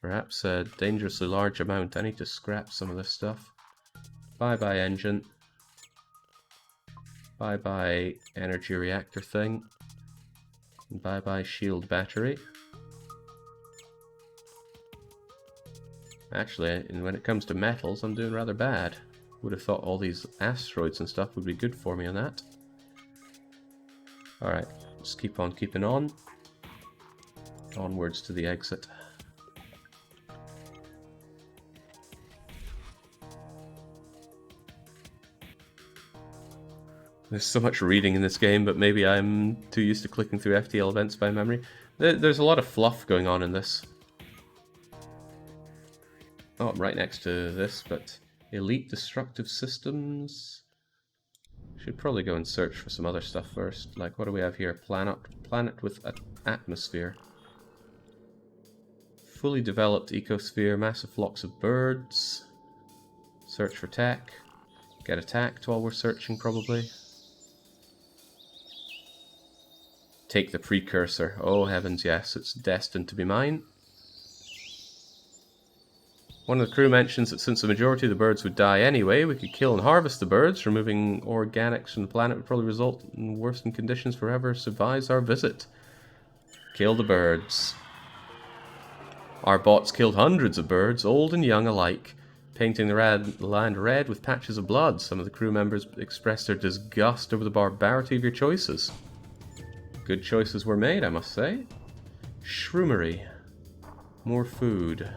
Perhaps a dangerously large amount. I need to scrap some of this stuff. Bye-bye engine. Bye-bye energy reactor thing. Bye-bye shield battery. Actually, when it comes to metals, I'm doing rather bad. Would have thought all these asteroids and stuff would be good for me on that. Alright, let's keep on keeping on. Onwards to the exit. There's so much reading in this game, but maybe I'm too used to clicking through FTL events by memory. There's a lot of fluff going on in this. Oh, I'm right next to this, but elite destructive systems. Should probably go and search for some other stuff first. Like, what do we have here? Planet with an atmosphere. Fully developed ecosphere, massive flocks of birds. Search for tech. Get attacked while we're searching, probably. Take the precursor. Oh heavens, yes, it's destined to be mine. One of the crew mentions that since the majority of the birds would die anyway, we could kill and harvest the birds. Removing organics from the planet would probably result in worsened conditions for whoever survives our visit. Kill the birds. Our bots killed hundreds of birds, old and young alike, painting the land red with patches of blood. Some of the crew members expressed their disgust over the barbarity of your choices. Good choices were made, I must say. Shroomery. More food.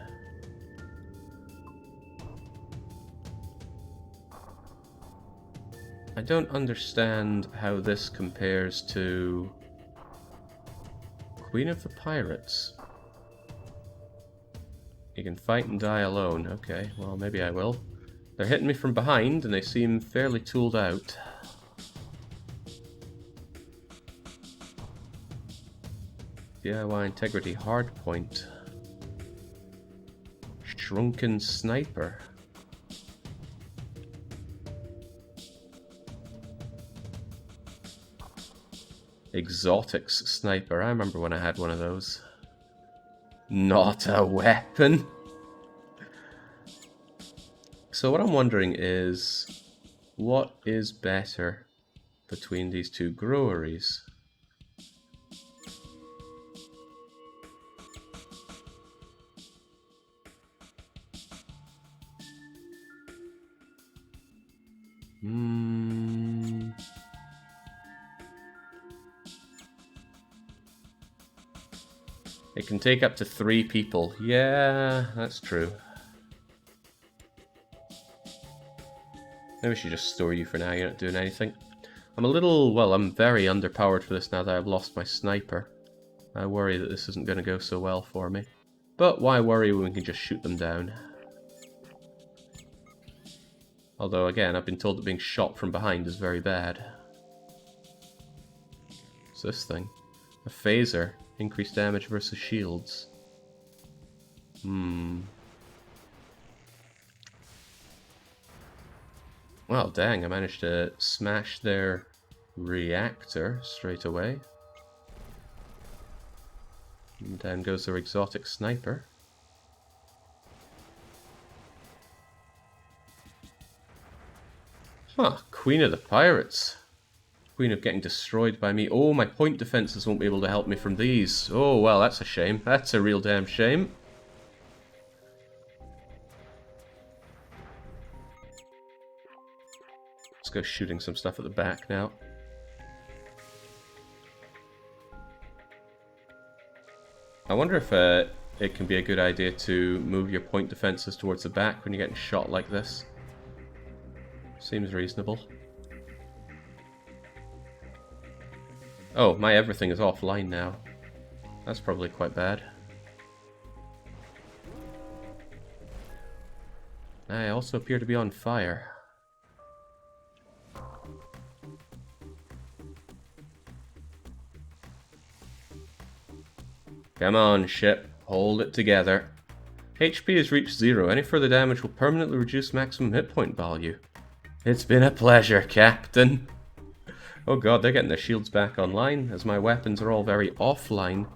I don't understand how this compares to Queen of the Pirates. You can fight and die alone. Okay, well maybe I will. They're hitting me from behind and they seem fairly tooled out. DIY integrity hardpoint. Shrunken sniper. Exotics sniper. I remember when I had one of those. Not a weapon. So what I'm wondering is, what is better between these two groweries? It can take up to 3 people. Yeah, that's true. Maybe we should just store you for now, you're not doing anything. I'm a little, well, I'm very underpowered for this now that I've lost my sniper. I worry that this isn't going to go so well for me. But why worry when we can just shoot them down? Although, again, I've been told that being shot from behind is very bad. What's this thing? A phaser. Increased damage versus shields. Well, dang, I managed to smash their reactor straight away. And down goes their exotic sniper. Huh, Queen of the Pirates. Queen of getting destroyed by me. Oh, my point defenses won't be able to help me from these. Oh, well, that's a shame. That's a real damn shame. Let's go shooting some stuff at the back now. I wonder if it can be a good idea to move your point defenses towards the back when you're getting shot like this. Seems reasonable. Oh, my everything is offline now. That's probably quite bad. I also appear to be on fire. Come on, ship. Hold it together. HP has reached 0. Any further damage will permanently reduce maximum hit point value. It's been a pleasure, Captain. Oh god, they're getting their shields back online, as my weapons are all very offline.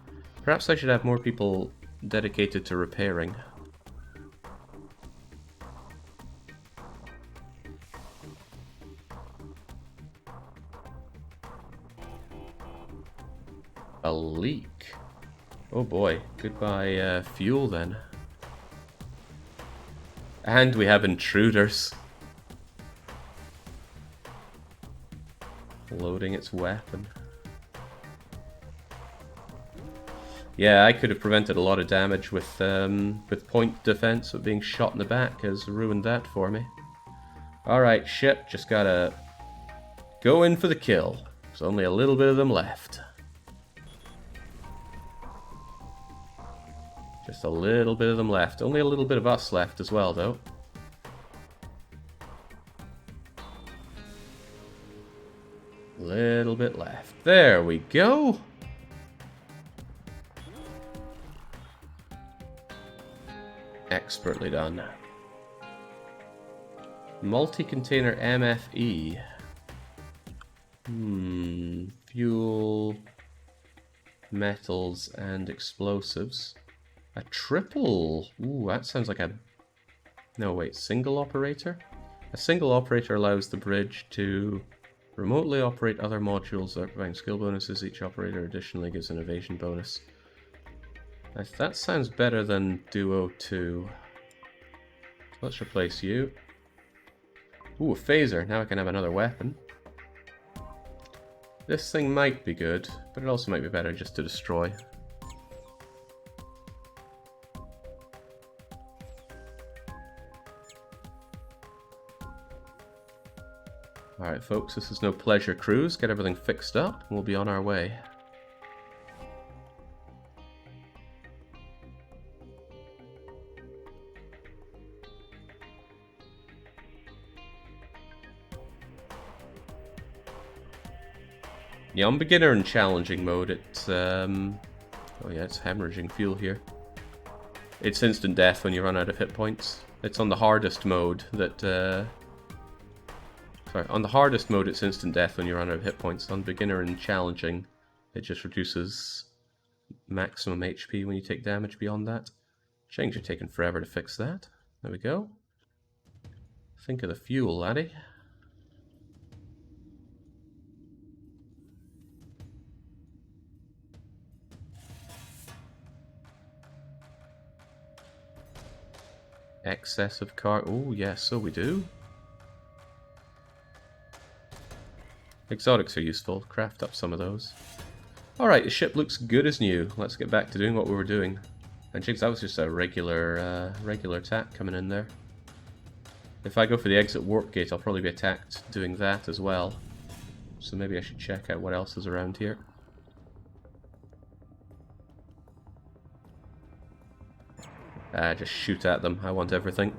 Perhaps I should have more people dedicated to repairing. A leak. Oh boy, goodbye fuel then. And we have intruders. Loading its weapon. Yeah, I could have prevented a lot of damage with point defense, but being shot in the back has ruined that for me. Alright, ship, just gotta go in for the kill. There's only a little bit of them left. Just a little bit of them left. Only a little bit of us left as well, though. Little bit left. There we go. Expertly done. Multi-container MFE. Fuel, metals, and explosives. A triple. Ooh, that sounds like a... No, wait, single operator? A single operator allows the bridge to remotely operate other modules that provide skill bonuses. Each operator additionally gives an evasion bonus. That sounds better than Duo 2. Let's replace you. Ooh, a phaser. Now I can have another weapon. This thing might be good, but it also might be better just to destroy. Alright folks, this is no pleasure cruise. Get everything fixed up and we'll be on our way. Yeah, on beginner and challenging mode, it's oh yeah, it's hemorrhaging fuel here. It's instant death when you run out of hit points. It's on the hardest mode that sorry, on the hardest mode it's instant death when you run out of hit points. On beginner and challenging, it just reduces maximum HP when you take damage beyond that. Things are taking forever to fix that. There we go. Think of the fuel, laddie. Excess of car. Oh, yes, so we do. Exotics are useful. Craft up some of those. Alright, the ship looks good as new. Let's get back to doing what we were doing. And Jigs, that was just a regular attack coming in there. If I go for the exit warp gate, I'll probably be attacked doing that as well. So maybe I should check out what else is around here. Just shoot at them. I want everything.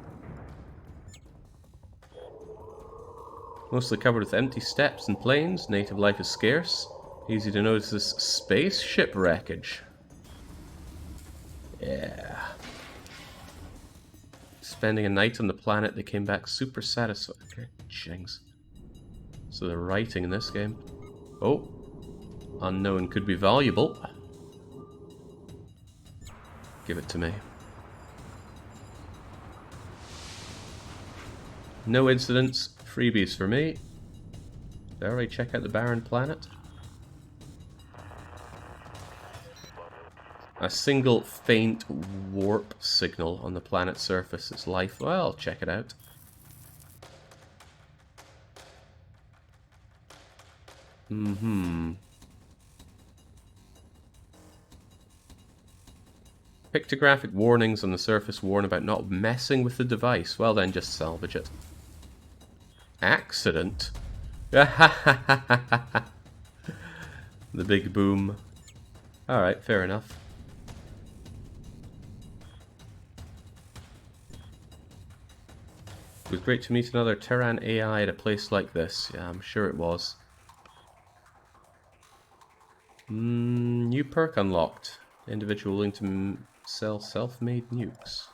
Mostly covered with empty steppes and plains. Native life is scarce. Easy to notice this spaceship wreckage. Yeah. Spending a night on the planet, they came back super satisfied. Okay, jings. So the writing in this game. Oh. Unknown could be valuable. Give it to me. No incidents, freebies for me. Alright, check out the barren planet. A single faint warp signal on the planet's surface. It's life. Well, check it out. Pictographic warnings on the surface warn about not messing with the device. Well then, just salvage it. Accident? The big boom. Alright, fair enough. It was great to meet another Terran AI at a place like this. Yeah, I'm sure it was. New perk unlocked. Individual willing to sell self-made nukes.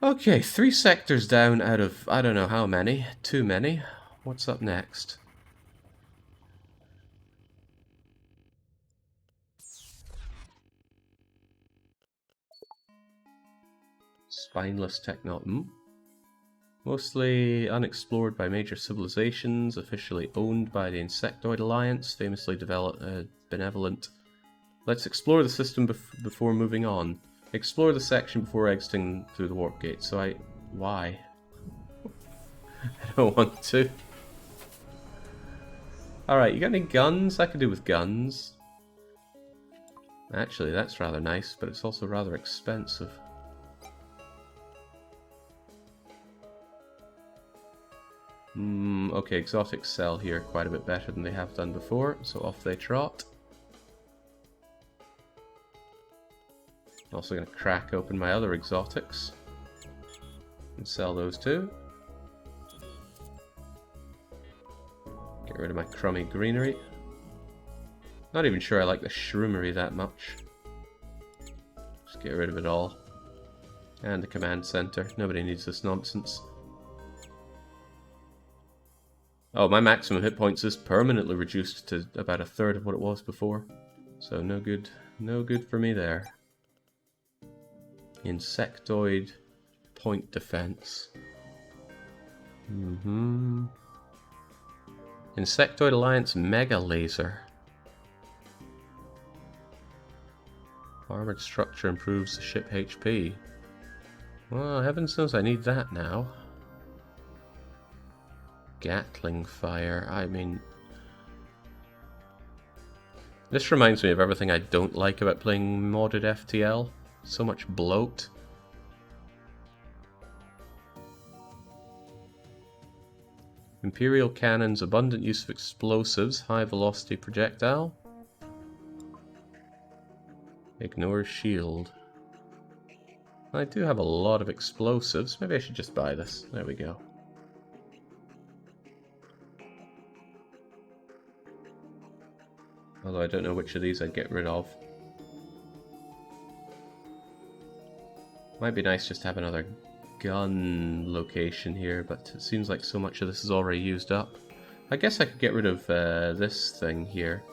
Okay, 3 sectors down out of I don't know how many. Too many. What's up next? Spineless technology. Mostly unexplored by major civilizations, officially owned by the Insectoid Alliance, famously benevolent. Let's explore the system before moving on. Explore the section before exiting through the warp gate. So why? I don't want to. Alright, you got any guns? I could do with guns. Actually, that's rather nice, but it's also rather expensive. Okay, exotics sell here quite a bit better than they have done before, so off they trot. Also going to crack open my other exotics and sell those too. Get rid of my crummy greenery. Not even sure I like the shroomery that much. Just get rid of it all. And the command center. Nobody needs this nonsense. Oh, my maximum hit points is permanently reduced to about a third of what it was before. So no good for me there. Insectoid point defense. Insectoid Alliance Mega Laser. Armored structure improves the ship HP. Well, heaven knows I need that now. Gatling fire. I mean, this reminds me of everything I don't like about playing modded FTL. So much bloat. Imperial cannons, abundant use of explosives, high velocity projectile. Ignore shield. I do have a lot of explosives. Maybe I should just buy this. There we go. Although I don't know which of these I'd get rid of. Might be nice just to have another gun location here, but it seems like so much of this is already used up. I guess I could get rid of this thing here.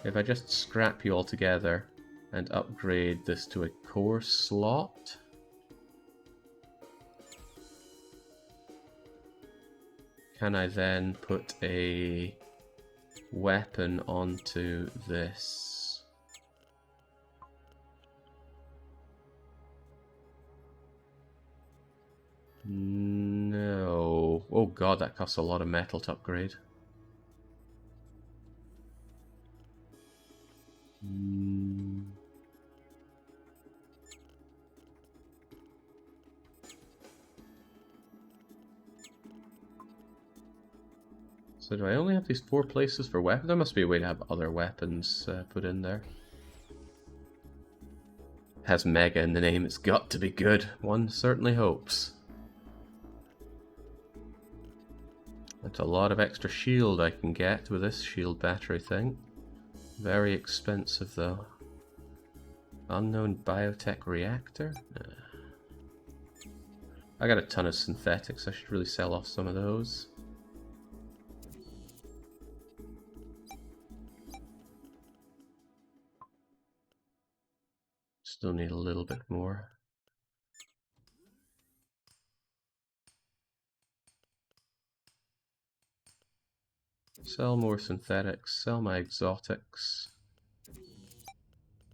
If I just scrap you all together and upgrade this to a core slot. Can I then put a weapon onto this? No. Oh god, that costs a lot of metal to upgrade. So do I only have these 4 places for weapons? There must be a way to have other weapons put in there. It has Mega in the name, it's got to be good. One certainly hopes. That's a lot of extra shield I can get with this shield battery thing. Very expensive though. Unknown biotech reactor? I got a ton of synthetics, I should really sell off some of those. Still need a little bit more. Sell more synthetics, sell my exotics.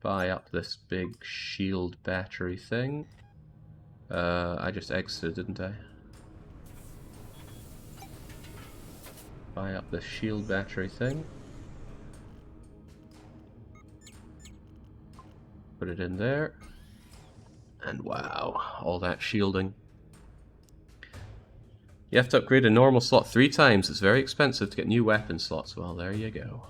Buy up this big shield battery thing. I just exited, didn't I? Buy up this shield battery thing. Put it in there. And wow, all that shielding. You have to upgrade a normal slot 3 times. It's very expensive to get new weapon slots. Well, there you go.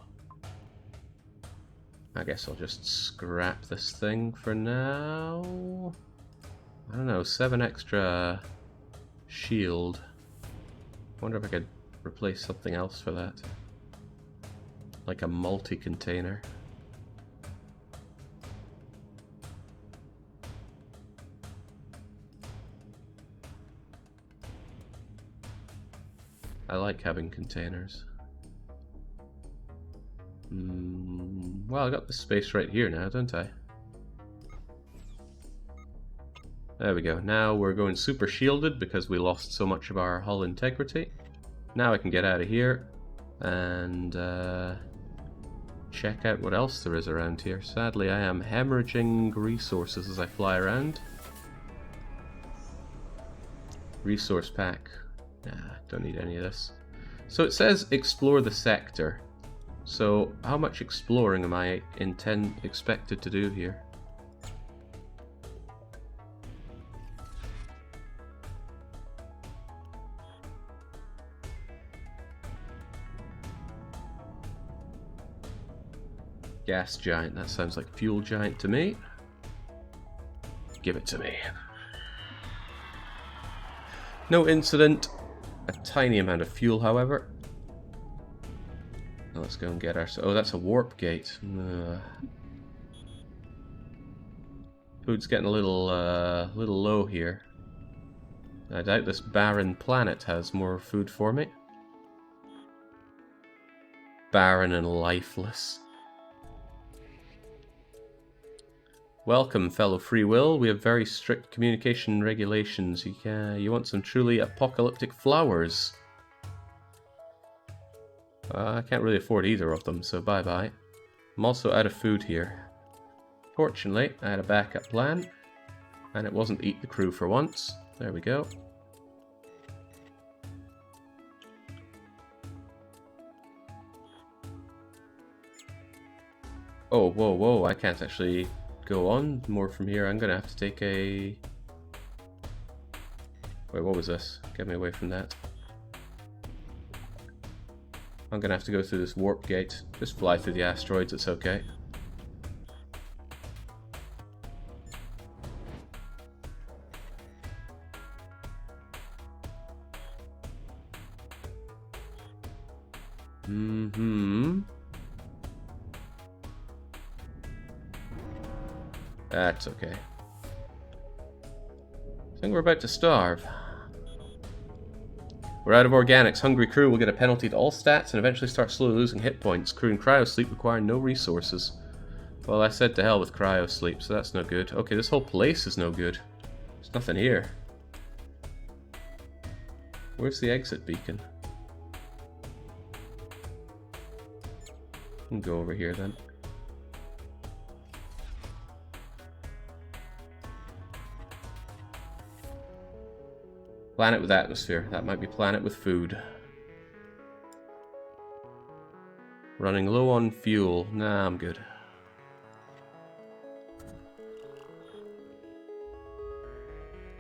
I guess I'll just scrap this thing for now. I don't know, 7 extra shield. Wonder if I could replace something else for that. Like a multi-container. I like having containers. Well, I got the space right here now, don't I? There we go. Now we're going super shielded because we lost so much of our hull integrity. Now I can get out of here and check out what else there is around here. Sadly, I am hemorrhaging resources as I fly around. Resource pack. Nah, don't need any of this. So it says explore the sector. So how much exploring am I expected to do here? Gas giant, that sounds like fuel giant to me. Give it to me. No incident. A tiny amount of fuel, however. Now let's go and get our... Oh, that's a warp gate. Food's getting a little low here. I doubt this barren planet has more food for me. Barren and lifeless. Welcome, fellow free will. We have very strict communication regulations. You want some truly apocalyptic flowers. I can't really afford either of them, so bye-bye. I'm also out of food here. Fortunately, I had a backup plan, and it wasn't eat the crew for once. There we go. Oh, whoa, whoa, I can't actually go on more from here. I'm gonna have to take a... Wait, what was this? Get me away from that. I'm gonna have to go through this warp gate. Just fly through the asteroids, it's okay. That's okay. I think we're about to starve. We're out of organics. Hungry crew will get a penalty to all stats and eventually start slowly losing hit points. Crew and cryosleep require no resources. Well, I said to hell with cryosleep, so that's no good. Okay, this whole place is no good. There's nothing here. Where's the exit beacon? I'll go over here then. Planet with atmosphere. That might be planet with food. Running low on fuel. Nah, I'm good.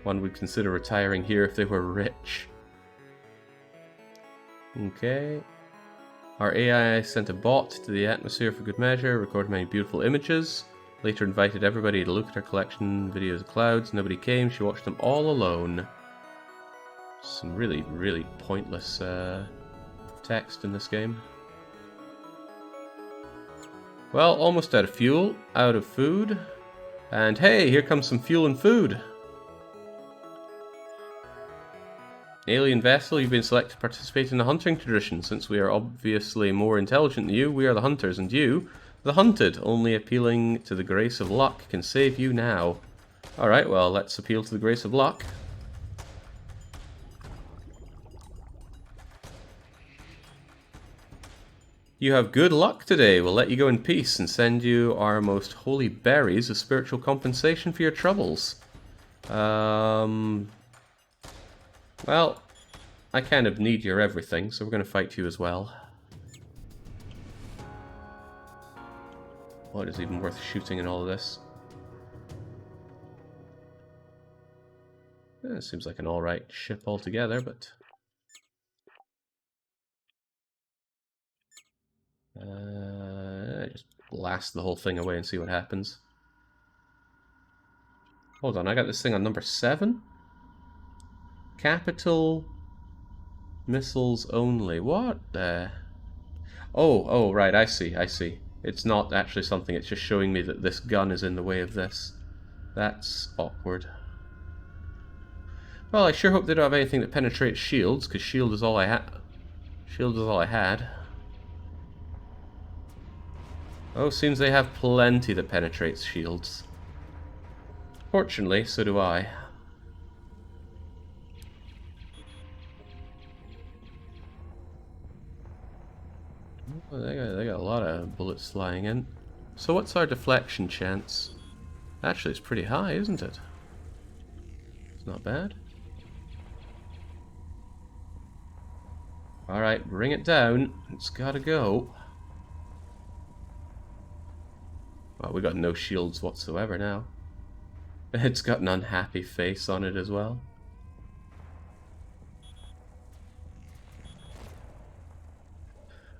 One would consider retiring here if they were rich. Okay. Our AI sent a bot to the atmosphere for good measure, recorded many beautiful images. Later invited everybody to look at her collection videos of clouds. Nobody came. She watched them all alone. Some really, really pointless text in this game. Well, almost out of fuel, out of food. And hey, here comes some fuel and food. Alien vessel, you've been selected to participate in the hunting tradition. Since we are obviously more intelligent than you, we are the hunters, and you, the hunted. Only appealing to the grace of luck can save you now. Alright, well, let's appeal to the grace of luck. You have good luck today. We'll let you go in peace and send you our most holy berries as spiritual compensation for your troubles. Well, I kind of need your everything, so we're going to fight you as well. What is even worth shooting in all of this? It seems like an alright ship altogether, but... just blast the whole thing away and see what happens. Hold on, I got this thing on number 7? Capital missiles only. What the... Oh, right, I see. It's not actually something, it's just showing me that this gun is in the way of this. That's awkward. Well, I sure hope they don't have anything that penetrates shields, because shield is all I have. Shield was all I had. Oh, seems they have plenty that penetrates shields. Fortunately, so do I. Oh, they got a lot of bullets flying in. So what's our deflection chance? Actually, it's pretty high, isn't it? It's not bad. Alright, bring it down. It's gotta go. Well, we got no shields whatsoever now. It's got an unhappy face on it as well.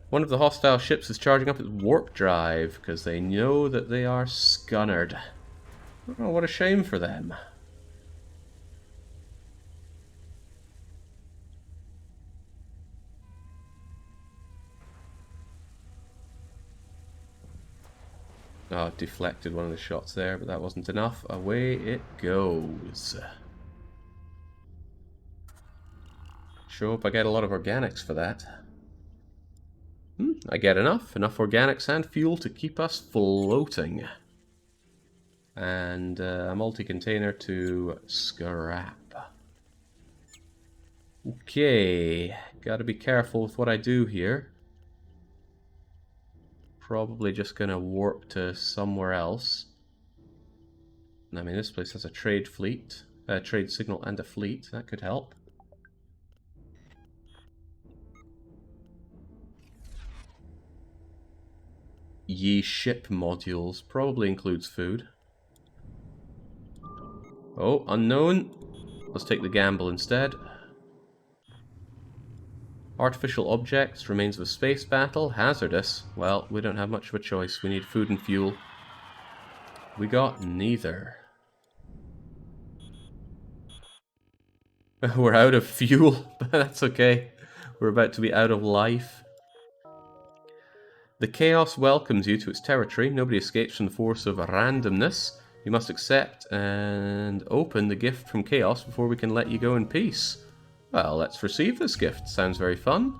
One of the hostile ships is charging up its warp drive because they know that they are scunnered. Oh, what a shame for them. Oh, deflected one of the shots there, but that wasn't enough. Away it goes. Sure hope I get a lot of organics for that. I get enough organics and fuel to keep us floating. And a multi-container to scrap. Okay, gotta be careful with what I do here. Probably just gonna warp to somewhere else. I mean, this place has a trade fleet, a trade signal and a fleet. That could help. Ye ship modules probably includes food. Oh, unknown. Let's take the gamble instead. Artificial objects, remains of a space battle, hazardous. Well, we don't have much of a choice. We need food and fuel. We got neither. We're out of fuel, but that's okay. We're about to be out of life. The Chaos welcomes you to its territory. Nobody escapes from the force of randomness. You must accept and open the gift from Chaos before we can let you go in peace. Well, let's receive this gift. Sounds very fun.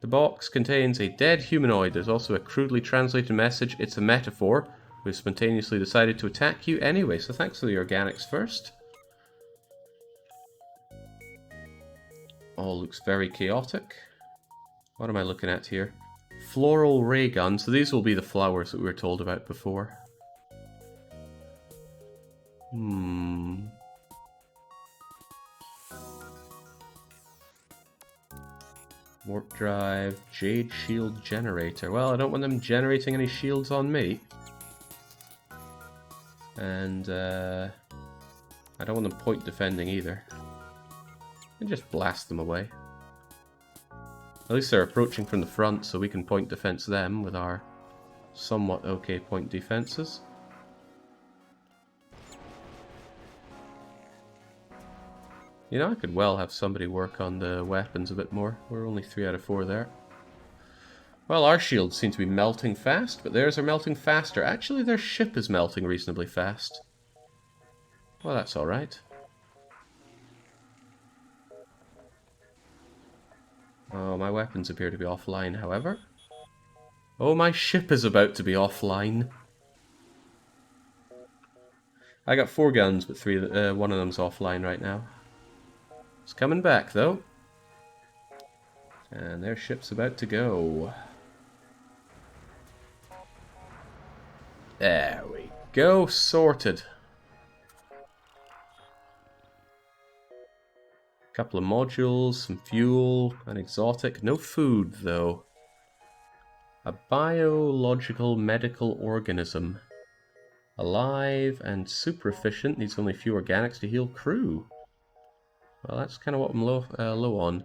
The box contains a dead humanoid. There's also a crudely translated message. It's a metaphor. We've spontaneously decided to attack you anyway, so thanks for the organics first. All looks very chaotic. What am I looking at here? Floral ray gun. So these will be the flowers that we were told about before. Warp drive, jade shield generator. Well, I don't want them generating any shields on me. And I don't want them point defending either. And just blast them away. At least they're approaching from the front, so we can point defense them with our somewhat okay point defenses. You know, I could well have somebody work on the weapons a bit more. We're only 3 out of 4 there. Well, our shields seem to be melting fast, but theirs are melting faster. Actually, their ship is melting reasonably fast. Well, that's alright. Oh, my weapons appear to be offline, however. Oh, my ship is about to be offline. I got 4 guns, but one of them's offline right now. It's coming back, though. And their ship's about to go. There we go, sorted. Couple of modules, some fuel, an exotic. No food, though. A biological medical organism. Alive and super efficient, needs only a few organics to heal crew. Well, that's kind of what I'm low on.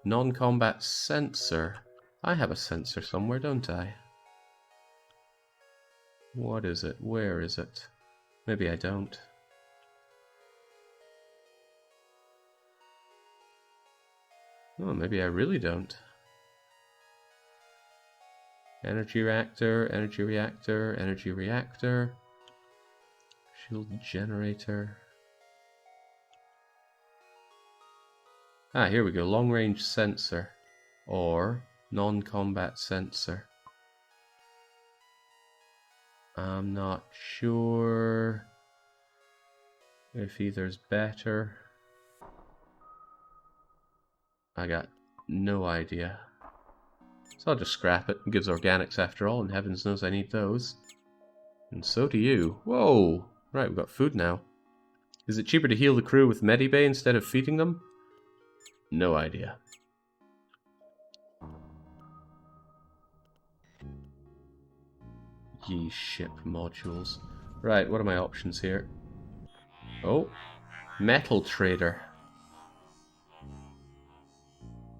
Non-combat sensor. I have a sensor somewhere, don't I? What is it? Where is it? Maybe I don't. Oh, maybe I really don't. Energy reactor, energy reactor, energy reactor. Shield generator. Ah, here we go. Long-range sensor. Or non-combat sensor. I'm not sure if either's better. I got no idea. So I'll just scrap it. It gives organics after all, and heavens knows I need those. And so do you. Whoa! Right, we've got food now. Is it cheaper to heal the crew with Medibay instead of feeding them? No idea. Ye ship modules. Right, what are my options here? Oh, metal trader.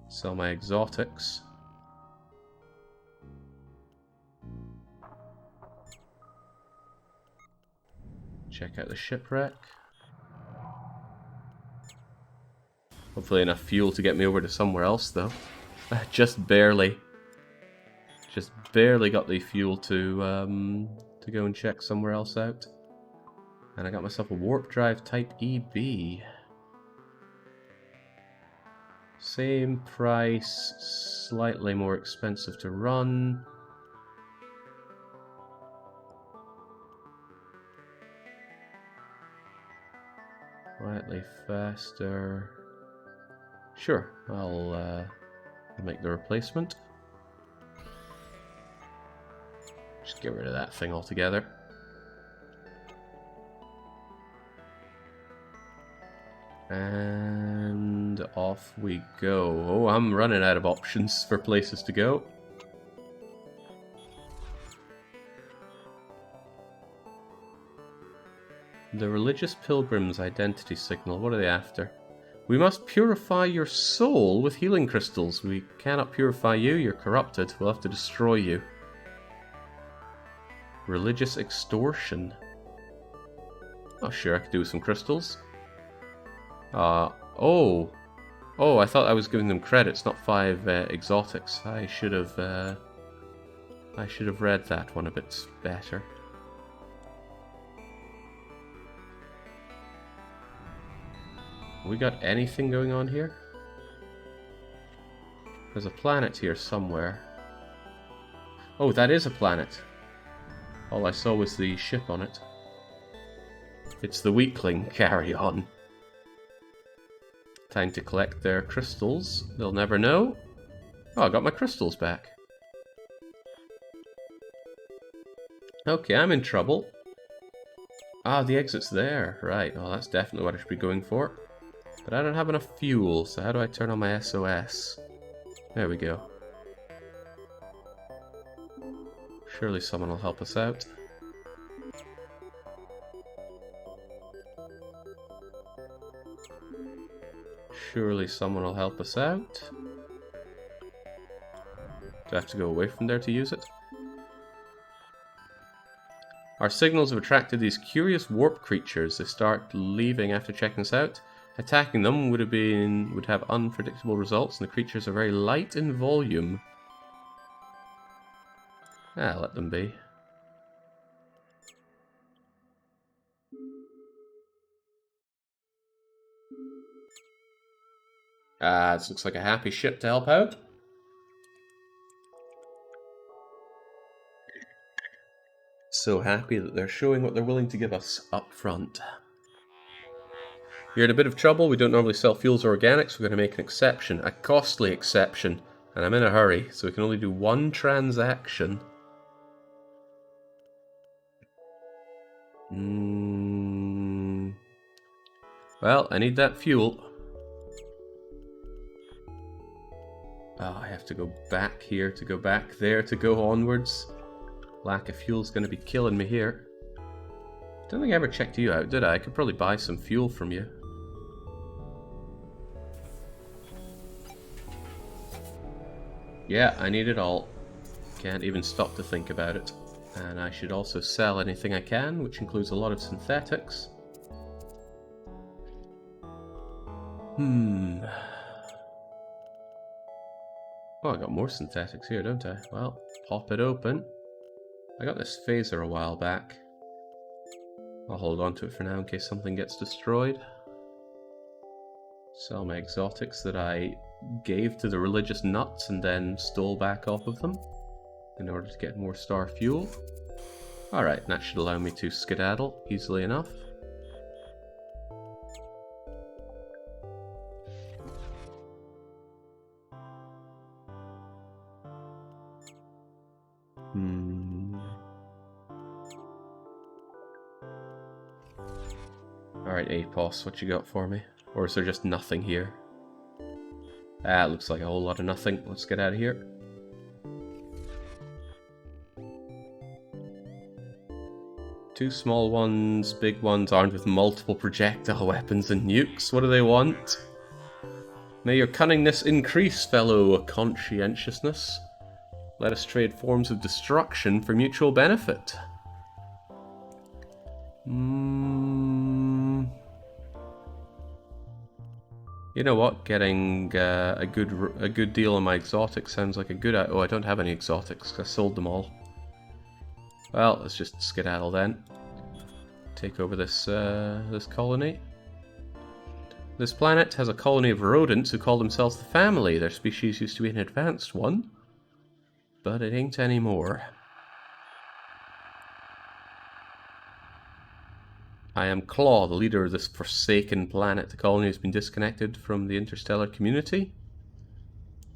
Sell my exotics. Check out the shipwreck. Hopefully enough fuel to get me over to somewhere else, though. Just barely got the fuel to go and check somewhere else out. And I got myself a warp drive type EB. Same price, slightly more expensive to run. Slightly faster. Sure, I'll make the replacement. Just get rid of that thing altogether. And off we go. Oh, I'm running out of options for places to go. The religious pilgrim's identity signal. What are they after? We must purify your soul with healing crystals. We cannot purify you. You're corrupted. We'll have to destroy you. Religious extortion. Oh, sure, I could do with some crystals. Oh, I thought I was giving them credits, not 5 exotics. I should have read that one a bit better. We got anything going on here? There's a planet here somewhere. Oh, that is a planet. All I saw was the ship on it. It's the weakling. Carry on. Time to collect their crystals. They'll never know. Oh, I got my crystals back. Okay, I'm in trouble. Ah, the exit's there. Right, well, that's definitely what I should be going for. But I don't have enough fuel, so how do I turn on my SOS? There we go. Surely someone will help us out. Surely someone will help us out. Do I have to go away from there to use it? Our signals have attracted these curious warp creatures. They start leaving after checking us out. Attacking them would have unpredictable results, and the creatures are very light in volume. Ah, let them be. Ah, this looks like a happy ship to help out. So happy that they're showing what they're willing to give us up front. You're in a bit of trouble. We don't normally sell fuels or organics. We're going to make an exception, a costly exception. And I'm in a hurry, so we can only do one transaction. Well, I need that fuel. Oh, I have to go back here, to go back there, to go onwards. Lack of fuel's going to be killing me here. Don't think I ever checked you out, did I? I could probably buy some fuel from you. Yeah, I need it all. Can't even stop to think about it. And I should also sell anything I can, which includes a lot of synthetics. Oh, I got more synthetics here, don't I? Well, pop it open. I got this phaser a while back. I'll hold on to it for now in case something gets destroyed. Sell my exotics that I gave to the religious nuts and then stole back off of them in order to get more star fuel. Alright, that should allow me to skedaddle easily enough. Alright, Apos, what you got for me? Or is there just nothing here? Ah, it looks like a whole lot of nothing. Let's get out of here. Two small ones, big ones armed with multiple projectile weapons and nukes. What do they want? May your cunningness increase, fellow conscientiousness. Let us trade forms of destruction for mutual benefit. You know what? Getting a good deal on my exotics sounds like a good... Oh, I don't have any exotics. I sold them all. Well, let's just skedaddle then. Take over this this colony. This planet has a colony of rodents who call themselves the Family. Their species used to be an advanced one, but it ain't anymore. I am Claw, the leader of this forsaken planet. The colony has been disconnected from the interstellar community.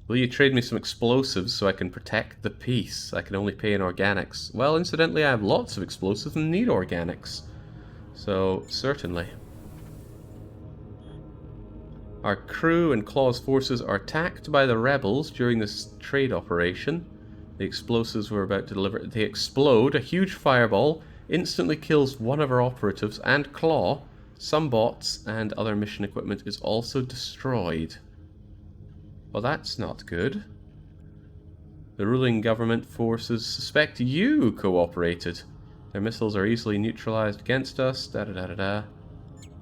Will you trade me some explosives so I can protect the peace? I can only pay in organics. Well, incidentally, I have lots of explosives and need organics. So, certainly. Our crew and Claw's forces are attacked by the rebels during this trade operation. The explosives we're about to deliver, they explode. A huge fireball instantly kills one of our operatives and Claw. Some bots and other mission equipment is also destroyed. Well, that's not good. The ruling government forces suspect you cooperated. Their missiles are easily neutralized against us. Da-da-da-da-da.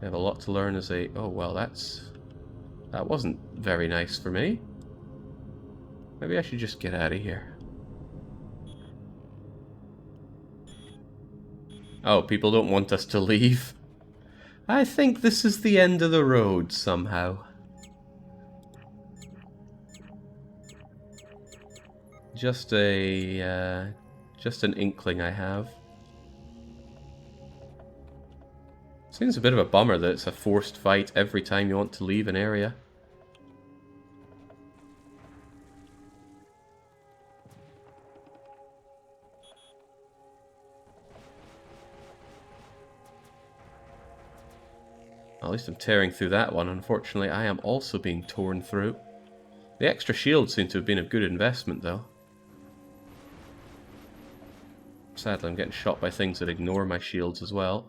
They have a lot to learn as a... Oh, well, that wasn't very nice for me. Maybe I should just get out of here. Oh, people don't want us to leave. I think this is the end of the road somehow. Just an inkling I have. Seems a bit of a bummer that it's a forced fight every time you want to leave an area. At least I'm tearing through that one. Unfortunately, I am also being torn through. The extra shields seem to have been a good investment, though. Sadly, I'm getting shot by things that ignore my shields as well.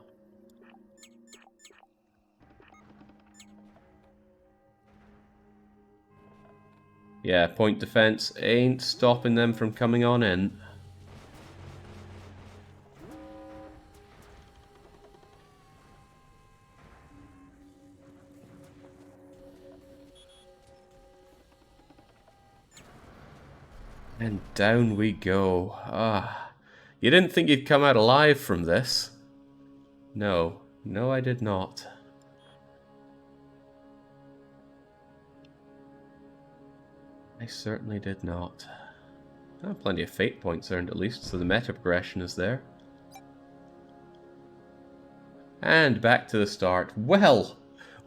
Yeah, point defense ain't stopping them from coming on in. And down we go. Ah, you didn't think you'd come out alive from this? No, no I did not. I certainly did not. Oh, plenty of fate points earned at least, so the meta progression is there. And back to the start. Well,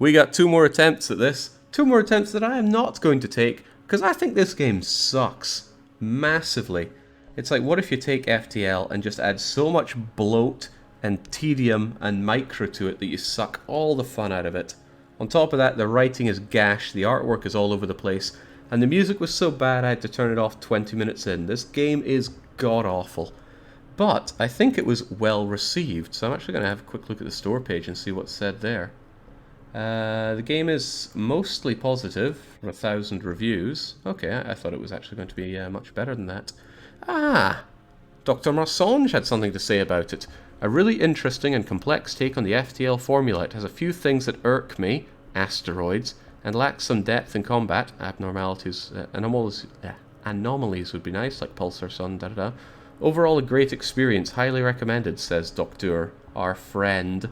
we got 2 more attempts at this. 2 more attempts that I am not going to take, because I think this game sucks massively. It's like, what if you take FTL and just add so much bloat and tedium and micro to it that you suck all the fun out of it. On top of that, the writing is gash, the artwork is all over the place, and the music was so bad I had to turn it off 20 minutes in. This game is god-awful. But I think it was well received, so I'm actually going to have a quick look at the store page and see what's said there. The game is mostly positive, from 1,000 reviews. Okay, I thought it was actually going to be much better than that. Ah! Dr. Marsange had something to say about it. A really interesting and complex take on the FTL formula. It has a few things that irk me, asteroids, and lacks some depth in combat. Abnormalities, anomalies would be nice, like Pulsar Sun, da-da-da. Overall, a great experience, highly recommended, says Doctor, our friend,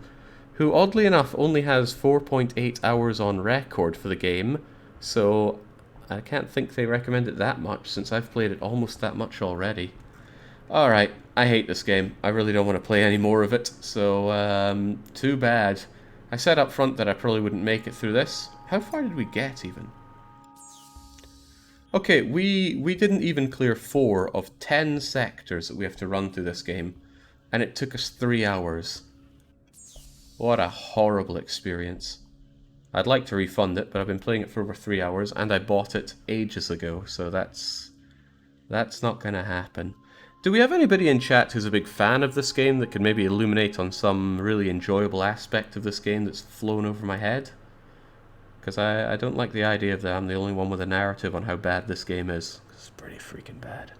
who oddly enough only has 4.8 hours on record for the game, so I can't think they recommend it that much since I've played it almost that much already. Alright, I hate this game. I really don't want to play any more of it, so too bad. I said up front that I probably wouldn't make it through this. How far did we get even? Okay, we didn't even clear 4 of 10 sectors that we have to run through this game, and it took us 3 hours. What a horrible experience. I'd like to refund it, but I've been playing it for over 3 hours, and I bought it ages ago, so that's not gonna happen. Do we have anybody in chat who's a big fan of this game that could maybe illuminate on some really enjoyable aspect of this game that's flown over my head? Because I don't like the idea that I'm the only one with a narrative on how bad this game is. It's pretty freaking bad.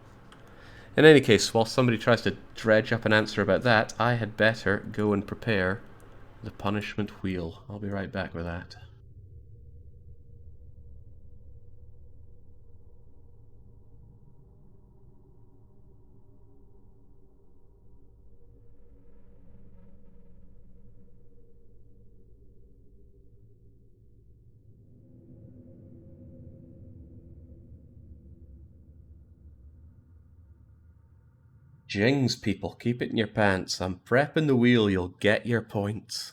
In any case, while somebody tries to dredge up an answer about that, I had better go and prepare the punishment wheel. I'll be right back with that. Jings, people, keep it in your pants. I'm prepping the wheel, you'll get your points.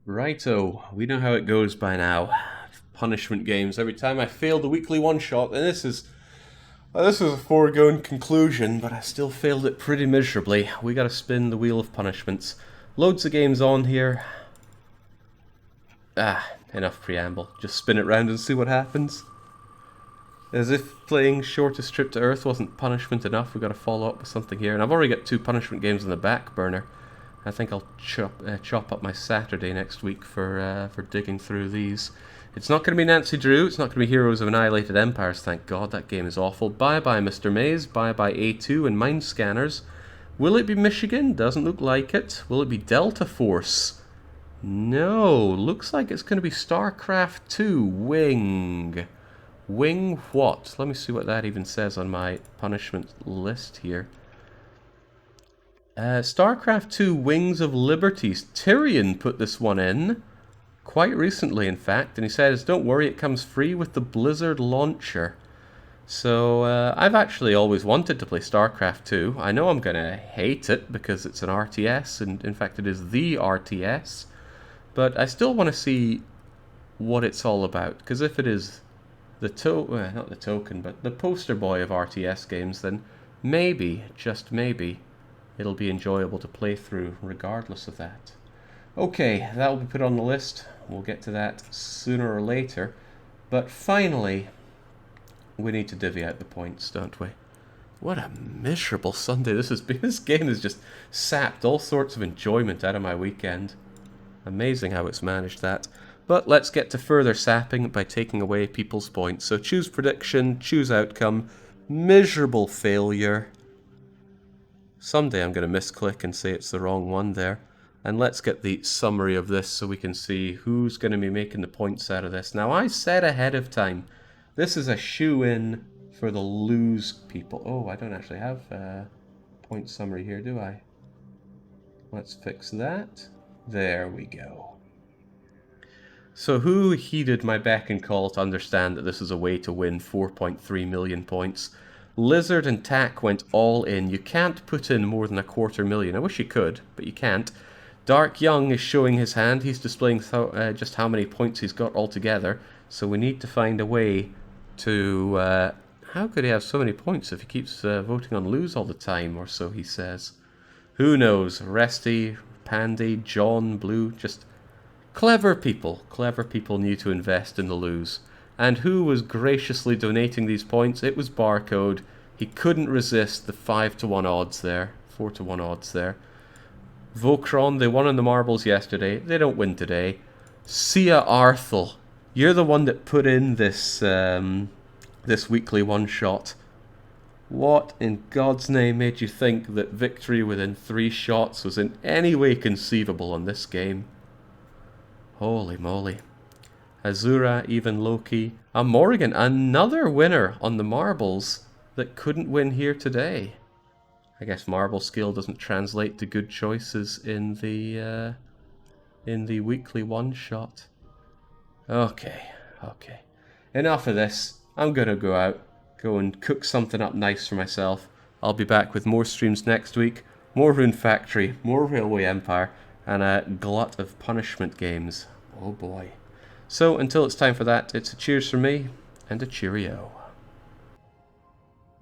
Righto, we know how it goes by now. Punishment games. Every time I fail the weekly one-shot, and this is a foregone conclusion, but I still failed it pretty miserably. We gotta spin the wheel of punishments. Loads of games on here. Enough preamble. Just spin it round and see what happens. As if playing Shortest Trip to Earth wasn't punishment enough, we gotta follow up with something here. And I've already got 2 punishment games in the back burner. I think I'll chop up my Saturday next week for digging through these. It's not going to be Nancy Drew. It's not going to be Heroes of Annihilated Empires. Thank God, that game is awful. Bye-bye, Mr. Maze. Bye-bye, A2 and Mind Scanners. Will it be Michigan? Doesn't look like it. Will it be Delta Force? No. Looks like it's going to be StarCraft 2. Wing. Wing what? Let me see what that even says on my punishment list here. StarCraft 2 Wings of Liberties. Tyrion put this one in quite recently, in fact, and he says, don't worry, it comes free with the Blizzard launcher. So I've actually always wanted to play StarCraft 2. I know I'm going to hate it because it's an RTS, and in fact it is the RTS, but I still want to see what it's all about, because if it is the not the token, but the poster boy of RTS games, then maybe, just maybe, it'll be enjoyable to play through regardless of that. Okay, that will be put on the list. We'll get to that sooner or later. But finally, we need to divvy out the points, don't we? What a miserable Sunday this has been. This game has just sapped all sorts of enjoyment out of my weekend. Amazing how it's managed that. But let's get to further sapping by taking away people's points. So choose prediction, choose outcome, miserable failure. Someday I'm going to misclick and say it's the wrong one there. And let's get the summary of this so we can see who's going to be making the points out of this. Now, I said ahead of time, this is a shoe-in for the lose people. Oh, I don't actually have a point summary here, do I? Let's fix that. There we go. So who heeded my beck and call to understand that this is a way to win 4.3 million points? Lizard and Tack went all in. You can't put in more than 250,000. I wish you could, but you can't. Dark Young is showing his hand. He's displaying just how many points he's got altogether. So we need to find a way to How could he have so many points if he keeps voting on lose all the time, or so he says? Who knows? Resty, Pandy, John, Blue, just clever people. Clever people knew to invest in the lose. And who was graciously donating these points? It was Barcode. He couldn't resist the 5-to-1 odds there. 4-to-1 odds there. Vokron, they won on the marbles yesterday. They don't win today. Sia Arthel, you're the one that put in this this weekly one-shot. What in God's name made you think that victory within 3 shots was in any way conceivable on this game? Holy moly. Azura, even Loki. Morrigan, another winner on the marbles that couldn't win here today. I guess marble skill doesn't translate to good choices in the weekly one-shot. Okay. Enough of this. I'm gonna go out, go and cook something up nice for myself. I'll be back with more streams next week, more Rune Factory, more Railway Empire, and a glut of punishment games. Oh boy. So until it's time for that, it's a cheers from me, and a cheerio.